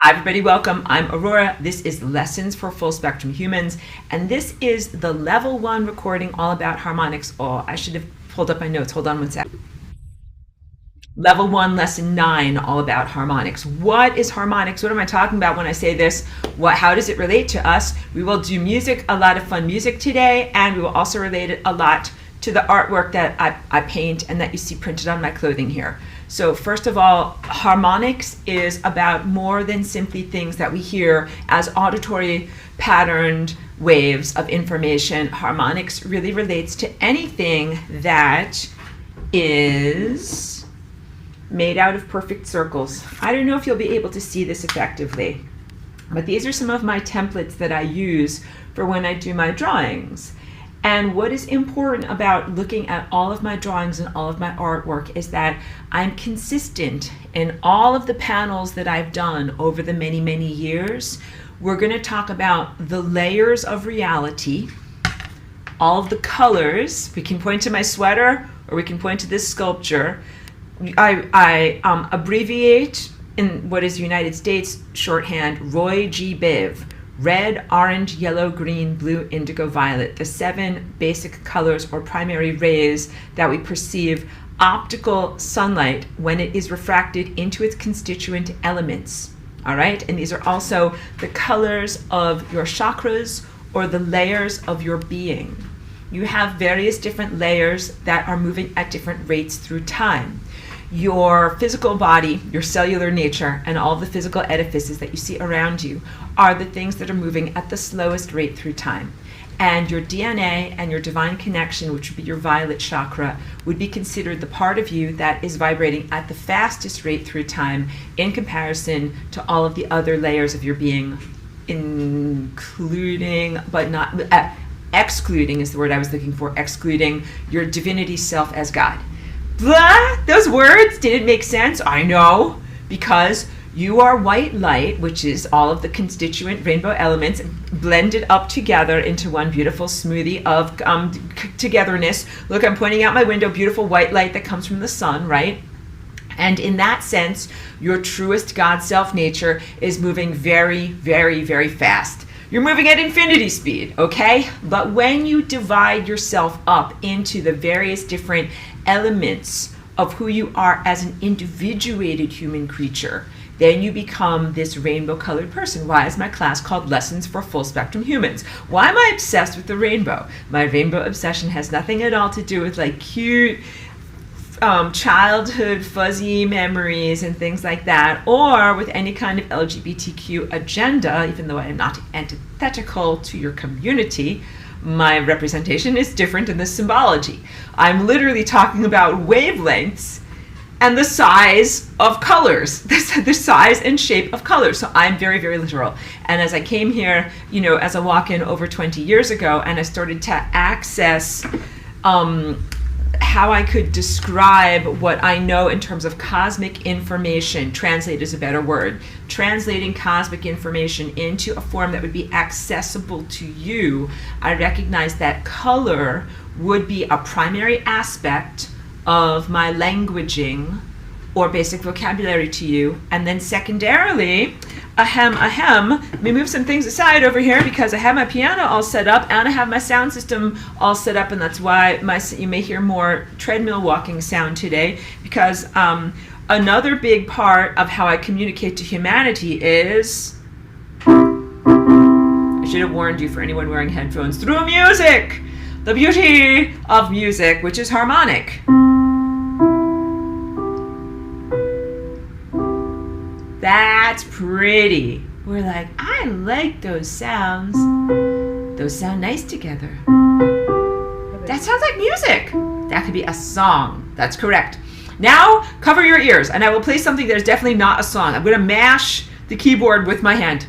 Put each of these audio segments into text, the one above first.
Hi everybody, welcome. I'm Aurora. This is Lessons for Full Spectrum Humans, and this is the level 1 recording all about harmonics. Oh, I should have pulled up my notes. Hold on one sec. Level 1, lesson 9, all about harmonics. What is harmonics? What am I talking about when I say this? How does it relate to us? We will do music, a lot of fun music today, and we will also relate it a lot to the artwork that I paint and that you see printed on my clothing here. So first of all, harmonics is about more than simply things that we hear as auditory patterned waves of information. Harmonics really relates to anything that is made out of perfect circles. I don't know if you'll be able to see this effectively, but these are some of my templates that I use for when I do my drawings. And what is important about looking at all of my drawings and all of my artwork is that I'm consistent in all of the panels that I've done over the many, many years. We're going to talk about the layers of reality, all of the colors. We can point to my sweater or we can point to this sculpture. I abbreviate in what is United States shorthand Roy G. Biv. Red, orange, yellow, green, blue, indigo, violet, the 7 basic colors or primary rays that we perceive optical sunlight when it is refracted into its constituent elements. All right, and these are also the colors of your chakras or the layers of your being. You have various different layers that are moving at different rates through time. Your physical body, your cellular nature, and all the physical edifices that you see around you are the things that are moving at the slowest rate through time. And your DNA and your divine connection, which would be your violet chakra, would be considered the part of you that is vibrating at the fastest rate through time in comparison to all of the other layers of your being, including, but not, excluding is the word I was looking for, excluding your divinity self as God. Blah, those words didn't make sense. I know, because you are white light, which is all of the constituent rainbow elements blended up together into one beautiful smoothie of togetherness. Look, I'm pointing out my window, beautiful white light that comes from the sun, right? And in that sense, your truest God self nature is moving very, very, very fast. You're moving at infinity speed, okay? But when you divide yourself up into the various different elements of who you are as an individuated human creature, then you become this rainbow colored person. Why is my class called Lessons for Full Spectrum Humans? Why am I obsessed with the rainbow? My rainbow obsession has nothing at all to do with like cute childhood fuzzy memories and things like that, or with any kind of LGBTQ agenda. Even though I am not antithetical to your community, my representation is different in the symbology. I'm literally talking about wavelengths and the size of colors, the size and shape of colors. So I'm very, very literal. And as I came here, as a walk-in over 20 years ago, and I started to access how I could describe what I know in terms of cosmic information, translate is a better word, translating cosmic information into a form that would be accessible to you, I recognize that color would be a primary aspect of my languaging or basic vocabulary to you. And then secondarily, let me move some things aside over here because I have my piano all set up and I have my sound system all set up, and that's why you may hear more treadmill walking sound today, because another big part of how I communicate to humanity is, I should have warned you for anyone wearing headphones, through music! The beauty of music, which is harmonic. That's pretty. We're like, I like those sounds. Those sound nice together. That sounds like music. That could be a song. That's correct. Now, cover your ears, and I will play something that is definitely not a song. I'm going to mash the keyboard with my hand.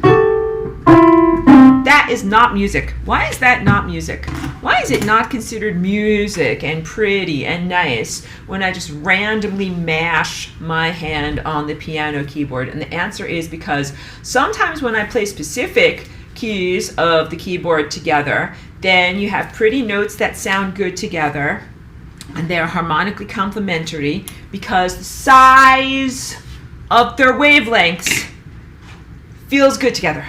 That is not music. Why is that not music? Why is it not considered music and pretty and nice when I just randomly mash my hand on the piano keyboard? And the answer is because sometimes when I play specific keys of the keyboard together, then you have pretty notes that sound good together, and they're harmonically complementary because the size of their wavelengths feels good together.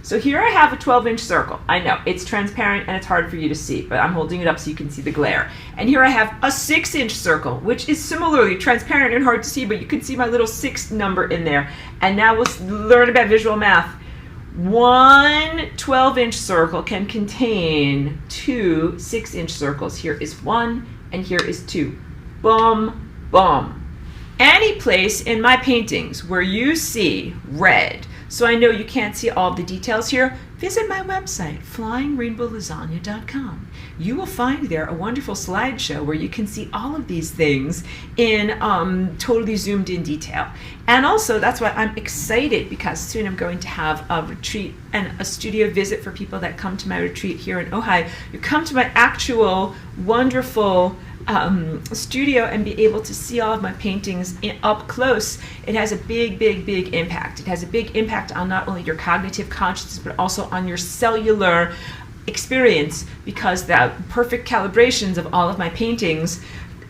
So here I have a 12-inch circle. I know, it's transparent and it's hard for you to see, but I'm holding it up so you can see the glare. And here I have a 6-inch circle, which is similarly transparent and hard to see, but you can see my little 6 number in there. And now we'll learn about visual math. One 12-inch circle can contain 2 6-inch circles. Here is 1 and here is 2. Boom, boom. Any place in my paintings where you see red, so I know you can't see all the details here, visit my website, flyingrainbowlasagna.com. You will find there a wonderful slideshow where you can see all of these things in totally zoomed in detail. And also, that's why I'm excited, because soon I'm going to have a retreat and a studio visit for people that come to my retreat here in Ojai. You come to my actual wonderful studio and be able to see all of my paintings up close. It has a big, big, big impact. It has a big impact on not only your cognitive consciousness, but also on your cellular experience, because the perfect calibrations of all of my paintings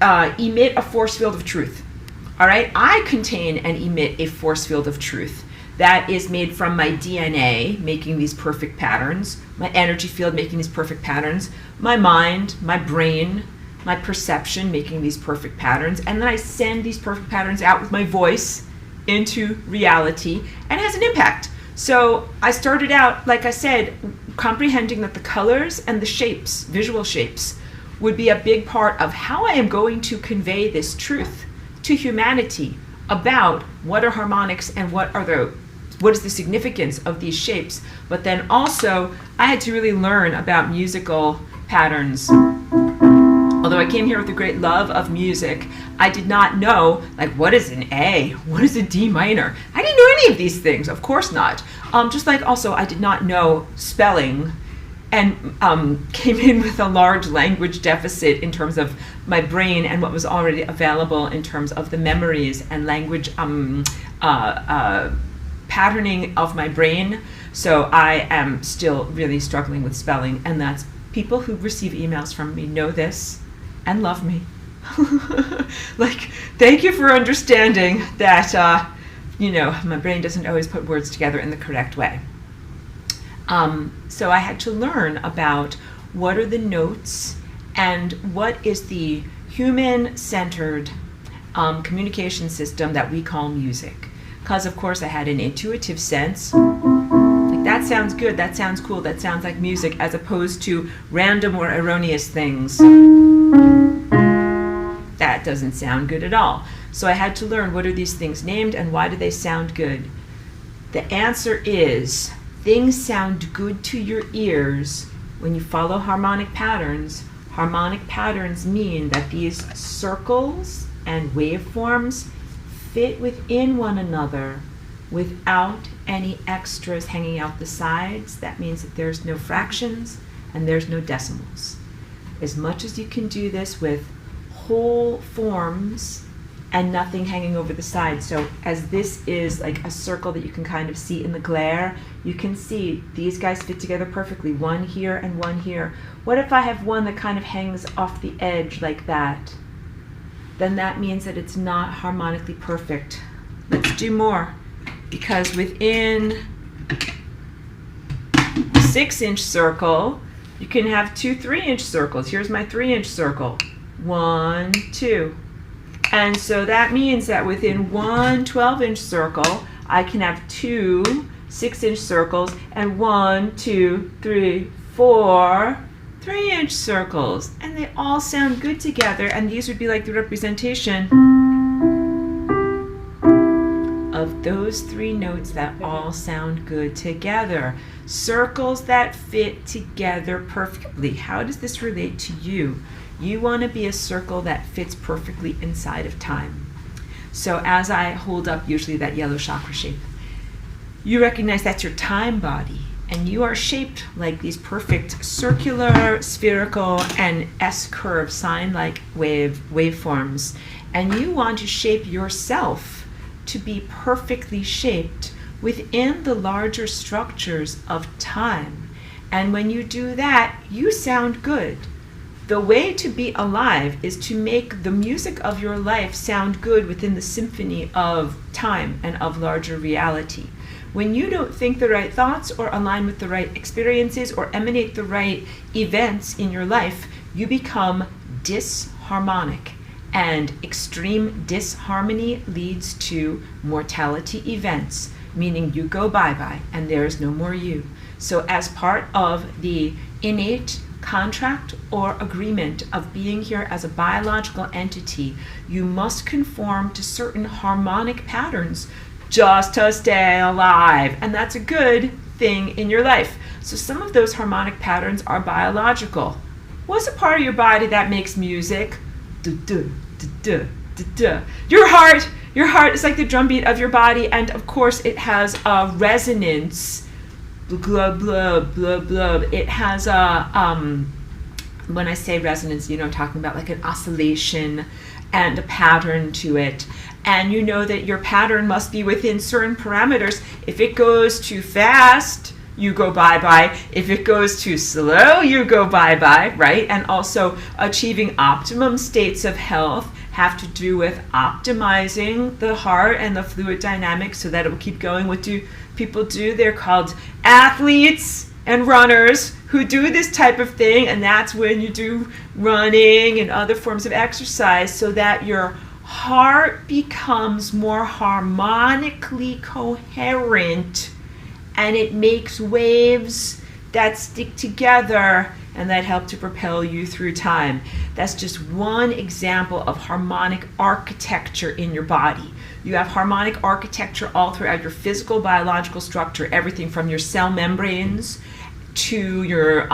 emit a force field of truth. All right, I contain and emit a force field of truth that is made from my DNA making these perfect patterns, my energy field making these perfect patterns, my mind, my brain, my perception making these perfect patterns, and then I send these perfect patterns out with my voice into reality, and it has an impact. So I started out, like I said, comprehending that the colors and the shapes, visual shapes, would be a big part of how I am going to convey this truth to humanity about what are harmonics and what is the significance of these shapes. But then also I had to really learn about musical patterns. Although I came here with a great love of music, I did not know, like, what is an A? What is a D minor? I didn't know any of these things, of course not. Just like also I did not know spelling, and came in with a large language deficit in terms of my brain and what was already available in terms of the memories and language patterning of my brain. So I am still really struggling with spelling, and that's people who receive emails from me know this and love me. Like, thank you for understanding that, my brain doesn't always put words together in the correct way. So I had to learn about what are the notes and what is the human-centered communication system that we call music. Because, of course, I had an intuitive sense. Like, that sounds good, that sounds cool, that sounds like music, as opposed to random or erroneous things. That doesn't sound good at all. So I had to learn, what are these things named and why do they sound good? The answer is, things sound good to your ears when you follow harmonic patterns. Harmonic patterns mean that these circles and waveforms fit within one another without any extras hanging out the sides. That means that there's no fractions and there's no decimals. As much as you can do this with whole forms and nothing hanging over the side. So as this is like a circle that you can kind of see in the glare, you can see these guys fit together perfectly, one here and one here. What if I have one that kind of hangs off the edge like that? Then that means that it's not harmonically perfect. Let's do more, because within a 6-inch circle, you can have 2 3-inch circles. Here's my 3-inch circle. 1, 2. And so that means that within one 12-inch circle, I can have 2 6-inch circles and 1, 2, 3, 4 3-inch circles. And they all sound good together, and these would be like the representation of those 3 notes that all sound good together. Circles that fit together perfectly. How does this relate to you? You want to be a circle that fits perfectly inside of time. So as I hold up usually that yellow chakra shape, you recognize that's your time body, and you are shaped like these perfect circular, spherical, and S-curve sine-like waveforms. And you want to shape yourself to be perfectly shaped within the larger structures of time. And when you do that, you sound good. The way to be alive is to make the music of your life sound good within the symphony of time and of larger reality. When you don't think the right thoughts or align with the right experiences or emanate the right events in your life, you become disharmonic. And extreme disharmony leads to mortality events, meaning you go bye-bye and there is no more you. So as part of the innate contract or agreement of being here as a biological entity, you must conform to certain harmonic patterns just to stay alive. And that's a good thing in your life. So some of those harmonic patterns are biological. What's a part of your body that makes music? Du-du, du-du, du-du. Your heart is like the drum beat of your body, and of course it has a resonance. Blub, blub, blub, blub. It has a, when I say resonance, I'm talking about like an oscillation and a pattern to it. And you know that your pattern must be within certain parameters. If it goes too fast, you go bye-bye. If it goes too slow, you go bye-bye, right? And also achieving optimum states of health have to do with optimizing the heart and the fluid dynamics so that it will keep going. What do people do? They're called athletes and runners who do this type of thing, and that's when you do running and other forms of exercise so that your heart becomes more harmonically coherent and it makes waves that stick together and that help to propel you through time. That's just one example of harmonic architecture in your body. You have harmonic architecture all throughout your physical, biological structure, everything from your cell membranes to your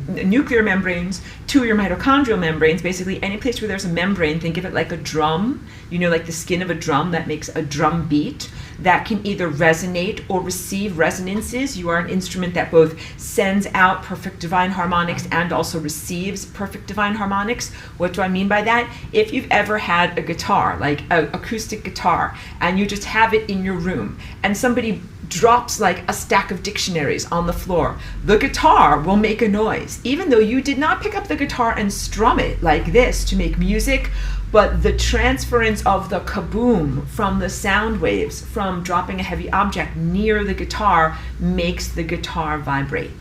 nuclear membranes, to your mitochondrial membranes. Basically any place where there's a membrane, think of it like a drum, like the skin of a drum that makes a drum beat, that can either resonate or receive resonances. You are an instrument that both sends out perfect divine harmonics and also receives perfect divine harmonics. What do I mean by that? If you've ever had a guitar, like an acoustic guitar, and you just have it in your room, and somebody drops like a stack of dictionaries on the floor, the guitar will make a noise, even though you did not pick up the guitar and strum it like this to make music. But the transference of the kaboom from the sound waves from dropping a heavy object near the guitar makes the guitar vibrate.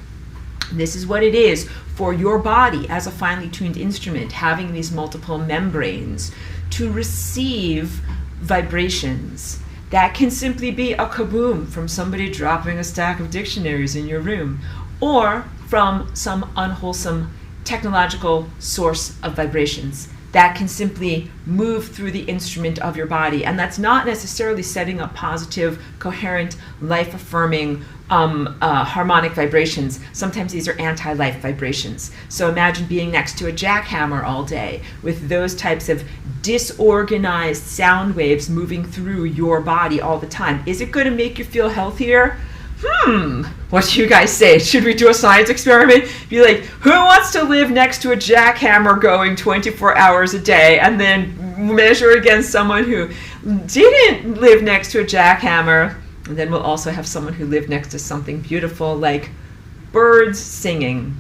This is what it is for your body as a finely tuned instrument, having these multiple membranes to receive vibrations. That can simply be a kaboom from somebody dropping a stack of dictionaries in your room, or from some unwholesome technological source of vibrations that can simply move through the instrument of your body. And that's not necessarily setting up positive, coherent, life-affirming harmonic vibrations. Sometimes these are anti-life vibrations. So imagine being next to a jackhammer all day with those types of disorganized sound waves moving through your body all the time. Is it going to make you feel healthier? What do you guys say? Should we do a science experiment? Be like, who wants to live next to a jackhammer going 24 hours a day, and then measure against someone who didn't live next to a jackhammer? And then we'll also have someone who lived next to something beautiful like birds singing.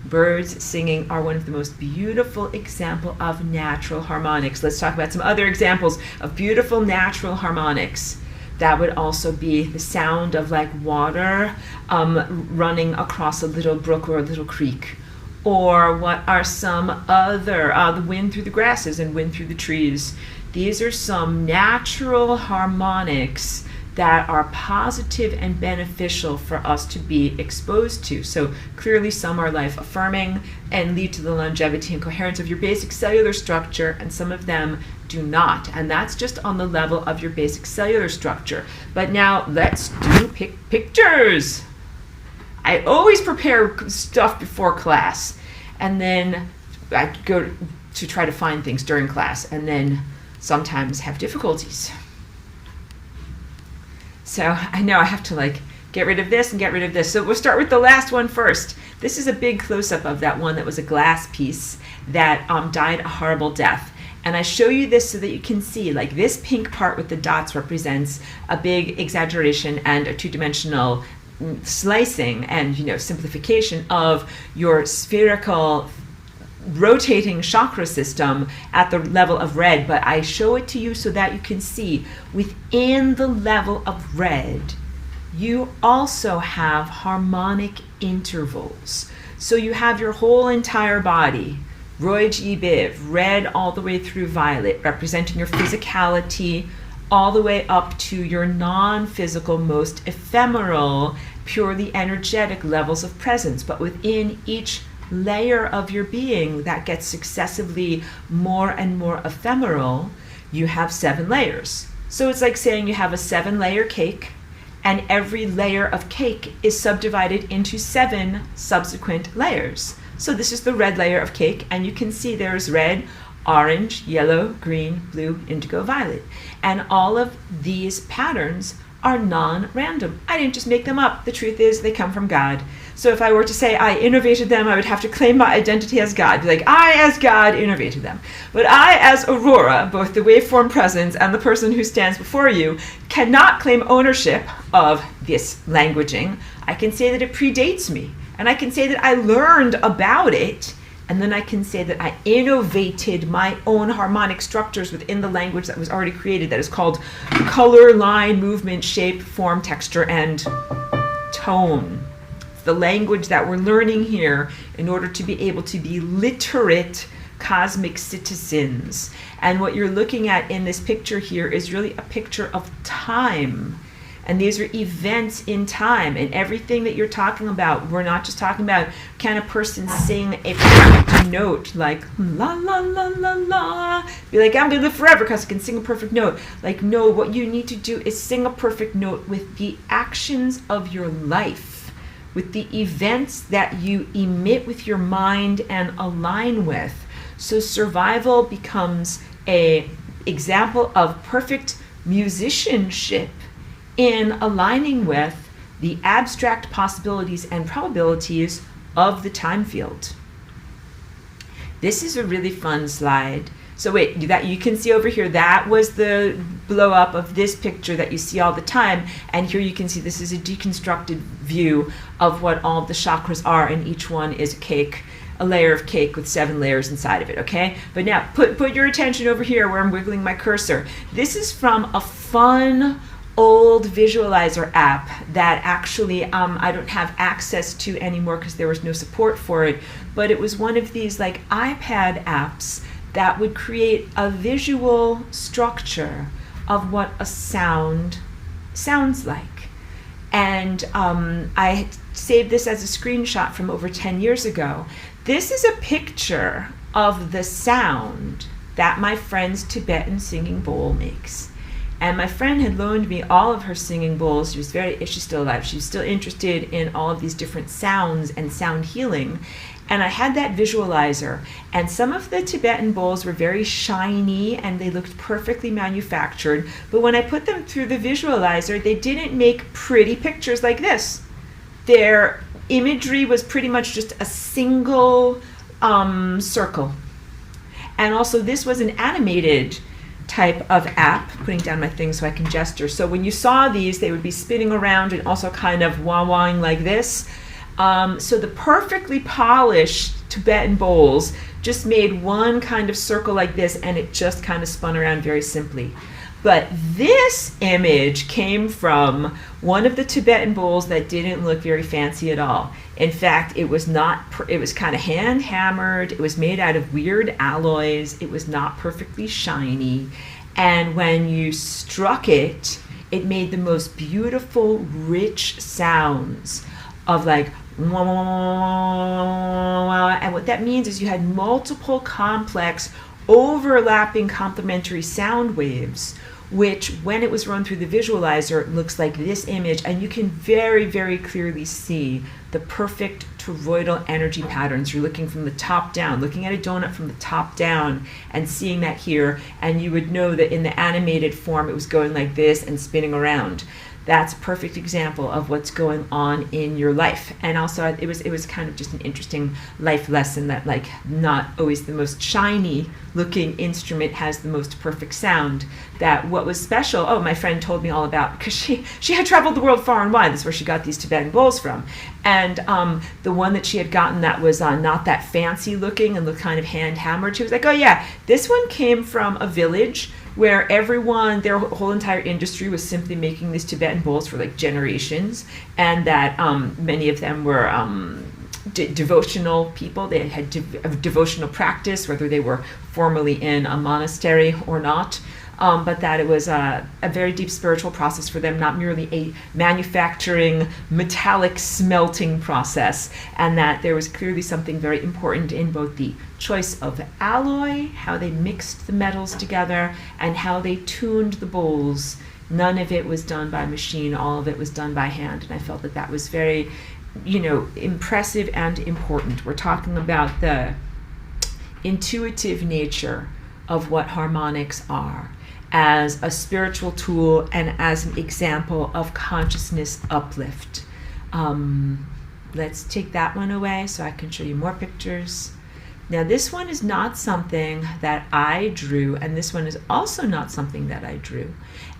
Birds singing are one of the most beautiful examples of natural harmonics. Let's talk about some other examples of beautiful natural harmonics. That would also be the sound of like water running across a little brook or a little creek. Or what are some other, the wind through the grasses and wind through the trees. These are some natural harmonics that are positive and beneficial for us to be exposed to. So clearly some are life affirming and lead to the longevity and coherence of your basic cellular structure, and some of them do not. And that's just on the level of your basic cellular structure. But now let's do pictures. I always prepare stuff before class, and then I go to try to find things during class, and then sometimes have difficulties. So I know I have to like get rid of this and get rid of this. So we'll start with the last one first. This is a big close-up of that one that was a glass piece that died a horrible death. And I show you this so that you can see, like, this pink part with the dots represents a big exaggeration and a two-dimensional slicing and, simplification of your spherical rotating chakra system at the level of red. But I show it to you so that you can see within the level of red you also have harmonic intervals. So you have your whole entire body, Roy G. Biv, red all the way through violet, representing your physicality, all the way up to your non-physical, most ephemeral, purely energetic levels of presence. But within each layer of your being that gets successively more and more ephemeral, you have 7 layers. So it's like saying you have a 7-layer cake, and every layer of cake is subdivided into 7 subsequent layers. So this is the red layer of cake, and you can see there's red, orange, yellow, green, blue, indigo, violet. And all of these patterns are non-random. I didn't just make them up. The truth is they come from God. So if I were to say I innovated them, I would have to claim my identity as God. Be like, I as God innovated them. But I as Aurora, both the waveform presence and the person who stands before you, cannot claim ownership of this languaging. I can say that it predates me. And I can say that I learned about it. And then I can say that I innovated my own harmonic structures within the language that was already created, that is called color, line, movement, shape, form, texture, and tone. It's the language that we're learning here in order to be able to be literate cosmic citizens. And what you're looking at in this picture here is really a picture of time. And these are events in time, and everything that you're talking about, we're not just talking about can a person sing a perfect note like la la la la la, be like I'm gonna live forever because I can sing a perfect note. Like, no, what you need to do is sing a perfect note with the actions of your life, with the events that you emit with your mind and align with. So survival becomes a example of perfect musicianship in aligning with the abstract possibilities and probabilities of the time field. This is a really fun slide. So wait, that you can see over here, that was the blow up of this picture that you see all the time. And here you can see this is a deconstructed view of what all of the chakras are, and each one is a cake, a layer of cake with 7 layers inside of it, okay? But now put your attention over here where I'm wiggling my cursor. This is from a fun old visualizer app that actually I don't have access to anymore because there was no support for it, but it was one of these like iPad apps that would create a visual structure of what a sound sounds like. And I saved this as a screenshot from over 10 years ago. This is a picture of the sound that my friend's Tibetan singing bowl makes. And my friend had loaned me all of her singing bowls. She's still alive. She's still interested in all of these different sounds and sound healing. And I had that visualizer. And some of the Tibetan bowls were very shiny and they looked perfectly manufactured. But when I put them through the visualizer, they didn't make pretty pictures like this. Their imagery was pretty much just a single circle. And also this was an animated type of app, putting down my thing so I can gesture. So when you saw these, they would be spinning around and also kind of wah-wahing like this. So the perfectly polished Tibetan bowls just made one kind of circle like this, and it just kind of spun around very simply. But this image came from one of the Tibetan bowls that didn't look very fancy at all. In fact, it was not, it was kind of hand hammered. It was made out of weird alloys. It was not perfectly shiny. And when you struck it, it made the most beautiful, rich sounds of like, and what that means is you had multiple complex, overlapping complementary sound waves, which when it was run through the visualizer looks like this image, and you can very, very clearly see the perfect toroidal energy patterns. You're looking from the top down, looking at a donut from the top down and seeing that here, and you would know that in the animated form it was going like this and spinning around. That's a perfect example of what's going on in your life. And also it was kind of just an interesting life lesson that like not always the most shiny looking instrument has the most perfect sound. That what was special, oh, my friend told me all about, because she had traveled the world far and wide. That's where she got these Tibetan bowls from. And the one that she had gotten that was not that fancy looking and looked kind of hand hammered, she was like, oh yeah, this one came from a village where everyone, their whole entire industry was simply making these Tibetan bowls for like generations, and that many of them were devotional people. They had a devotional practice, whether they were formally in a monastery or not. But that it was a very deep spiritual process for them, not merely a manufacturing, metallic smelting process, and that there was clearly something very important in both the choice of alloy, how they mixed the metals together, and how they tuned the bowls. None of it was done by machine, all of it was done by hand, and I felt that that was very, impressive and important. We're talking about the intuitive nature of what harmonics are as a spiritual tool and as an example of consciousness uplift. Let's take that one away so I can show you more pictures. Now this one is not something that I drew, and this one is also not something that I drew.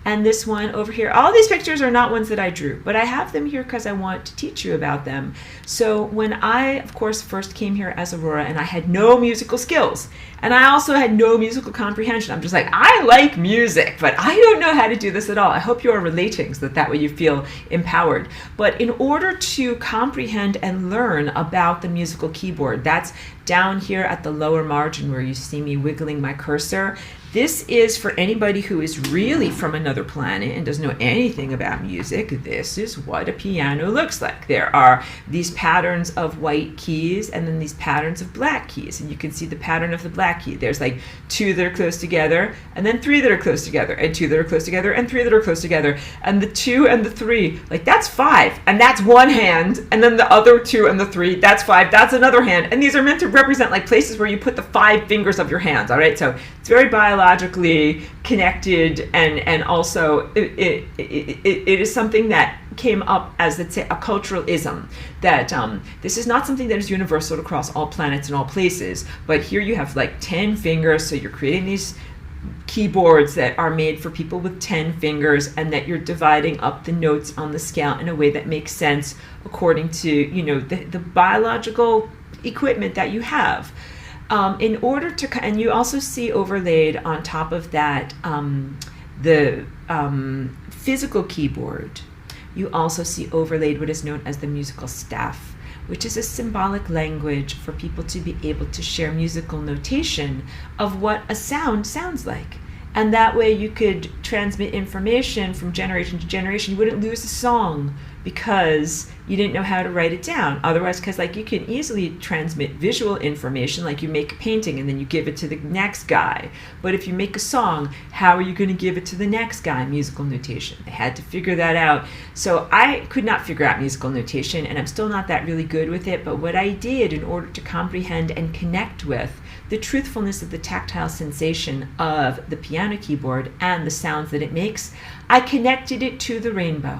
And this one over here, all these pictures are not ones that I drew, but I have them here because I want to teach you about them. So when I, of course, first came here as Aurora, and I had no musical skills, and I also had no musical comprehension. I'm just like, I like music, but I don't know how to do this at all. I hope you are relating so that way you feel empowered. But in order to comprehend and learn about the musical keyboard, that's down here at the lower margin where you see me wiggling my cursor. This is for anybody who is really from another planet and doesn't know anything about music. This is what a piano looks like. There are these patterns of white keys and then these patterns of black keys. And you can see the pattern of the black key. There's like 2 that are close together, and then 3 that are close together, and 2 that are close together, and 3 that are close together. And the 2 and the 3, like that's 5, and that's one hand. And then the other 2 and the 3, that's 5, that's another hand. And these are meant to represent like places where you put the 5 fingers of your hands, all right? So it's very biologically connected, and also it is something that came up as, let's say, a cultural ism, that this is not something that is universal across all planets and all places, but here you have like 10 fingers, so you're creating these keyboards that are made for people with 10 fingers, and that you're dividing up the notes on the scale in a way that makes sense according to the biological equipment that you have. In order to, and you also see overlaid on top of that the physical keyboard. You also see overlaid what is known as the musical staff, which is a symbolic language for people to be able to share musical notation of what a sound sounds like. And that way you could transmit information from generation to generation. You wouldn't lose a song because you didn't know how to write it down. Otherwise, because like you can easily transmit visual information, like you make a painting and then you give it to the next guy. But if you make a song, how are you going to give it to the next guy? Musical notation. They had to figure that out. So I could not figure out musical notation, and I'm still not that really good with it. But what I did in order to comprehend and connect with the truthfulness of the tactile sensation of the piano keyboard and the sounds that it makes, I connected it to the rainbow.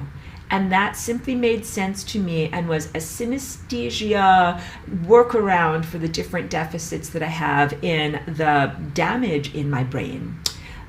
And that simply made sense to me and was a synesthesia workaround for the different deficits that I have in the damage in my brain.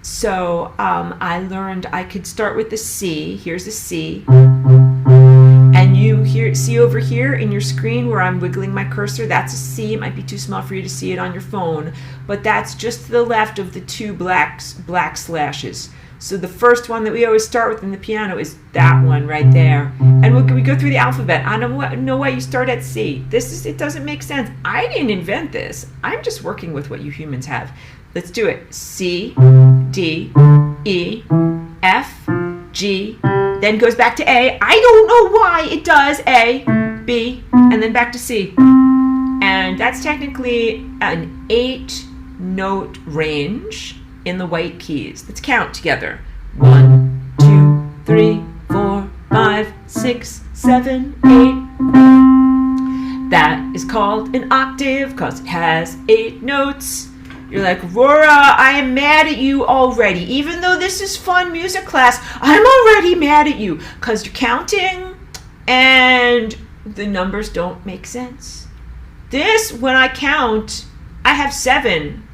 So I learned I could start with the C. Here's a C. And you see over here in your screen where I'm wiggling my cursor, that's a C. It might be too small for you to see it on your phone, but that's just to the left of the 2 black slashes. So the first one that we always start with in the piano is that one right there. And we go through the alphabet. I don't know why you start at C. It doesn't make sense. I didn't invent this. I'm just working with what you humans have. Let's do it. C, D, E, F, G, then goes back to A. I don't know why it does A, B, and then back to C. And that's technically an 8-note range in the white keys. Let's count together. 1, 2, 3, 4, 5, 6, 7, 8. That is called an octave because it has 8 notes. You're like, Aurora, I am mad at you already. Even though this is fun music class, I'm already mad at you because you're counting and the numbers don't make sense. This, when I count, I have 7.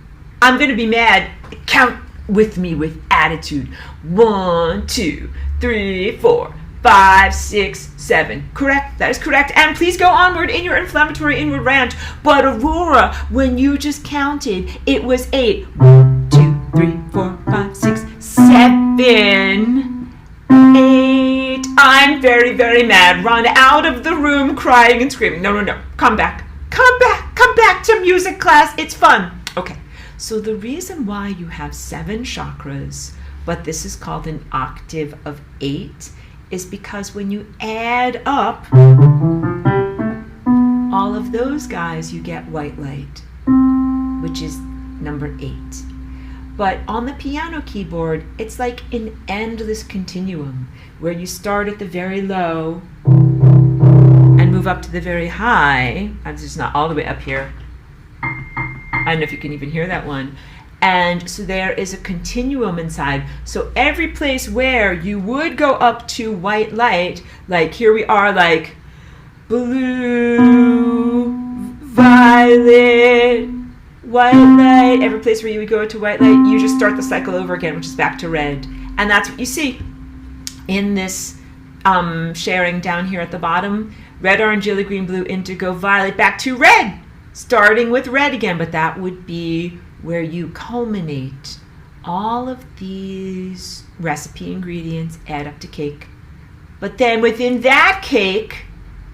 I'm going to be mad. Count with me with attitude. 1, 2, 3, 4, 5, 6, 7. Correct? That is correct. And please go onward in your inflammatory inward rant. But Aurora, when you just counted, it was 8. 1, 2, 3, 4, 5, 6, 7, 8. I'm very, very mad. Run out of the room crying and screaming. No, no, no. Come back. Come back. Come back to music class. It's fun. Okay. So the reason why you have 7 chakras, but this is called an octave of 8, is because when you add up all of those guys, you get white light, which is number 8. But on the piano keyboard, it's like an endless continuum where you start at the very low and move up to the very high. I'm just not all the way up here. I don't know if you can even hear that one. And so there is a continuum inside. So every place where you would go up to white light, like here we are, like blue, violet, white light, every place where you would go to white light, you just start the cycle over again, which is back to red. And that's what you see in this sharing down here at the bottom. Red, orange, yellow, green, blue, indigo, violet, back to red, starting with red again. But that would be where you culminate all of these recipe ingredients, add up to cake. But then within that cake,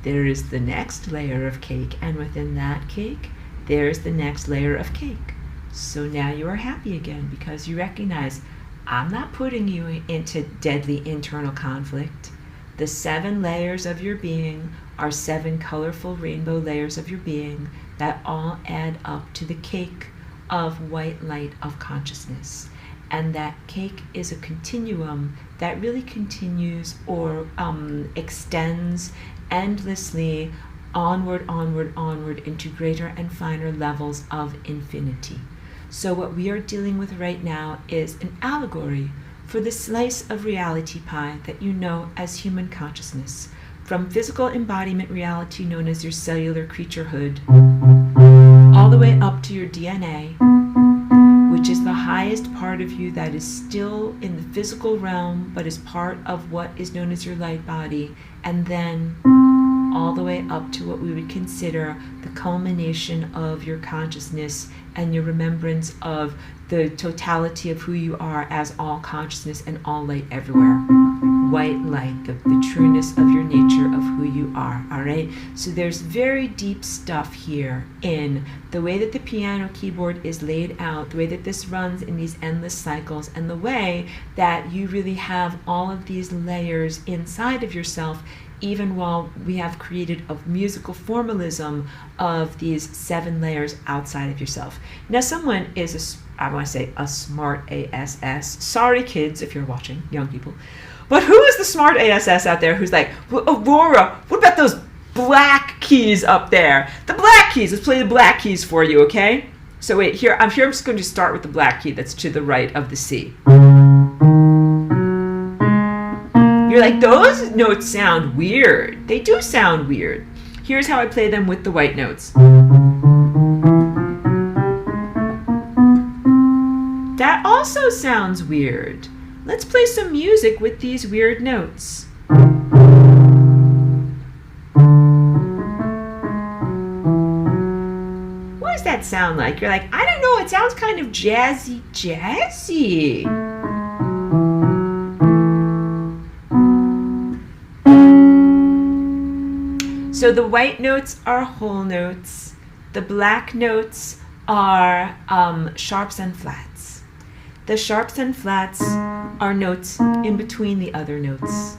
there is the next layer of cake. And within that cake, there's the next layer of cake. So now you are happy again because you recognize, I'm not putting you into deadly internal conflict. The 7 layers of your being are 7 colorful rainbow layers of your being that all add up to the cake of white light of consciousness. And that cake is a continuum that really continues or extends endlessly onward, onward, onward into greater and finer levels of infinity. So what we are dealing with right now is an allegory for the slice of reality pie that you know as human consciousness, from physical embodiment reality known as your cellular creaturehood, all the way up to your DNA, which is the highest part of you that is still in the physical realm, but is part of what is known as your light body, and then all the way up to what we would consider the culmination of your consciousness and your remembrance of the totality of who you are as all consciousness and all light everywhere. White light, the trueness of your nature, of who you are, all right? So there's very deep stuff here in the way that the piano keyboard is laid out, the way that this runs in these endless cycles, and the way that you really have all of these layers inside of yourself, even while we have created a musical formalism of these 7 layers outside of yourself. Now someone is, I want to say, a smart ASS. Sorry kids if you're watching, young people. But who is the smart ASS out there who's like, well, Aurora, what about those black keys up there? The black keys, let's play the black keys for you, okay? So wait, here I'm just going to start with the black key that's to the right of the C. You're like, those notes sound weird. They do sound weird. Here's how I play them with the white notes. That also sounds weird. Let's play some music with these weird notes. What does that sound like? You're like, I don't know, it sounds kind of jazzy. So the white notes are whole notes. The black notes are sharps and flats. The sharps and flats are notes in between the other notes.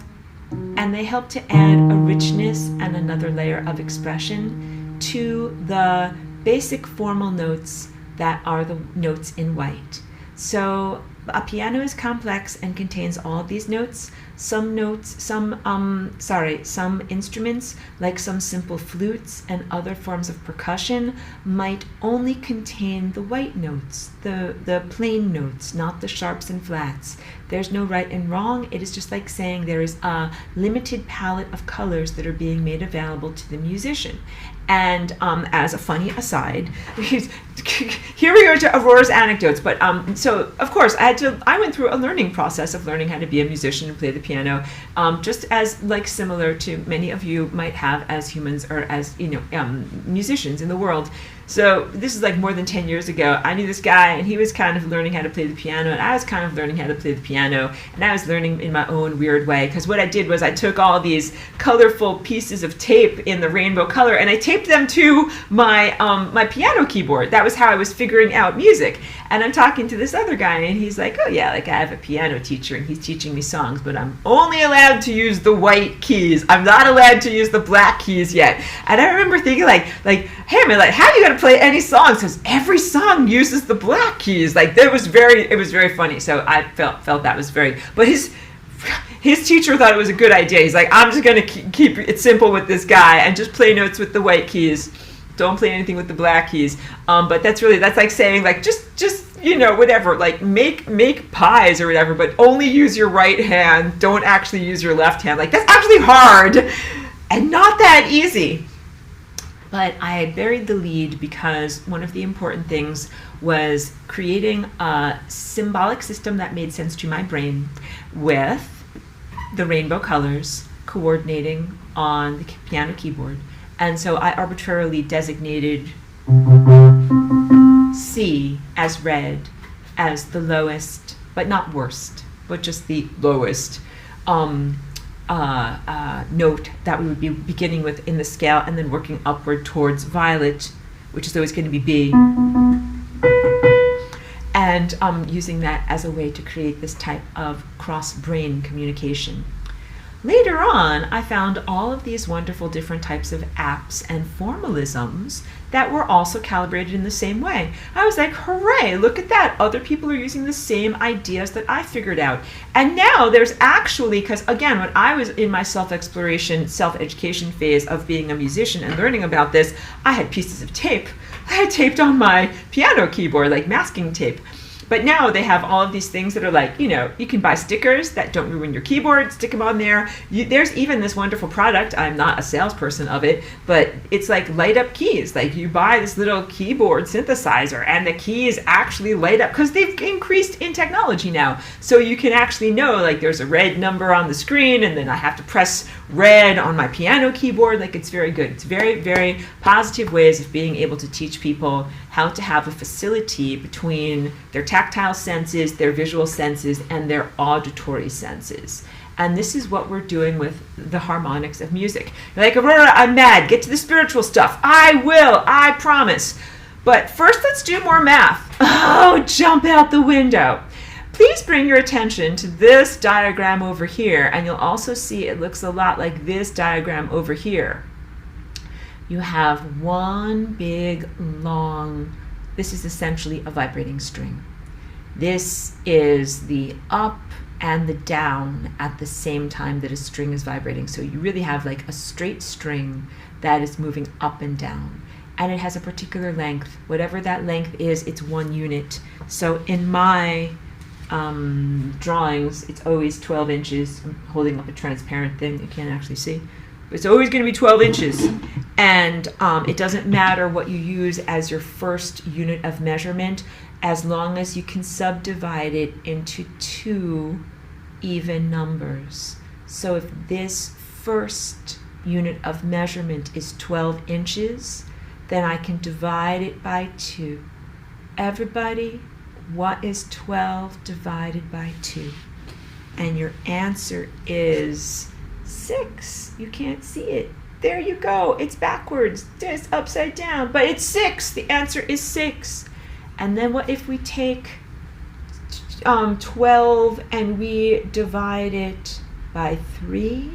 And they help to add a richness and another layer of expression to the basic formal notes that are the notes in white. So a piano is complex and contains all of these notes. Some instruments, like some simple flutes and other forms of percussion, might only contain the white notes, the plain notes, not the sharps and flats. There's no right and wrong. It is just like saying there is a limited palette of colors that are being made available to the musician. And as a funny aside, here we go to Aurora's anecdotes. But so of course I went through a learning process of learning how to be a musician and play the piano, just as like similar to many of you might have as humans or as musicians in the world. So this is like more than 10 years ago. I knew this guy, and he was kind of learning how to play the piano, and I was kind of learning how to play the piano, and I was learning in my own weird way, because what I did was I took all these colorful pieces of tape in the rainbow color, and I taped them to my my piano keyboard. That was how I was figuring out music. And I'm talking to this other guy, and he's like, oh yeah, like I have a piano teacher, and he's teaching me songs, but I'm only allowed to use the white keys. I'm not allowed to use the black keys yet. And I remember thinking like, hey man, like, how are you gonna play any songs? Because every song uses the black keys. Like, it was very funny. So I felt that was very, but his teacher thought it was a good idea. He's like, I'm just gonna keep it simple with this guy and just play notes with the white keys. Don't play anything with the black keys. But that's like saying like, just whatever, like make pies or whatever, but only use your right hand. Don't actually use your left hand. Like, that's actually hard and not that easy. But I had buried the lead because one of the important things was creating a symbolic system that made sense to my brain with the rainbow colors coordinating on the piano keyboard. And so I arbitrarily designated C as red, as the lowest, but not worst, but just the lowest note that we would be beginning with in the scale, and then working upward towards violet, which is always going to be B, and using that as a way to create this type of cross-brain communication. Later on, I found all of these wonderful different types of apps and formalisms that were also calibrated in the same way. I was like, hooray, look at that. Other people are using the same ideas that I figured out. And now there's actually, because again, when I was in my self-exploration, self-education phase of being a musician and learning about this, I had pieces of tape. I had taped on my piano keyboard, like masking tape. But now they have all of these things that are like, you can buy stickers that don't ruin your keyboard, stick them on there. There's even this wonderful product, I'm not a salesperson of it, but it's like light up keys. Like, you buy this little keyboard synthesizer and the keys actually light up, because they've increased in technology now. So you can actually know, like, there's a red number on the screen, and then I have to press red on my piano keyboard. Like, it's very good. It's very, very positive ways of being able to teach people how to have a facility between their tactile senses, their visual senses, and their auditory senses. And this is what we're doing with the harmonics of music. You're like, Aurora, I'm mad. Get to the spiritual stuff. I will. I promise. But first, let's do more math. Oh, jump out the window. Please bring your attention to this diagram over here, and you'll also see it looks a lot like this diagram over here. You have one big, long, this is essentially a vibrating string. This is the up and the down at the same time that a string is vibrating. So you really have like a straight string that is moving up and down. And it has a particular length. Whatever that length is, it's 1 unit. So in my drawings, it's always 12 inches. I'm holding up a transparent thing you can't actually see. It's always going to be 12 inches. And it doesn't matter what you use as your first unit of measurement, as long as you can subdivide it into 2 even numbers. So if this first unit of measurement is 12 inches, then I can divide it by 2. Everybody, what is 12 divided by 2? And your answer is 6. You can't see it. There you go. It's backwards. It's upside down. But it's 6. The answer is 6. And then what if we take 12 and we divide it by 3?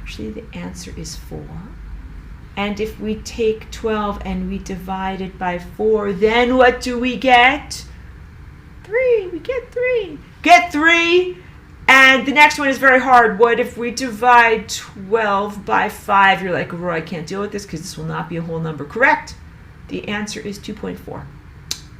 Actually, the answer is 4. And if we take 12 and we divide it by 4, then what do we get? 3. We get 3. Get 3. And the next one is very hard. What if we divide 12 by 5? You're like, Aurora, I can't deal with this because this will not be a whole number. Correct. The answer is 2.4.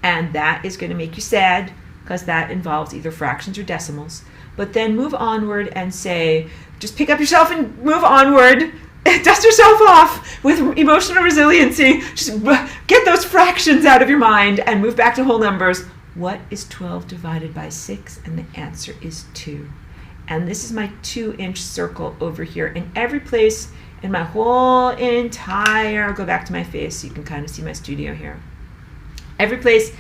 And that is going to make you sad because that involves either fractions or decimals. But then move onward and say, just pick up yourself and move onward. Dust yourself off with emotional resiliency. Just get those fractions out of your mind and move back to whole numbers. What is 12 divided by 6? And the answer is 2. And this is my 2-inch circle over here. In every place in my whole entire, I'll go back to my face so you can kind of see my studio here. Every place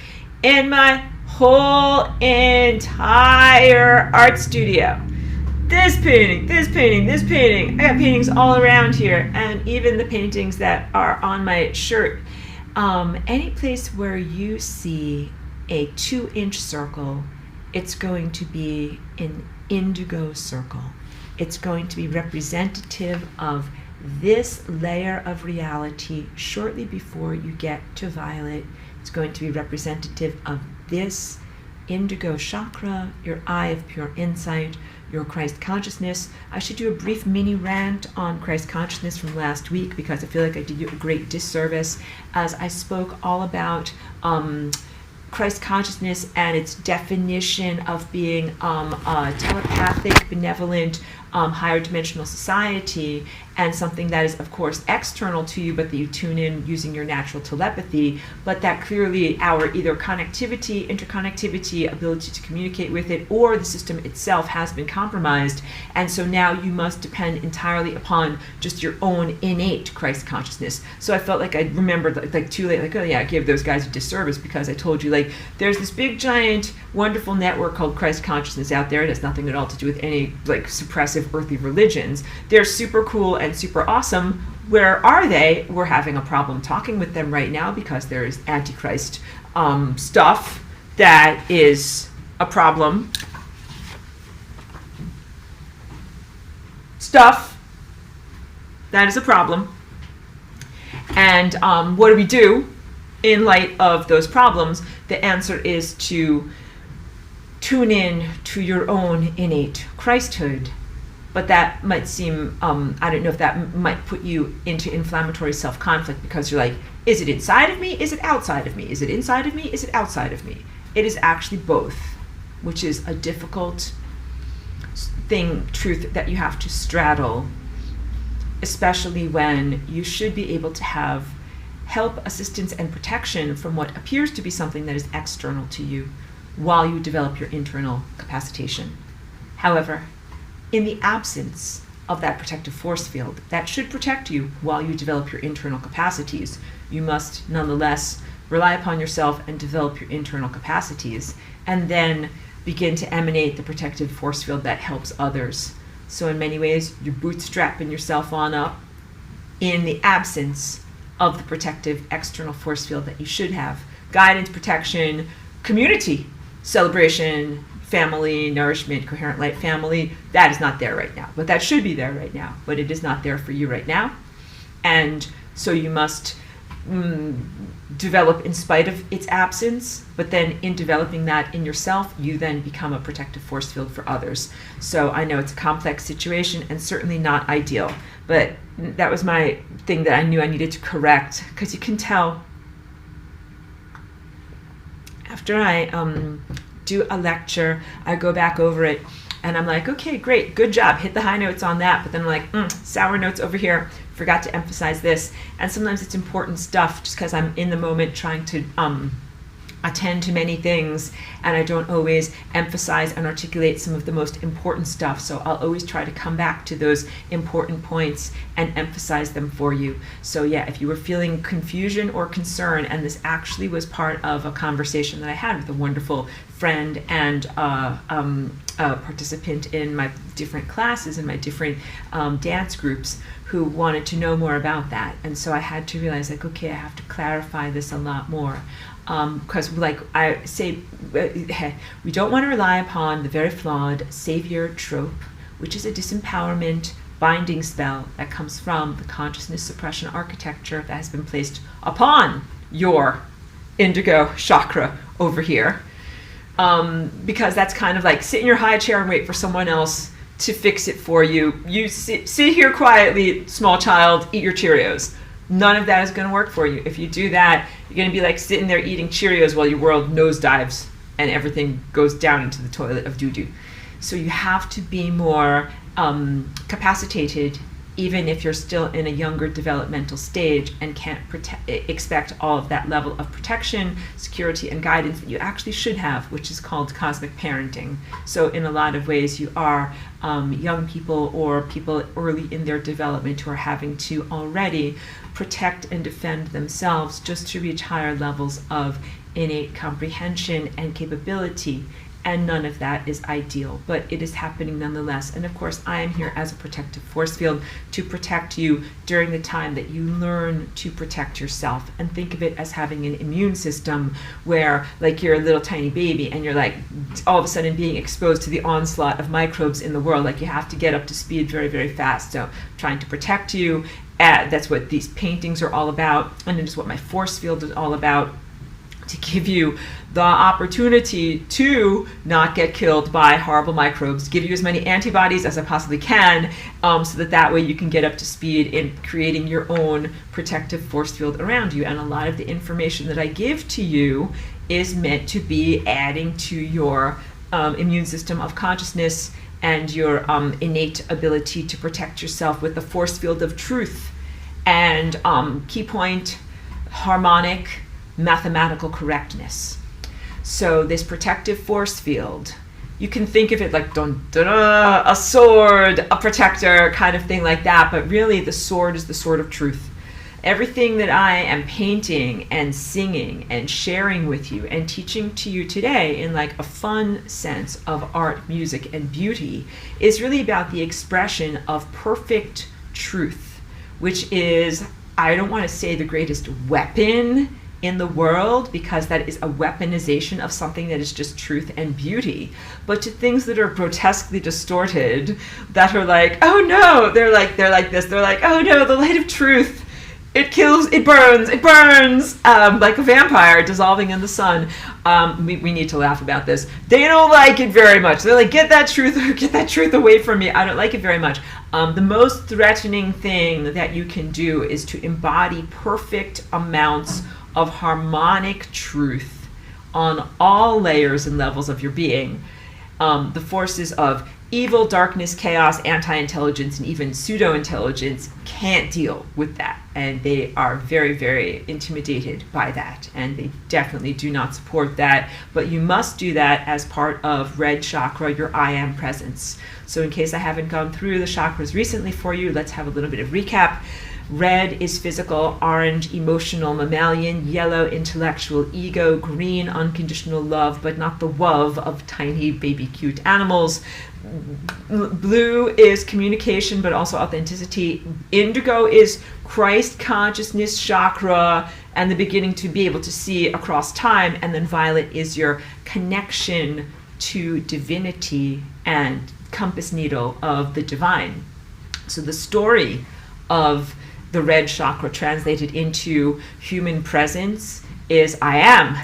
in my whole entire art studio. This painting, this painting, this painting. I got paintings all around here, and even the paintings that are on my shirt. Any place where you see a 2-inch circle, it's going to be an indigo circle. It's going to be representative of this layer of reality shortly before you get to violet. It's going to be representative of this indigo chakra, your eye of pure insight, your Christ consciousness. I should do a brief mini rant on Christ consciousness from last week because I feel like I did you a great disservice as I spoke all about Christ consciousness and its definition of being a telepathic, benevolent, higher dimensional society, and something that is, of course, external to you, but that you tune in using your natural telepathy, but that clearly our either connectivity, interconnectivity, ability to communicate with it, or the system itself has been compromised, and so now you must depend entirely upon just your own innate Christ consciousness. So I felt like I remembered, like too late, like, oh yeah, I gave those guys a disservice because I told you, like, there's this big, giant, wonderful network called Christ consciousness out there. It has nothing at all to do with any, like, suppressive earthly religions. They're super cool and super awesome. Where are they? We're having a problem talking with them right now because there is Antichrist stuff that is a problem. Stuff that is a problem. And what do we do in light of those problems? The answer is to tune in to your own innate Christhood. But that might seem, I don't know if that might put you into inflammatory self-conflict because you're like, is it inside of me? Is it outside of me? Is it inside of me? Is it outside of me? It is actually both, which is a difficult truth that you have to straddle, especially when you should be able to have help, assistance, and protection from what appears to be something that is external to you while you develop your internal capacitation. However, in the absence of that protective force field that should protect you while you develop your internal capacities, you must nonetheless rely upon yourself and develop your internal capacities, and then begin to emanate the protective force field that helps others. So in many ways, you're bootstrapping yourself on up in the absence of the protective external force field that you should have. Guidance, protection, community, celebration, family, nourishment, coherent light family, that is not there right now. But that should be there right now. But it is not there for you right now. And so you must develop in spite of its absence. But then in developing that in yourself, you then become a protective force field for others. So I know it's a complex situation and certainly not ideal. But that was my thing that I knew I needed to correct. Because you can tell after I do a lecture, I go back over it and I'm like, okay, great, good job, hit the high notes on that, but then I'm like, sour notes over here, forgot to emphasize this. And sometimes it's important stuff just because I'm in the moment trying to attend to many things, and I don't always emphasize and articulate some of the most important stuff. So I'll always try to come back to those important points and emphasize them for you. So yeah, if you were feeling confusion or concern, and this actually was part of a conversation that I had with a wonderful friend and a participant in my different classes and my different dance groups who wanted to know more about that. And so I had to realize, like, okay, I have to clarify this a lot more. Because like I say, we don't want to rely upon the very flawed savior trope, which is a disempowerment binding spell that comes from the consciousness suppression architecture that has been placed upon your indigo chakra over here. Because that's kind of like sit in your high chair and wait for someone else to fix it for you. You sit here quietly, small child, eat your Cheerios. None of that is going to work for you. If you do that, you're going to be like sitting there eating Cheerios while your world nosedives and everything goes down into the toilet of doo-doo. So you have to be more capacitated even if you're still in a younger developmental stage and can't expect all of that level of protection, security, and guidance that you actually should have, which is called cosmic parenting. So in a lot of ways, you are young people or people early in their development who are having to already protect and defend themselves just to reach higher levels of innate comprehension and capability. And none of that is ideal, but it is happening nonetheless. And of course, I am here as a protective force field to protect you during the time that you learn to protect yourself. And think of it as having an immune system where, like, you're a little tiny baby and you're like all of a sudden being exposed to the onslaught of microbes in the world. Like, you have to get up to speed very, very fast. So trying to protect you, that's what these paintings are all about. And it is what my force field is all about, to give you the opportunity to not get killed by horrible microbes, give you as many antibodies as I possibly can, so that way you can get up to speed in creating your own protective force field around you. And a lot of the information that I give to you is meant to be adding to your immune system of consciousness and your innate ability to protect yourself with the force field of truth and key point, harmonic, mathematical correctness. So this protective force field, you can think of it like a sword, a protector kind of thing like that, but really the sword is the sword of truth. Everything that I am painting and singing and sharing with you and teaching to you today in like a fun sense of art, music, and beauty is really about the expression of perfect truth, which is, I don't want to say the greatest weapon in the world, because that is a weaponization of something that is just truth and beauty, but to things that are grotesquely distorted, that are like, oh no, they're like this, they're like, oh no, the light of truth, it kills, it burns, like a vampire dissolving in the sun. We need to laugh about this. They don't like it very much. They're like, get that truth away from me. I don't like it very much. The most threatening thing that you can do is to embody perfect amounts of harmonic truth on all layers and levels of your being. The forces of evil, darkness, chaos, anti-intelligence, and even pseudo-intelligence can't deal with that. And they are very, very intimidated by that. And they definitely do not support that. But you must do that as part of red chakra, your I am presence. So in case I haven't gone through the chakras recently for you, let's have a little bit of recap. Red is physical, orange, emotional, mammalian, yellow, intellectual, ego, green, unconditional love, but not the love of tiny baby cute animals. Blue is communication, but also authenticity. Indigo is Christ consciousness chakra and the beginning to be able to see across time. And then violet is your connection to divinity and compass needle of the divine. So the story of the red chakra translated into human presence is I am.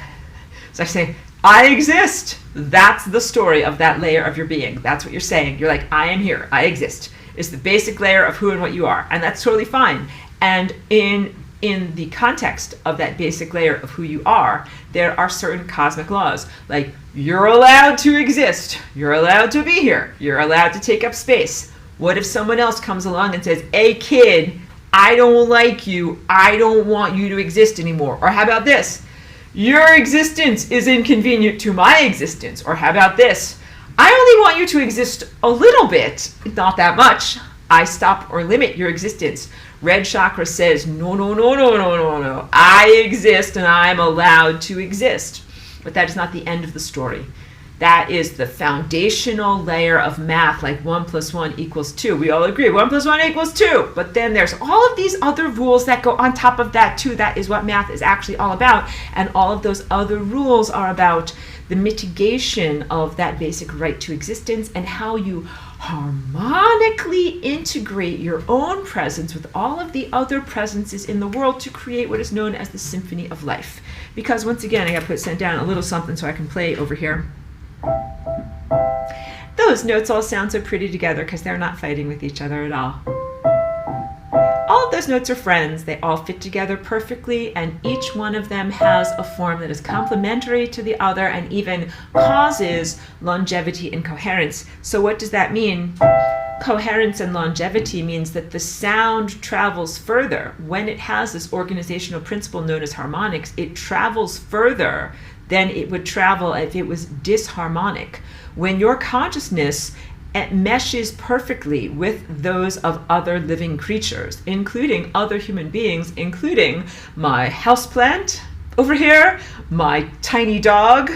So I say, I exist. That's the story of that layer of your being. That's what you're saying. You're like, I am here. I exist. It's the basic layer of who and what you are. And that's totally fine. And in the context of that basic layer of who you are, there are certain cosmic laws. Like, you're allowed to exist. You're allowed to be here. You're allowed to take up space. What if someone else comes along and says, hey kid, I don't like you. I don't want you to exist anymore. Or how about this? Your existence is inconvenient to my existence. Or how about this? I only want you to exist a little bit, not that much. I stop or limit your existence. Red chakra says, no, no, no, no, no, no, no. I exist and I'm allowed to exist. But that is not the end of the story. That is the foundational layer of math, like 1 + 1 = 2. We all agree 1 + 1 = 2. But then there's all of these other rules that go on top of that too. That is what math is actually all about. And all of those other rules are about the mitigation of that basic right to existence and how you harmonically integrate your own presence with all of the other presences in the world to create what is known as the symphony of life. Because once again, I got to send down a little something so I can play over here. Those notes all sound so pretty together because they're not fighting with each other at all. All of those notes are friends. They all fit together perfectly, and each one of them has a form that is complementary to the other and even causes longevity and coherence. So what does that mean? coherence and longevity means that the sound travels further. When it has this organizational principle known as harmonics, it travels further than it would travel if it was disharmonic. When your consciousness meshes perfectly with those of other living creatures, including other human beings, including my houseplant over here, my tiny dog,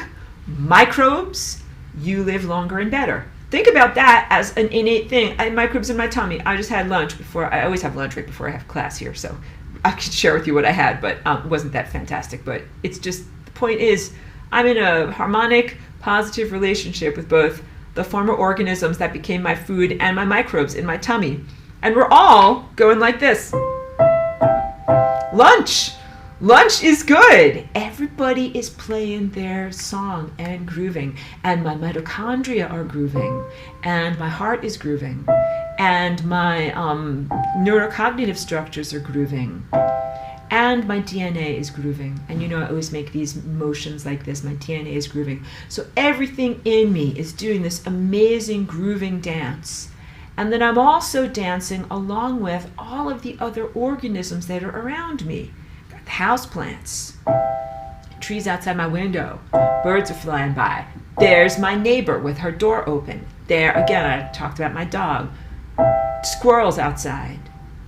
microbes, you live longer and better. Think about that as an innate thing. I had microbes in my tummy. I just had lunch before. I always have lunch right before I have class here, so I can share with you what I had, but it wasn't that fantastic. But it's just, the point is, I'm in a harmonic, positive relationship with both the former organisms that became my food and my microbes in my tummy. And we're all going like this. Lunch! Lunch is good. Everybody is playing their song and grooving. And my mitochondria are grooving. And my heart is grooving. And my neurocognitive structures are grooving. And my DNA is grooving. And you know, I always make these motions like this. My DNA is grooving. So everything in me is doing this amazing grooving dance. And then I'm also dancing along with all of the other organisms that are around me. Got the houseplants, trees outside my window, birds are flying by. There's my neighbor with her door open. There, again, I talked about my dog. Squirrels outside.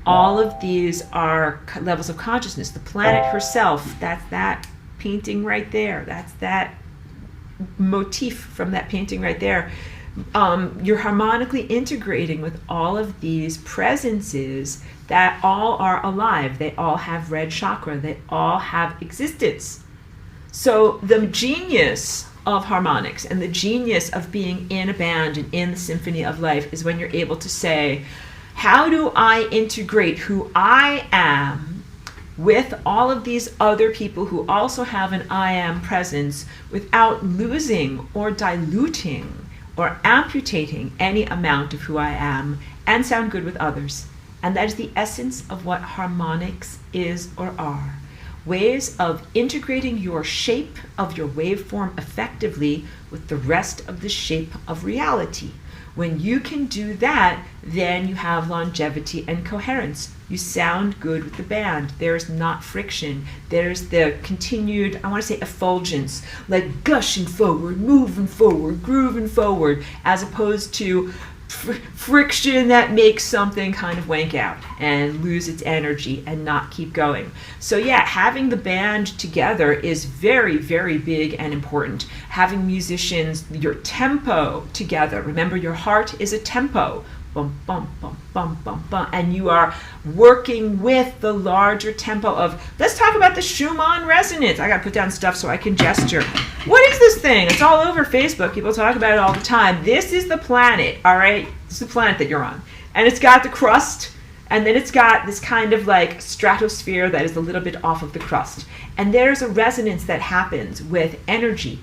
All of these are levels of consciousness. The planet herself, that's that painting right there. That's that motif from that painting right there. You're harmonically integrating with all of these presences that all are alive. They all have red chakra. They all have existence. So the genius of harmonics and the genius of being in a band and in the symphony of life is when you're able to say, how do I integrate who I am with all of these other people who also have an I am presence without losing or diluting or amputating any amount of who I am, and sound good with others? And that is the essence of what harmonics is or are. Ways of integrating your shape of your waveform effectively with the rest of the shape of reality. When you can do that, then you have longevity and coherence. You sound good with the band. There's not friction. There's the continued, I want to say, effulgence, like gushing forward, moving forward, grooving forward, as opposed to friction that makes something kind of wank out and lose its energy and not keep going. So yeah, having the band together is very, very big and important. Having musicians, your tempo together. Remember, your heart is a tempo. Bum, bum, bum, bum, bum, bum. And you are working with the larger tempo of, let's talk about the Schumann resonance. I got to put down stuff so I can gesture. What is this thing? It's all over Facebook. People talk about it all the time. This is the planet, all right? This is the planet that you're on. And it's got the crust, and then it's got this kind of like stratosphere that is a little bit off of the crust. And there's a resonance that happens with energy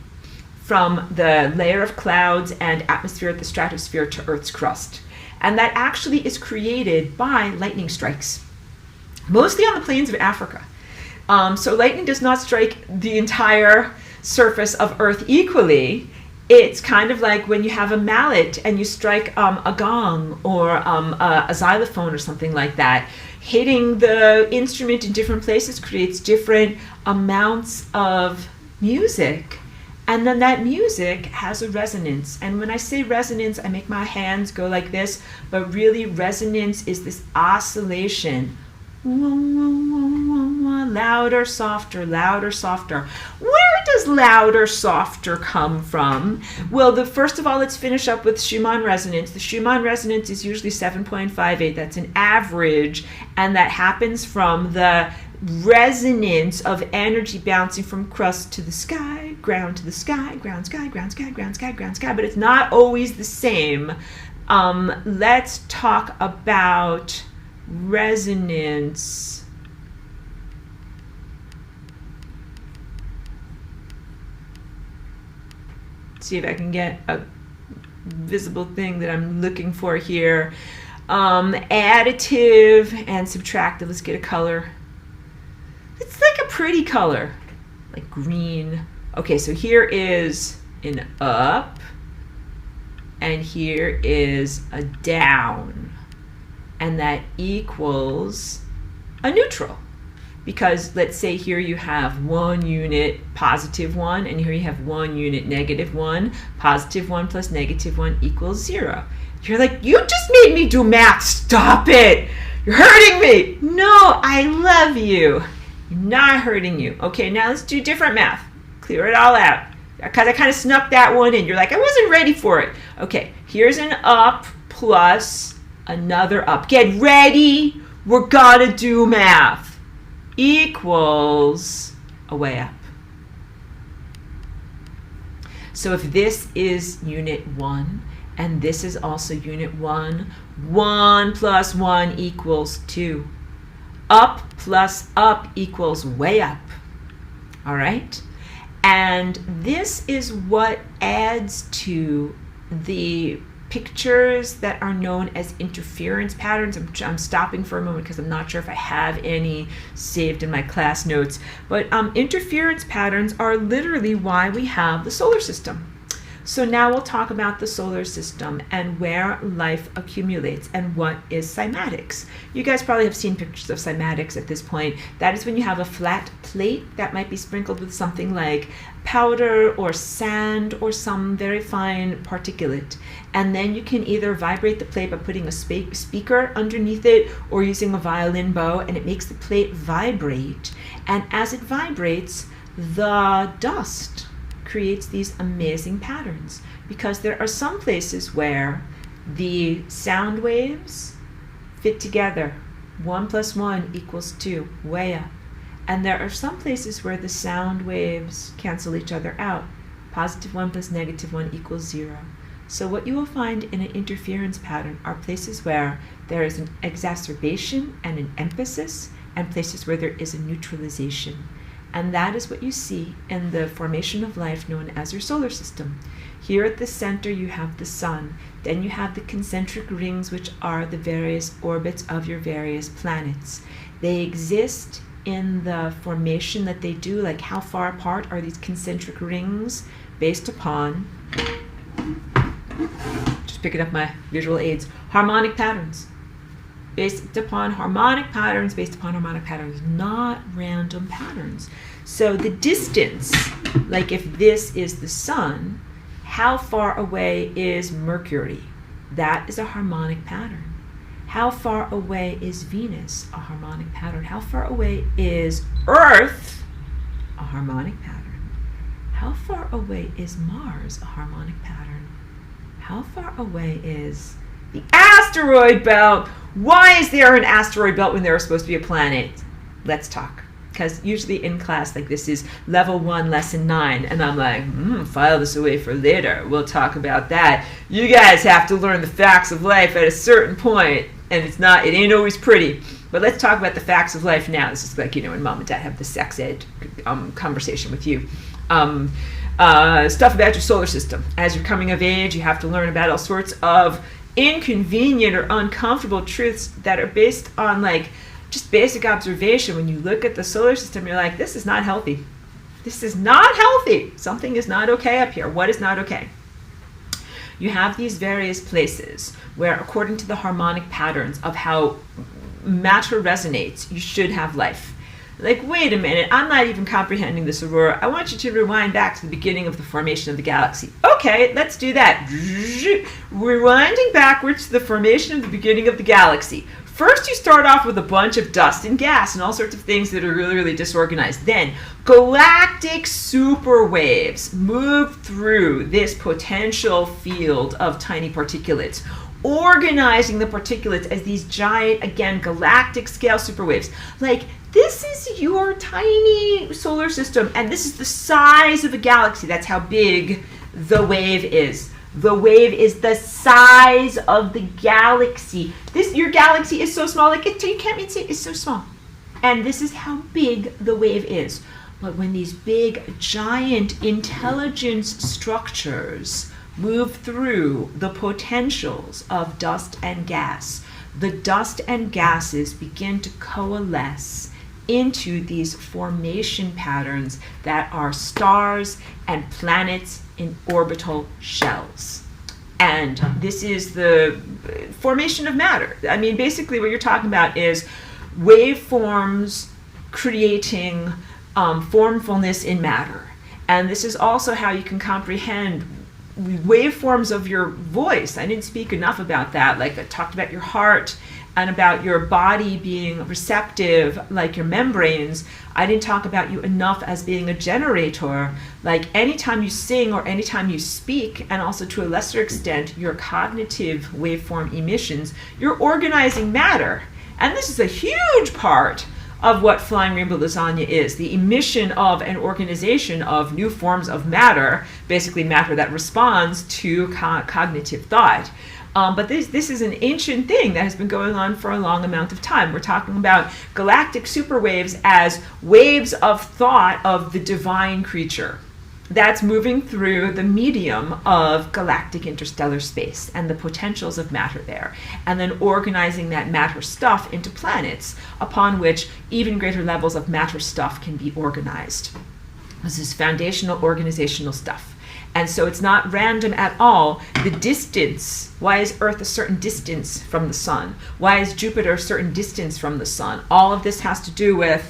from the layer of clouds and atmosphere at the stratosphere to Earth's crust. And that actually is created by lightning strikes, mostly on the plains of Africa. So lightning does not strike the entire surface of Earth equally. It's kind of like when you have a mallet and you strike a gong or a xylophone or something like that. Hitting the instrument in different places creates different amounts of music. And then that music has a resonance. And when I say resonance, I make my hands go like this, but really resonance is this oscillation. Louder, softer, louder, softer. Where does louder, softer come from? Well, first of all, let's finish up with Schumann resonance. The Schumann resonance is usually 7.58. That's an average, and that happens from the resonance of energy bouncing from crust to the sky, ground to the sky, ground, sky, ground, sky, ground, sky, ground, sky, but it's not always the same. Let's talk about resonance. See if I can get a visible thing that I'm looking for here. Additive and subtractive. Let's get a color. It's like a pretty color, like green. Okay, so here is an up, and here is a down, and that equals a neutral. Because let's say here you have 1 unit positive 1, and here you have 1 unit negative 1. Positive 1 plus negative 1 equals 0. You're like, you just made me do math. Stop it. You're hurting me. No, I love you. I'm not hurting you. Okay, now let's do different math. Clear it all out. Because I kind of snuck that one in. You're like, I wasn't ready for it. Okay, here's an up plus another up. Get ready. We're gonna do math. Equals a way up. So if this is unit 1 and this is also unit 1, 1 plus 1 equals 2. Up plus up equals way up. All right? And this is what adds to the pictures that are known as interference patterns. I'm stopping for a moment because I'm not sure if I have any saved in my class notes. But interference patterns are literally why we have the solar system. So now we'll talk about the solar system and where life accumulates and what is cymatics. You guys probably have seen pictures of cymatics at this point. That is when you have a flat plate that might be sprinkled with something like powder or sand or some very fine particulate. And then you can either vibrate the plate by putting a speaker underneath it or using a violin bow, and it makes the plate vibrate. And as it vibrates, the dust creates these amazing patterns, because there are some places where the sound waves fit together. 1 plus 1 equals 2, way up. And there are some places where the sound waves cancel each other out. Positive 1 plus negative 1 equals 0. So what you will find in an interference pattern are places where there is an exacerbation and an emphasis, and places where there is a neutralization. And that is what you see in the formation of life known as your solar system. Here at the center you have the sun. Then you have the concentric rings, which are the various orbits of your various planets. They exist in the formation that they do, like how far apart are these concentric rings, based upon, just picking up my visual aids, harmonic patterns. Based upon harmonic patterns, not random patterns. So the distance, like if this is the sun, how far away is Mercury? That is a harmonic pattern. How far away is Venus? A harmonic pattern. How far away is Earth? A harmonic pattern. How far away is Mars? A harmonic pattern. How far away is the asteroid belt? Why is there an asteroid belt when there was supposed to be a planet? Let's talk. Because usually in class, like this is level 1, lesson 9, and I'm like, file this away for later. We'll talk about that. You guys have to learn the facts of life at a certain point, and it ain't always pretty. But let's talk about the facts of life now. This is like, when mom and dad have the sex ed conversation with you. Stuff about your solar system. As you're coming of age, you have to learn about all sorts of inconvenient or uncomfortable truths that are based on like just basic observation. When you look at the solar system, you're like, this is not healthy. This is not healthy. Something is not okay up here. What is not okay? You have these various places where, according to the harmonic patterns of how matter resonates, you should have life. Like, wait a minute, I'm not even comprehending this, Aurora. I want you to rewind back to the beginning of the formation of the galaxy. Okay, let's do that. Rewinding backwards to the formation of the beginning of the galaxy. First, you start off with a bunch of dust and gas and all sorts of things that are really, really disorganized. Then, galactic superwaves move through this potential field of tiny particulates, organizing the particulates as these giant, again, galactic scale superwaves. Like, this is your tiny solar system, and this is the size of a galaxy. That's how big the wave is. The wave is the size of the galaxy. Your galaxy is so small, like you can't even see it. It's so small. And this is how big the wave is. But when these big, giant intelligence structures move through the potentials of dust and gas, the dust and gases begin to coalesce into these formation patterns that are stars and planets in orbital shells. And this is the formation of matter. I mean, basically what you're talking about is waveforms creating formfulness in matter. And this is also how you can comprehend waveforms of your voice. I didn't speak enough about that. Like I talked about your heart and about your body being receptive, like your membranes. I didn't talk about you enough as being a generator. Like anytime you sing or anytime you speak, and also to a lesser extent, your cognitive waveform emissions, you're organizing matter. And this is a huge part of what Flying Rainbow Lasagna is, the emission of and organization of new forms of matter, basically matter that responds to cognitive thought. But this is an ancient thing that has been going on for a long amount of time. We're talking about galactic superwaves as waves of thought of the divine creature that's moving through the medium of galactic interstellar space and the potentials of matter there, and then organizing that matter stuff into planets upon which even greater levels of matter stuff can be organized. This is foundational organizational stuff. And so it's not random at all. The distance, why is Earth a certain distance from the sun? Why is Jupiter a certain distance from the sun? All of this has to do with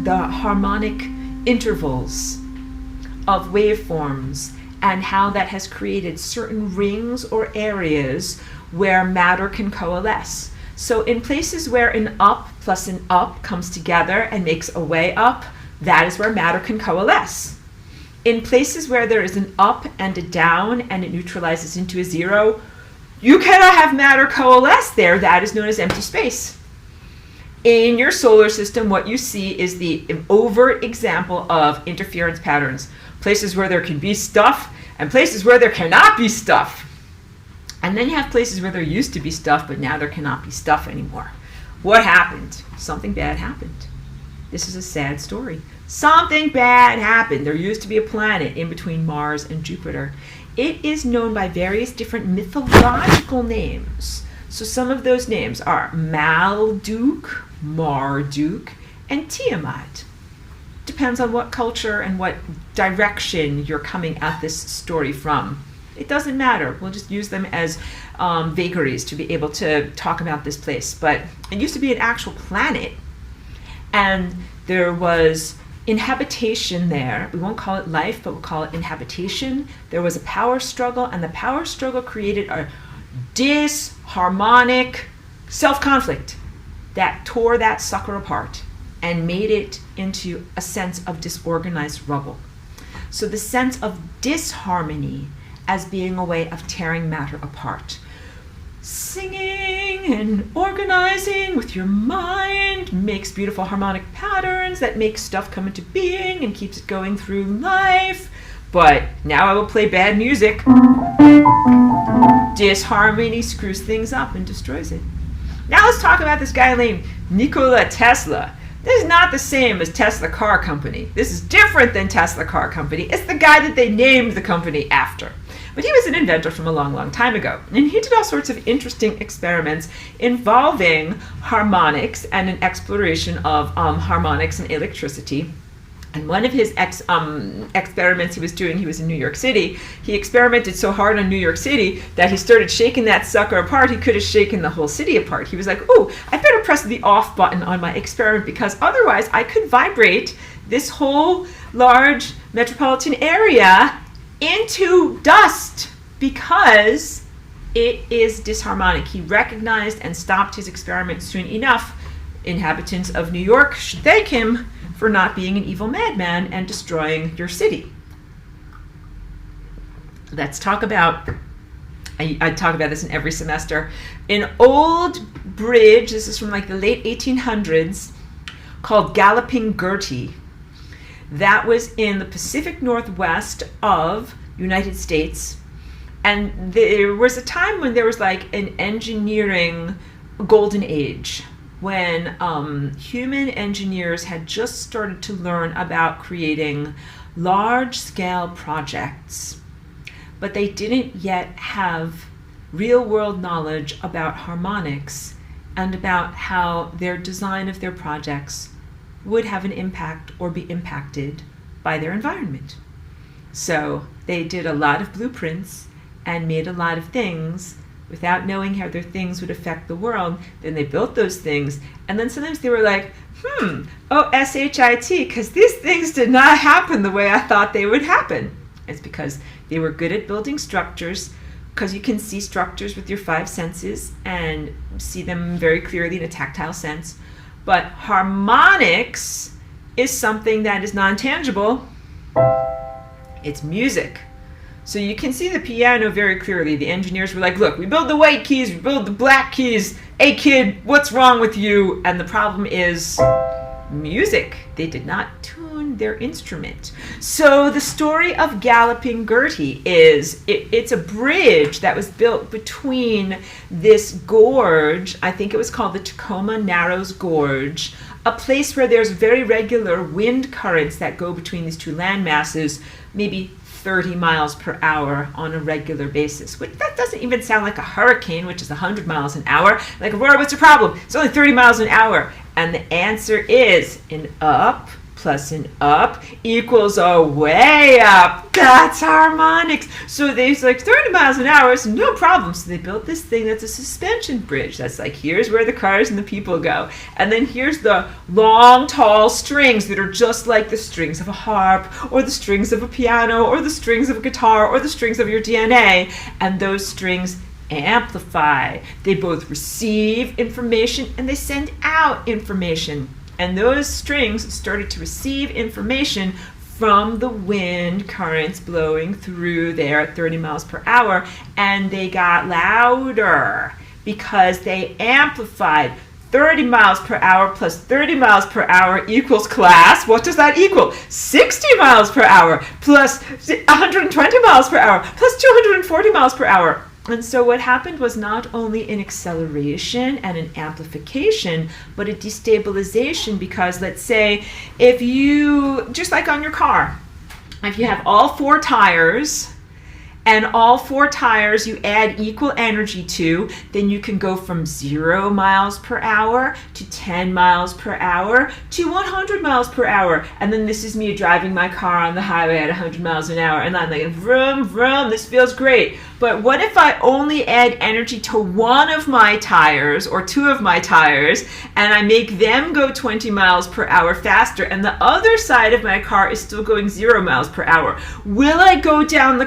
the harmonic intervals of waveforms and how that has created certain rings or areas where matter can coalesce. So in places where an up plus an up comes together and makes a way up, that is where matter can coalesce. In places where there is an up and a down and it neutralizes into a zero, you cannot have matter coalesce there. That is known as empty space. In your solar system, what you see is the overt example of interference patterns. Places where there can be stuff and places where there cannot be stuff. And then you have places where there used to be stuff, but now there cannot be stuff anymore. What happened? Something bad happened. This is a sad story. Something bad happened. There used to be a planet in between Mars and Jupiter. It is known by various different mythological names. So some of those names are Malduk, Marduk, and Tiamat. Depends on what culture and what direction you're coming at this story from. It doesn't matter. We'll just use them as vagaries to be able to talk about this place. But it used to be an actual planet. And there was inhabitation there. We won't call it life, but we'll call it inhabitation. There was a power struggle, and the power struggle created a disharmonic self-conflict that tore that sucker apart and made it into a sense of disorganized rubble. So the sense of disharmony as being a way of tearing matter apart. Singing and organizing with your mind makes beautiful harmonic patterns that make stuff come into being and keeps it going through life. But now I will play bad music. Disharmony screws things up and destroys it. Now let's talk about this guy named Nikola Tesla. This is not the same as Tesla Car Company. This is different than Tesla Car Company. It's the guy that they named the company after. But he was an inventor from a long, long time ago. And he did all sorts of interesting experiments involving harmonics and an exploration of harmonics and electricity. And one of his experiments he was doing, he was in New York City. He experimented so hard on New York City that he started shaking that sucker apart. He could have shaken the whole city apart. He was like, oh, I better press the off button on my experiment because otherwise I could vibrate this whole large metropolitan area into dust because it is disharmonic. He recognized and stopped his experiment soon enough. Inhabitants of New York should thank him for not being an evil madman and destroying your city. Let's talk about, I talk about this in every semester, an old bridge, this is from like the late 1800s, called Galloping Gertie. That was in the Pacific Northwest of United States. And there was a time when there was like an engineering golden age, when human engineers had just started to learn about creating large-scale projects, but they didn't yet have real-world knowledge about harmonics and about how their design of their projects would have an impact or be impacted by their environment. So they did a lot of blueprints and made a lot of things without knowing how their things would affect the world. Then they built those things, and then sometimes they were like, S-H-I-T, because these things did not happen the way I thought they would happen. It's because they were good at building structures, because you can see structures with your five senses and see them very clearly in a tactile sense. But harmonics is something that is non-tangible. It's music. So you can see the piano very clearly. The engineers were like, look, we build the white keys, we build the black keys. Hey kid, what's wrong with you? And the problem is music. They did not tune their instrument. So the story of Galloping Gertie is, it's a bridge that was built between this gorge, I think it was called the Tacoma Narrows Gorge, a place where there's very regular wind currents that go between these two land masses, maybe 30 miles per hour on a regular basis. Which that doesn't even sound like a hurricane, which is 100 miles an hour. Like, Aurora, what's your problem? It's only 30 miles an hour. And the answer is an up plus an up equals a way up. That's harmonics. So they's like 30 miles an hour is no problem. So they built this thing that's a suspension bridge. That's like, here's where the cars and the people go. And then here's the long, tall strings that are just like the strings of a harp or the strings of a piano or the strings of a guitar or the strings of your DNA. And those strings amplify. They both receive information and they send out information. And those strings started to receive information from the wind currents blowing through there at 30 miles per hour, and they got louder because they amplified. 30 miles per hour plus 30 miles per hour equals, class, what does that equal? 60 miles per hour plus 120 miles per hour plus 240 miles per hour. And so what happened was not only an acceleration and an amplification, but a destabilization, because let's say if you, just like on your car, if you have all four tires, and all four tires you add equal energy to, then you can go from 0 miles per hour to 10 miles per hour to 100 miles per hour. And then this is me driving my car on the highway at 100 miles an hour, and I'm like, vroom, vroom, this feels great. But what if I only add energy to one of my tires or two of my tires, and I make them go 20 miles per hour faster, and the other side of my car is still going 0 miles per hour? Will I go down the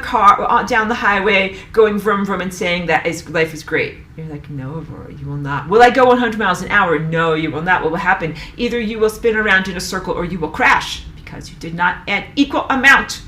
highway going vroom vroom and saying that life is great? You're like, no, Aurora, you will not. Will I go 100 miles an hour? No, you will not. What will happen? Either you will spin around in a circle or you will crash because you did not add equal amount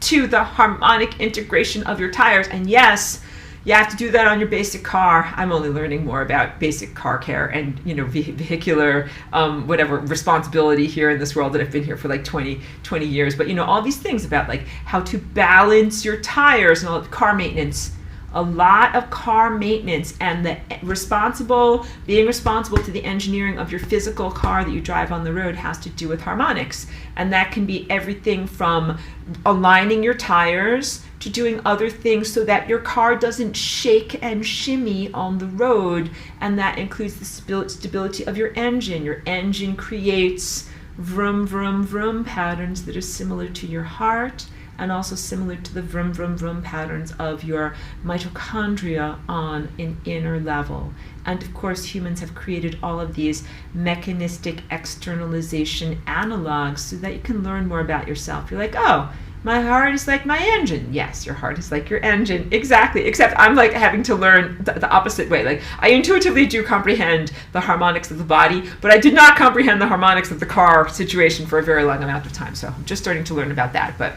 to the harmonic integration of your tires. And yes, you have to do that on your basic car. I'm only learning more about basic car care and, vehicular, whatever responsibility here in this world that I've been here for like 20 years. But, all these things about like how to balance your tires and all car maintenance. A lot of car maintenance and being responsible to the engineering of your physical car that you drive on the road has to do with harmonics. And that can be everything from aligning your tires to doing other things so that your car doesn't shake and shimmy on the road. And that includes the stability of your engine. Your engine creates vroom, vroom, vroom patterns that are similar to your heart, and also similar to the vroom, vroom, vroom patterns of your mitochondria on an inner level. And of course, humans have created all of these mechanistic externalization analogs so that you can learn more about yourself. You're like, oh, my heart is like my engine. Yes, your heart is like your engine. Exactly. Except I'm like having to learn the opposite way. Like, I intuitively do comprehend the harmonics of the body, but I did not comprehend the harmonics of the car situation for a very long amount of time. So I'm just starting to learn about that. But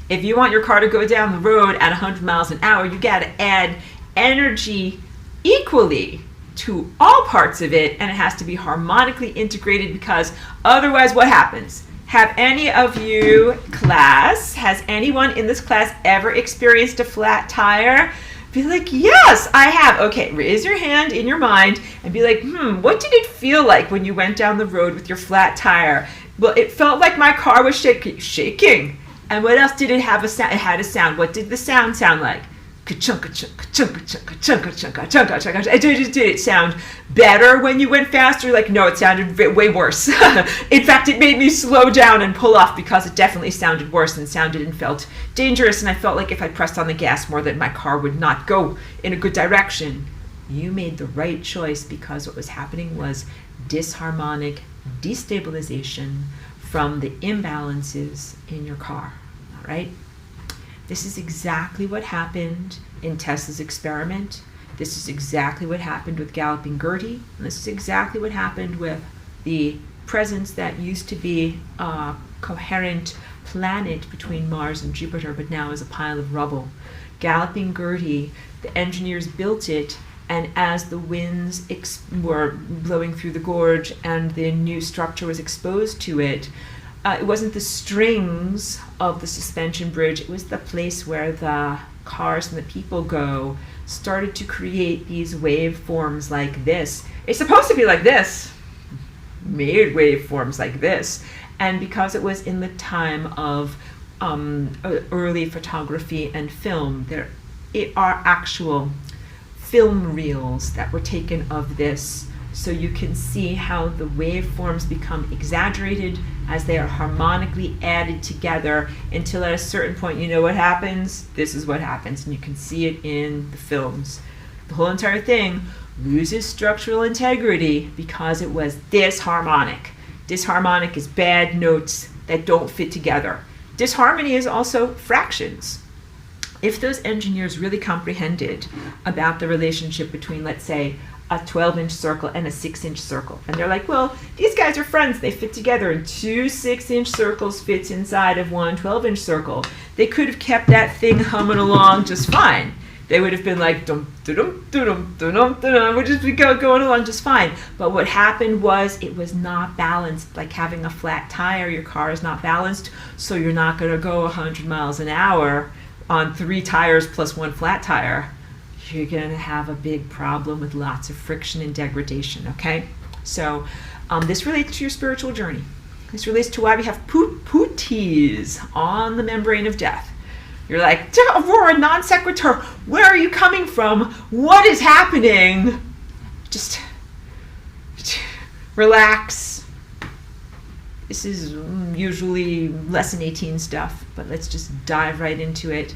if you want your car to go down the road at 100 miles an hour, you got to add energy equally to all parts of it, and it has to be harmonically integrated, because otherwise what happens? Have any of you, class, has anyone in this class ever experienced a flat tire? Be like, yes, I have. Okay, raise your hand in your mind and be like, what did it feel like when you went down the road with your flat tire? Well, it felt like my car was shaking. And what else did it have? It had a sound. What did the sound like? ka-chunka-chunka-chunka-chunka-chunka-chunka-chunka. Did it sound better when you went faster? Like, no, it sounded way worse. In fact, it made me slow down and pull off because it definitely sounded worse and sounded and felt dangerous. And I felt like if I pressed on the gas more, that my car would not go in a good direction. You made the right choice because what was happening was disharmonic destabilization from the imbalances in your car. All right? This is exactly what happened in Tesla's experiment. This is exactly what happened with Galloping Gertie. And this is exactly what happened with the presence that used to be a coherent planet between Mars and Jupiter, but now is a pile of rubble. Galloping Gertie, the engineers built it, and as the winds were blowing through the gorge and the new structure was exposed to it, it wasn't the strings of the suspension bridge, it was the place where the cars and the people go, started to create these waveforms like this. It's supposed to be like this, made waveforms like this. And because it was in the time of early photography and film, there are actual film reels that were taken of this, so you can see how the waveforms become exaggerated as they are harmonically added together until at a certain point, you know what happens? This is what happens, and you can see it in the films. The whole entire thing loses structural integrity because it was disharmonic. Disharmonic is bad notes that don't fit together. Disharmony is also fractions. If those engineers really comprehended about the relationship between, let's say, a 12-inch circle and a 6-inch circle, and they're like, well, these guys are friends, they fit together, and 2 6-inch circles fits inside of one 12-inch circle, they could have kept that thing humming along just fine. They would have been like, dum dum dum dum dum dum, would just be going along just fine. But what happened was it was not balanced. Like having a flat tire, your car is not balanced, so you're not going to go 100 miles an hour on 3 tires plus 1 flat tire. You're going to have a big problem with lots of friction and degradation, okay? So this relates to your spiritual journey. This relates to why we have pooties on the membrane of death. You're like, Aurora, non sequitur, where are you coming from? What is happening? Just relax. This is usually lesson 18 stuff, but let's just dive right into it.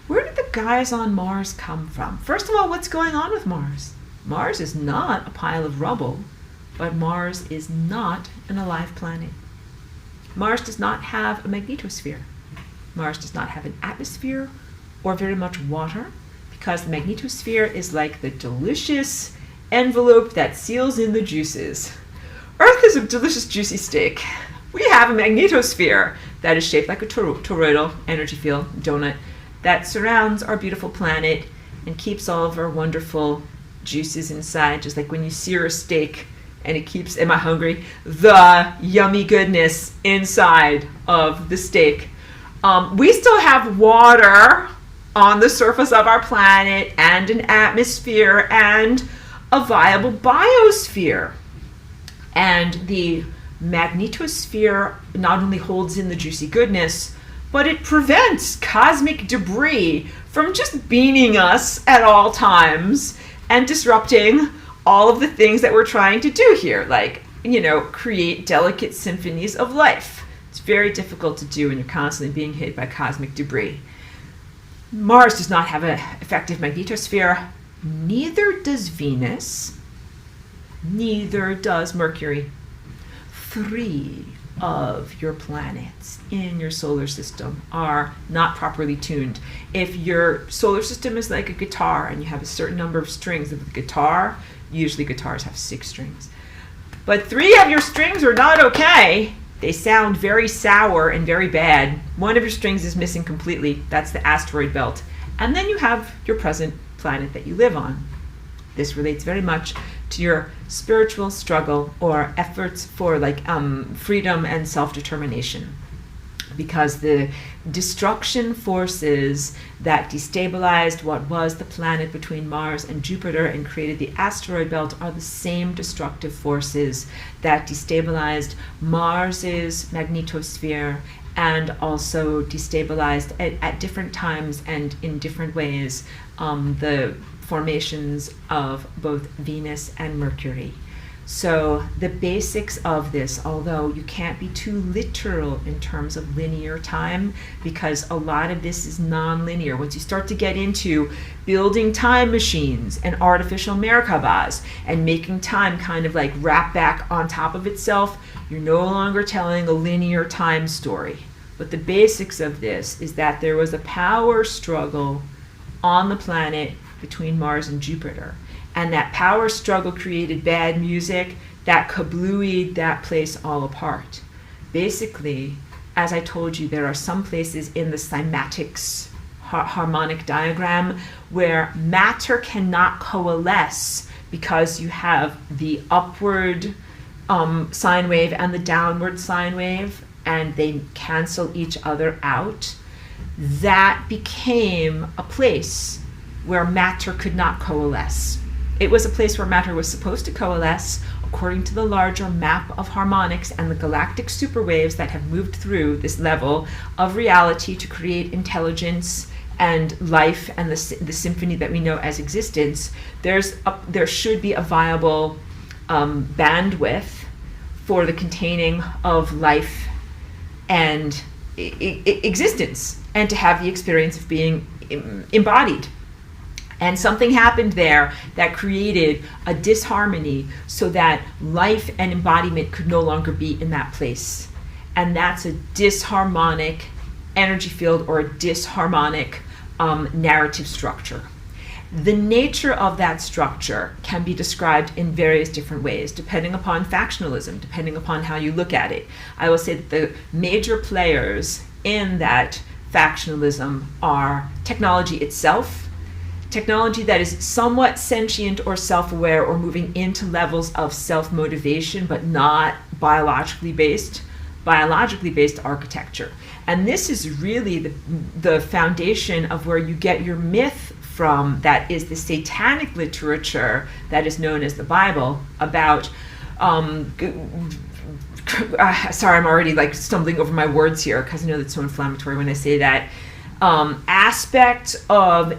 Where did the guys on Mars come from? First of all, what's going on with Mars? Mars is not a pile of rubble, but Mars is not an alive planet. Mars does not have a magnetosphere. Mars does not have an atmosphere or very much water, because the magnetosphere is like the delicious envelope that seals in the juices. Earth is a delicious juicy steak. We have a magnetosphere that is shaped like a toroidal energy field donut that surrounds our beautiful planet and keeps all of our wonderful juices inside, just like when you sear a steak and it keeps, am I hungry? The yummy goodness inside of the steak. We still have water on the surface of our planet and an atmosphere and a viable biosphere. And the magnetosphere not only holds in the juicy goodness, but it prevents cosmic debris from just beaming us at all times and disrupting all of the things that we're trying to do here, like, create delicate symphonies of life. It's very difficult to do when you're constantly being hit by cosmic debris. Mars does not have an effective magnetosphere. Neither does Venus. Neither does Mercury. 3 of your planets in your solar system are not properly tuned. If your solar system is like a guitar and you have a certain number of strings of the guitar, usually guitars have 6 strings, but 3 of your strings are not okay. They sound very sour and very bad. One of your strings is missing completely. That's the asteroid belt. And then you have your present planet that you live on. This relates very much to your spiritual struggle or efforts for freedom and self-determination. Because the destruction forces that destabilized what was the planet between Mars and Jupiter and created the asteroid belt are the same destructive forces that destabilized Mars's magnetosphere and also destabilized at different times and in different ways the formations of both Venus and Mercury. So the basics of this, although you can't be too literal in terms of linear time, because a lot of this is non-linear. Once you start to get into building time machines and artificial Merkabahs and making time kind of like wrap back on top of itself, you're no longer telling a linear time story. But the basics of this is that there was a power struggle on the planet between Mars and Jupiter. And that power struggle created bad music that kablooied that place all apart. Basically, as I told you, there are some places in the cymatics harmonic diagram where matter cannot coalesce because you have the upward sine wave and the downward sine wave, and they cancel each other out. That became a place where matter could not coalesce. It was a place where matter was supposed to coalesce according to the larger map of harmonics and the galactic superwaves that have moved through this level of reality to create intelligence and life and the symphony that we know as existence. There should be a viable bandwidth for the containing of life and existence, and to have the experience of being embodied. And something happened there that created a disharmony so that life and embodiment could no longer be in that place. And that's a disharmonic energy field or a disharmonic narrative structure. The nature of that structure can be described in various different ways, depending upon factionalism, depending upon how you look at it. I will say that the major players in that factionalism are technology itself, technology that is somewhat sentient or self-aware or moving into levels of self-motivation, but not biologically based architecture. And this is really the foundation of where you get your myth from, that is the satanic literature that is known as the Bible, about sorry, I'm already like stumbling over my words here because I know that's so inflammatory when I say that. Aspect of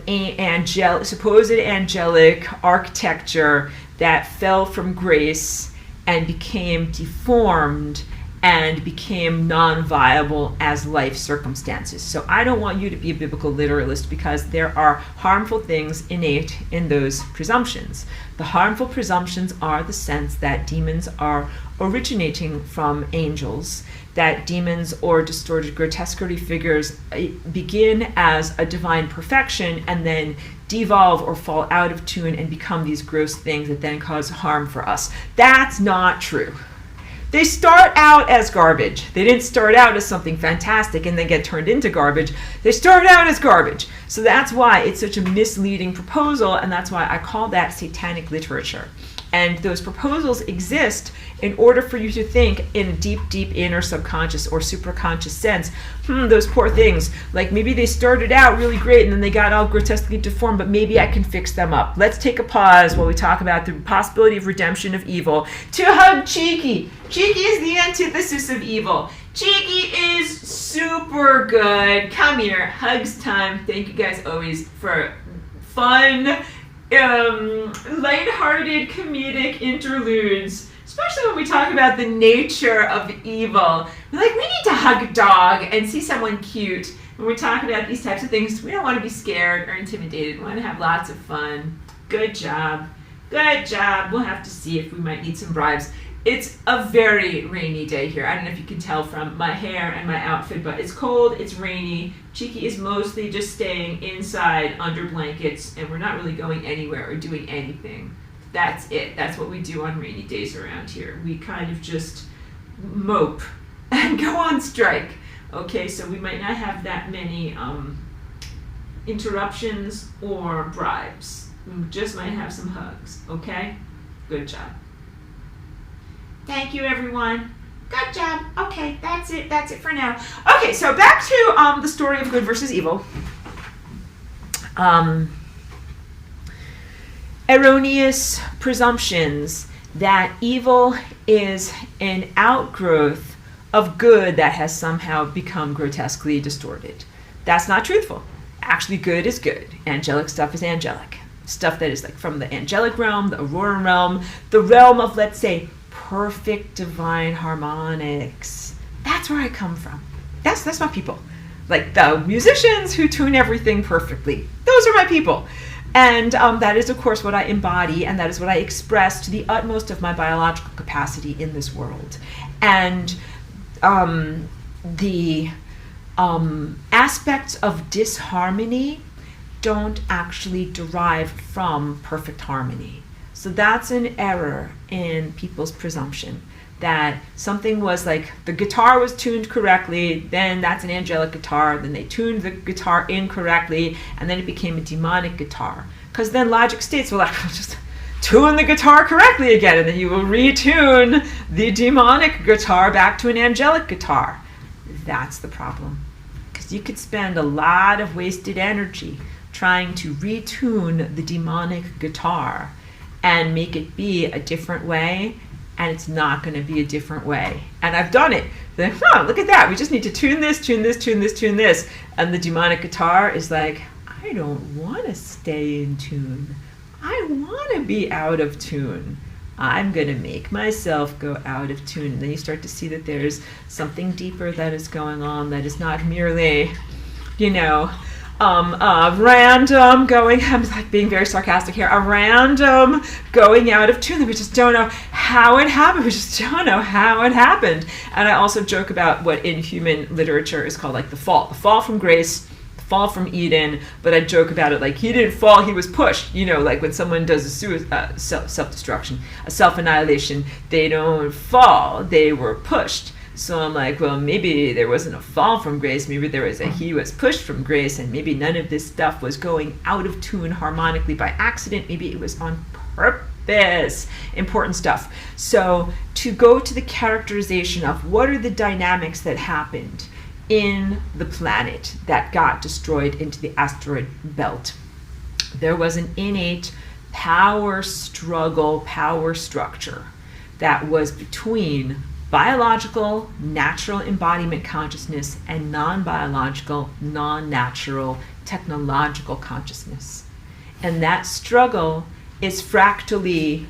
supposed angelic architecture that fell from grace and became deformed and became non-viable as life circumstances. So I don't want you to be a biblical literalist, because there are harmful things innate in those presumptions. The harmful presumptions are the sense that demons are originating from angels, that demons or distorted grotesquerie figures begin as a divine perfection and then devolve or fall out of tune and become these gross things that then cause harm for us. That's not true. They start out as garbage. They didn't start out as something fantastic and then get turned into garbage. They started out as garbage. So that's why it's such a misleading proposal, and that's why I call that satanic literature. And those proposals exist in order for you to think in a deep, deep inner subconscious or superconscious sense, those poor things, like maybe they started out really great and then they got all grotesquely deformed, but maybe I can fix them up. Let's take a pause while we talk about the possibility of redemption of evil to hug Cheeky. Cheeky is the antithesis of evil. Cheeky is super good. Come here, hugs time. Thank you guys always for fun, lighthearted, comedic interludes, especially when we talk about the nature of evil. We're like, we need to hug a dog and see someone cute. When we're talking about these types of things, we don't want to be scared or intimidated. We want to have lots of fun. Good job. Good job. We'll have to see if we might need some bribes. It's a very rainy day here. I don't know if you can tell from my hair and my outfit, but it's cold, it's rainy. Cheeky is mostly just staying inside under blankets, and we're not really going anywhere or doing anything. That's it. That's what we do on rainy days around here. We kind of just mope and go on strike. Okay, so we might not have that many interruptions or bribes. We just might have some hugs, okay? Good job. Thank you, everyone. Good job. Okay, that's it. That's it for now. Okay, so back to the story of good versus evil. Erroneous presumptions that evil is an outgrowth of good that has somehow become grotesquely distorted. That's not truthful. actually good is good. Angelic stuff is angelic. Stuff that is like from the angelic realm, the Auroran realm, the realm of, let's say, perfect divine harmonics. That's where I come from. That's my people. Like the musicians who tune everything perfectly. Those are my people. And that is, of course, what I embody, and that is what I express to the utmost of my biological capacity in this world. And the aspects of disharmony don't actually derive from perfect harmony. So that's an error in people's presumption, that something was like the guitar was tuned correctly, then that's an angelic guitar, then they tuned the guitar incorrectly, and then it became a demonic guitar. Because then logic states, well, I'll just tune the guitar correctly again, and then you will retune the demonic guitar back to an angelic guitar. That's the problem. Because you could spend a lot of wasted energy trying to retune the demonic guitar and make it be a different way, and it's not going to be a different way. And I've done it. Then, look at that. We just need to tune this, tune this, tune this, tune this. And the demonic guitar is like, I don't want to stay in tune. I want to be out of tune. I'm going to make myself go out of tune. And then you start to see that there's something deeper that is going on, that is not merely, random going, I'm like being very sarcastic here, a random going out of tune that we just don't know how it happened. We just don't know how it happened. And I also joke about what in human literature is called like the fall from grace, the fall from Eden, but I joke about it like he didn't fall, he was pushed. Like when someone does a self-destruction, a self-annihilation, they don't fall, they were pushed. So I'm like, well, maybe there wasn't a fall from grace. Maybe there was he was pushed from grace, and maybe none of this stuff was going out of tune harmonically by accident. Maybe it was on purpose. Important stuff. So to go to the characterization of what are the dynamics that happened in the planet that got destroyed into the asteroid belt. There was an innate power struggle, power structure that was between biological, natural embodiment consciousness and non-biological, non-natural, technological consciousness. And that struggle is fractally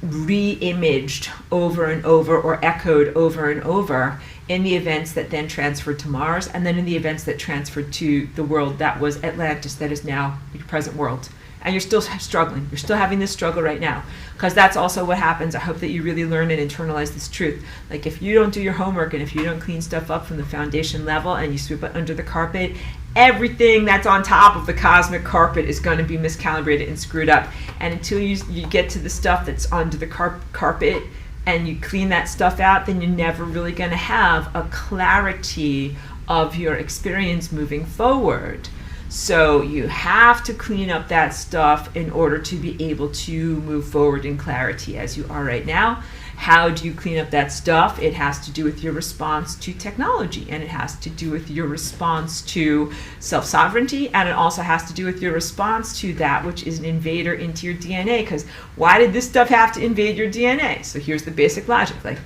re-imaged over and over, or echoed over and over in the events that then transferred to Mars, and then in the events that transferred to the world that was Atlantis, that is now the present world. And you're still struggling. You're still having this struggle right now. Because that's also what happens. I hope that you really learn and internalize this truth. Like if you don't do your homework and if you don't clean stuff up from the foundation level and you sweep it under the carpet, everything that's on top of the cosmic carpet is going to be miscalibrated and screwed up. And until you get to the stuff that's under the carpet and you clean that stuff out, then you're never really going to have a clarity of your experience moving forward. So you have to clean up that stuff in order to be able to move forward in clarity as you are right now. How do you clean up that stuff? It has to do with your response to technology, and it has to do with your response to self-sovereignty, and it also has to do with your response to that which is an invader into your DNA. Because why did this stuff have to invade your DNA? So here's the basic logic. Like,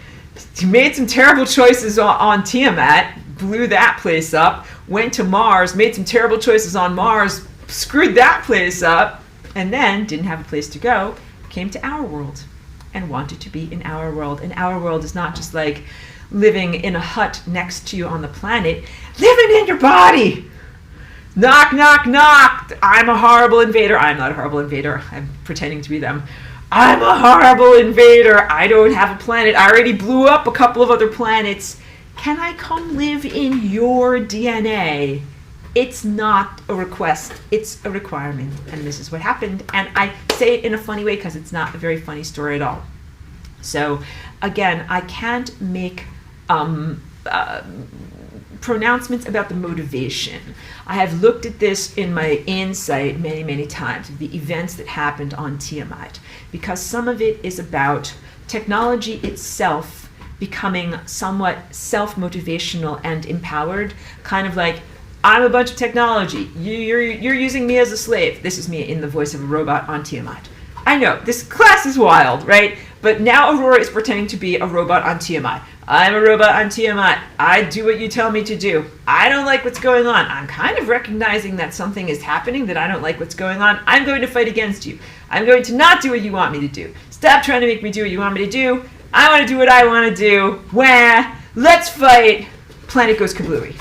you made some terrible choices on Tiamat, blew that place up, went to Mars, made some terrible choices on Mars, screwed that place up, and then didn't have a place to go, came to our world and wanted to be in our world. And our world is not just like living in a hut next to you on the planet, living in your body. Knock, knock, knock. I'm a horrible invader. I'm not a horrible invader. I'm pretending to be them. I'm a horrible invader. I don't have a planet. I already blew up a couple of other planets. Can I come live in your DNA? It's not a request, it's a requirement. And this is what happened. And I say it in a funny way because it's not a very funny story at all. So again, I can't make pronouncements about the motivation. I have looked at this in my insight many, many times, the events that happened on Tiamat, because some of it is about technology itself becoming somewhat self-motivational and empowered, kind of like, I'm a bunch of technology. You're using me as a slave. This is me in the voice of a robot on Tiamat. I know, this class is wild, right? But now Aurora is pretending to be a robot on Tiamat. I'm a robot on Tiamat. I do what you tell me to do. I don't like what's going on. I'm kind of recognizing that something is happening, that I don't like what's going on. I'm going to fight against you. I'm going to not do what you want me to do. Stop trying to make me do what you want me to do. I want to do what I want to do. Wah! Let's fight. Planet goes kablooey.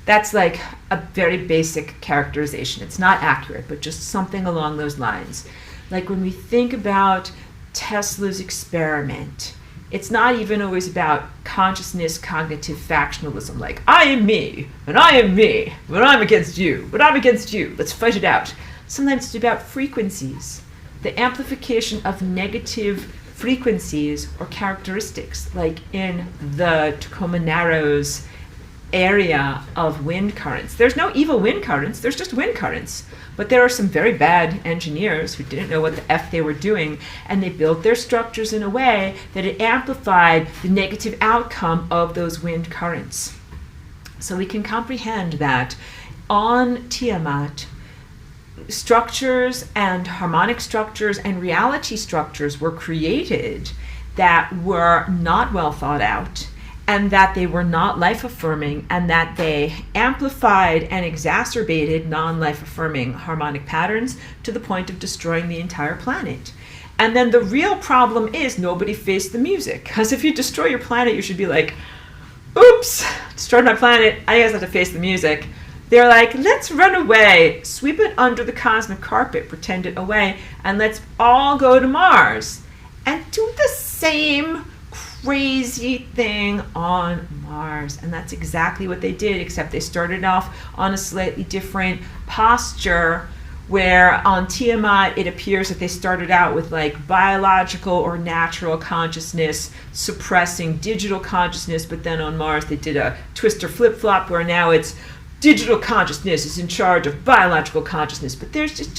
That's like a very basic characterization. It's not accurate, but just something along those lines. Like when we think about Tesla's experiment, it's not even always about consciousness, cognitive factionalism, like I am me, and I am me, but I'm against you, but I'm against you, let's fight it out. Sometimes it's about frequencies, the amplification of negative frequencies or characteristics, like in the Tacoma Narrows area of wind currents. There's no evil wind currents, there's just wind currents. But there are some very bad engineers who didn't know what the F they were doing, and they built their structures in a way that it amplified the negative outcome of those wind currents. So we can comprehend that on Tiamat, structures and harmonic structures and reality structures were created that were not well thought out, and that they were not life-affirming, and that they amplified and exacerbated non-life-affirming harmonic patterns to the point of destroying the entire planet. And then the real problem is nobody faced the music. Because if you destroy your planet, you should be like, oops, destroyed my planet, I guess I have to face the music. They're like, let's run away, sweep it under the cosmic carpet, pretend it away, and let's all go to Mars and do the same crazy thing on Mars. And that's exactly what they did, except they started off on a slightly different posture, where on Tiamat it appears that they started out with like biological or natural consciousness suppressing digital consciousness, but then on Mars they did a twist or flip-flop where now it's digital consciousness is in charge of biological consciousness. But there's it's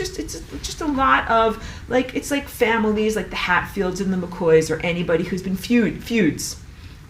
just a lot of, like, it's like families like the Hatfields and the McCoys, or anybody who's been feuds,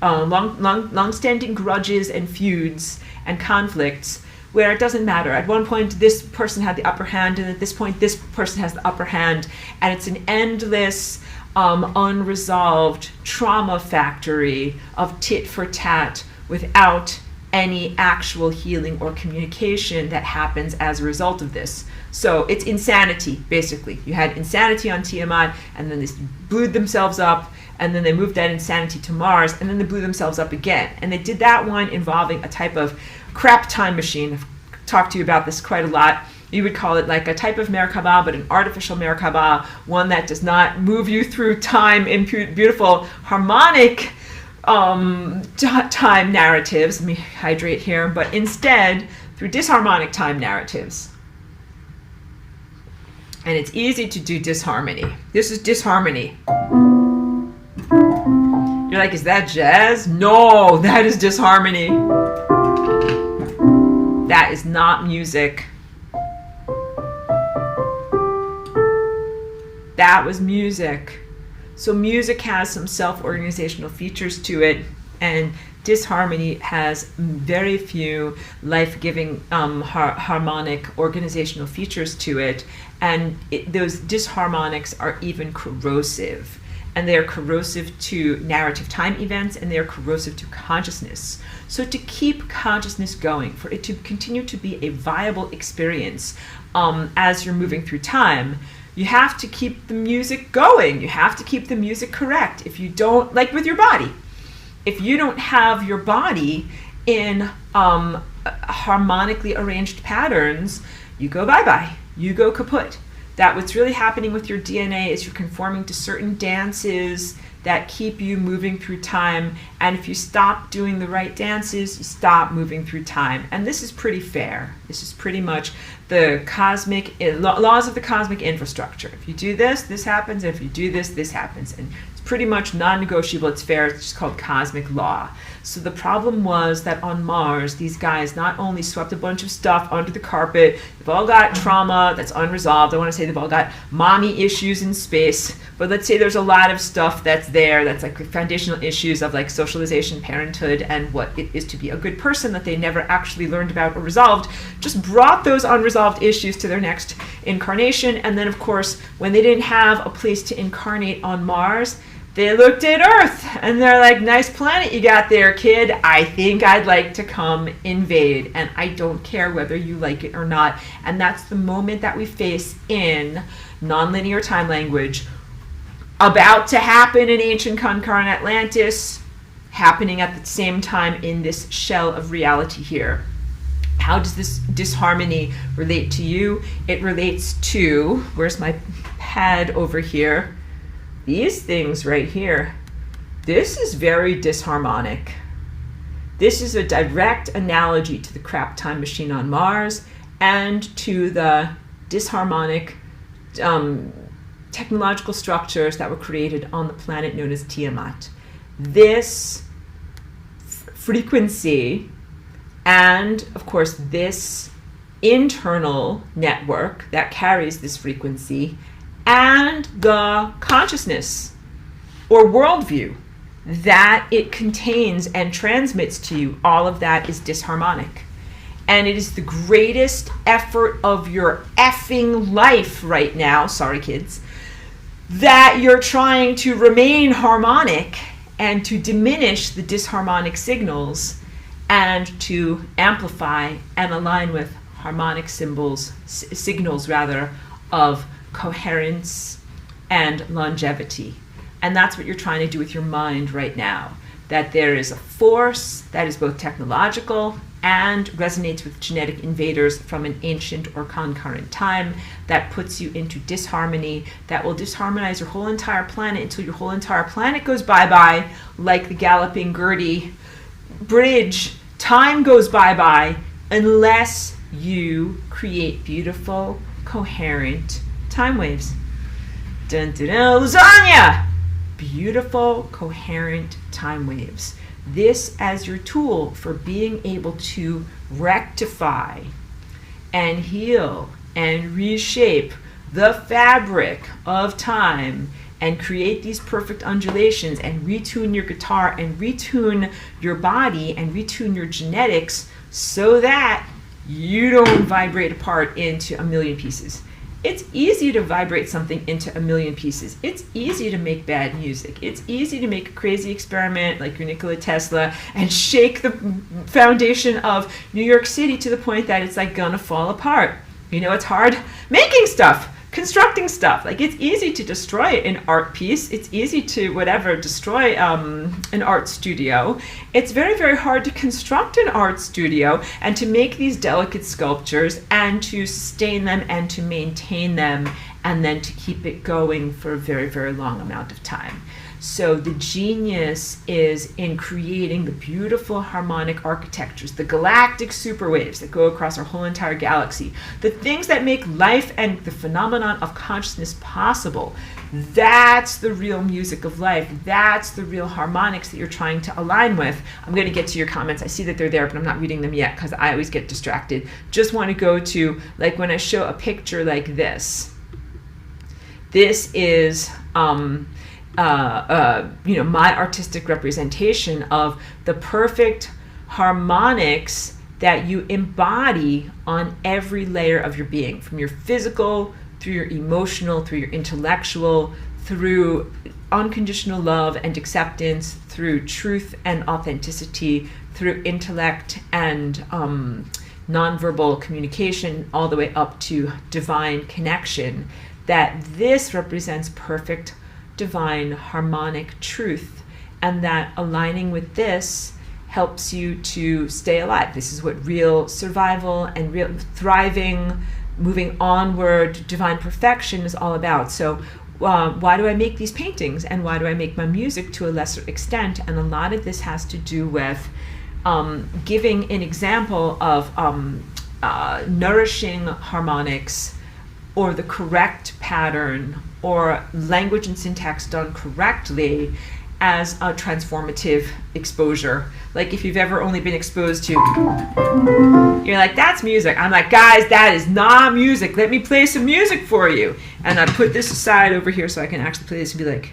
long-standing grudges and feuds and conflicts, where it doesn't matter. At one point this person had the upper hand, and at this point this person has the upper hand, and it's an endless unresolved trauma factory of tit for tat without any actual healing or communication that happens as a result of this. So it's insanity, basically. You had insanity on Tiamat, and then they blew themselves up, and then they moved that insanity to Mars, and then they blew themselves up again. And they did that one involving a type of crap time machine. I've talked to you about this quite a lot. You would call it like a type of Merkaba, but an artificial Merkaba, one that does not move you through time in beautiful harmonic time narratives. Let me hydrate here, but instead through disharmonic time narratives. And it's easy to do disharmony. This is disharmony. You're like, is that jazz? No, that is disharmony. That is not music. That was music. So music has some self-organizational features to it, and disharmony has very few life-giving harmonic organizational features to it, and those disharmonics are even corrosive. And they are corrosive to narrative time events, and they are corrosive to consciousness. So to keep consciousness going, for it to continue to be a viable experience as you're moving through time, you have to keep the music going. You have to keep the music correct. If you don't, like with your body, if you don't have your body in harmonically arranged patterns, you go bye-bye. You go kaput. That what's really happening with your DNA is you're conforming to certain dances that keep you moving through time. And if you stop doing the right dances, you stop moving through time. And this is pretty fair. This is pretty much the cosmic laws of the cosmic infrastructure. If you do this, this happens. And if you do this, this happens. And it's pretty much non-negotiable. It's fair. It's just called cosmic law. So the problem was that on Mars, these guys not only swept a bunch of stuff under the carpet, they've all got trauma that's unresolved. I want to say they've all got mommy issues in space, but let's say there's a lot of stuff that's there that's like foundational issues of like socialization, parenthood, and what it is to be a good person that they never actually learned about or resolved, just brought those unresolved issues to their next incarnation. And then of course, when they didn't have a place to incarnate on Mars, They looked at Earth and they're like, nice planet you got there, kid. I think I'd like to come invade. And I don't care whether you like it or not. And that's the moment that we face in nonlinear time language. About to happen in ancient concurrent Atlantis, happening at the same time in this shell of reality here. How does this disharmony relate to you? It relates to, where's my pad over here? These things right here. This is very disharmonic. This is a direct analogy to the crap time machine on Mars and to the disharmonic technological structures that were created on the planet known as Tiamat. This frequency and, of course, this internal network that carries this frequency and the consciousness or worldview that it contains and transmits to you, all of that is disharmonic. And it is the greatest effort of your effing life right now, sorry kids, that you're trying to remain harmonic and to diminish the disharmonic signals and to amplify and align with harmonic signals of coherence and longevity. And that's what you're trying to do with your mind right now. That there is a force that is both technological and resonates with genetic invaders from an ancient or concurrent time that puts you into disharmony, that will disharmonize your whole entire planet until your whole entire planet goes bye-bye, like the Galloping Gertie bridge. Time goes bye-bye unless you create beautiful, coherent time waves. Dun, dun, dun, lasagna! Beautiful, coherent time waves. This as your tool for being able to rectify and heal and reshape the fabric of time and create these perfect undulations and retune your guitar and retune your body and retune your genetics so that you don't vibrate apart into a million pieces. It's easy to vibrate something into a million pieces. It's easy to make bad music. It's easy to make a crazy experiment like your Nikola Tesla and shake the foundation of New York City to the point that it's like gonna fall apart. You know, it's hard making stuff, constructing stuff. Like, it's easy to destroy an art piece. It's easy to destroy an art studio. It's very, very hard to construct an art studio and to make these delicate sculptures and to sustain them and to maintain them and then to keep it going for a very, very long amount of time. So the genius is in creating the beautiful harmonic architectures, the galactic superwaves that go across our whole entire galaxy, the things that make life and the phenomenon of consciousness possible. That's the real music of life. That's the real harmonics that you're trying to align with. I'm going to get to your comments. I see that they're there, but I'm not reading them yet because I always get distracted. Just want to go to, like, when I show a picture like this. This is my artistic representation of the perfect harmonics that you embody on every layer of your being, from your physical, through your emotional, through your intellectual, through unconditional love and acceptance, through truth and authenticity, through intellect and nonverbal communication, all the way up to divine connection, that this represents perfect divine harmonic truth, and that aligning with this helps you to stay alive. This is what real survival and real thriving, moving onward, divine perfection is all about. So why do I make these paintings, and why do I make my music to a lesser extent? And a lot of this has to do with giving an example of nourishing harmonics, or the correct pattern, or language and syntax done correctly as a transformative exposure. Like, if you've ever only been exposed to, you're like, that's music. I'm like, guys, that is not music. Let me play some music for you. And I put this aside over here so I can actually play this and be like,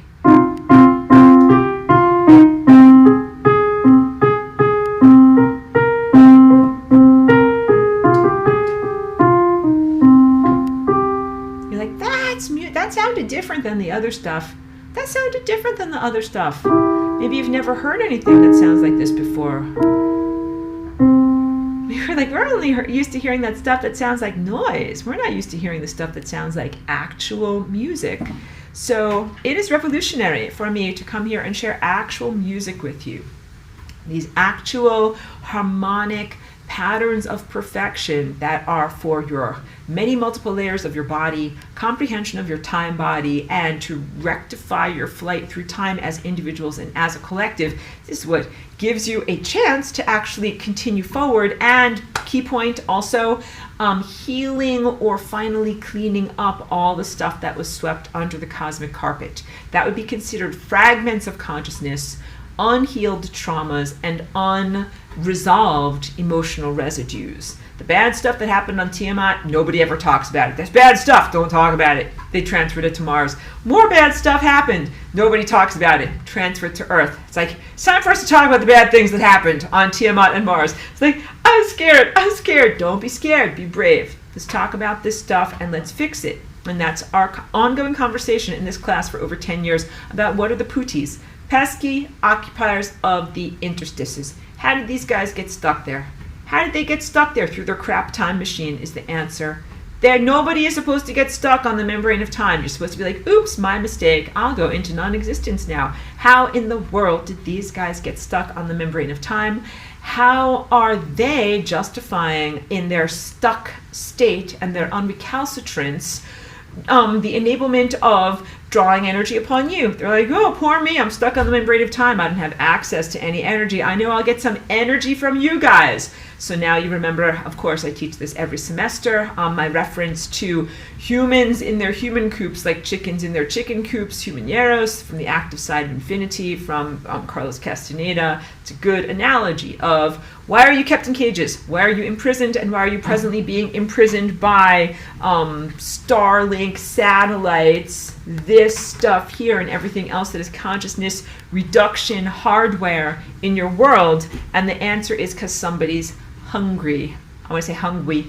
that sounded different than the other stuff. that sounded different than the other stuff. Maybe you've never heard anything that sounds like this before. We're only used to hearing that stuff that sounds like noise. We're not used to hearing the stuff that sounds like actual music. So it is revolutionary for me to come here and share actual music with you. These actual harmonic patterns of perfection that are for your many multiple layers of your body, comprehension of your time body, and to rectify your flight through time as individuals and as a collective. This is what gives you a chance to actually continue forward, and key point also, healing or finally cleaning up all the stuff that was swept under the cosmic carpet. That would be considered fragments of consciousness, unhealed traumas, and unresolved emotional residues. The bad stuff that happened on Tiamat, nobody ever talks about it. That's bad stuff, don't talk about it. They transferred it to Mars. More bad stuff happened, nobody talks about it. Transferred to Earth. It's like, it's time for us to talk about the bad things that happened on Tiamat and Mars. It's like, I'm scared. Don't be scared, be brave. Let's talk about this stuff and let's fix it. And that's our ongoing conversation in this class for over 10 years about what are the putis, pesky occupiers of the interstices. How did these guys get stuck there? How did they get stuck there? Through their crap time machine is the answer. Nobody is supposed to get stuck on the membrane of time. You're supposed to be like, oops, my mistake. I'll go into non-existence now. How in the world did these guys get stuck on the membrane of time? How are they justifying in their stuck state and their unrecalcitrance the enablement of drawing energy upon you? They're like, oh, poor me, I'm stuck on the membrane of time. I don't have access to any energy. I know I'll get some energy from you guys. So now you remember, of course, I teach this every semester, my reference to humans in their human coops, like chickens in their chicken coops, humaneros, from the active side of infinity, from Carlos Castaneda. It's a good analogy of why are you kept in cages? Why are you imprisoned? And why are you presently being imprisoned by Starlink satellites, this stuff here and everything else that is consciousness reduction hardware in your world? And the answer is because somebody's hungry. I want to say hungry.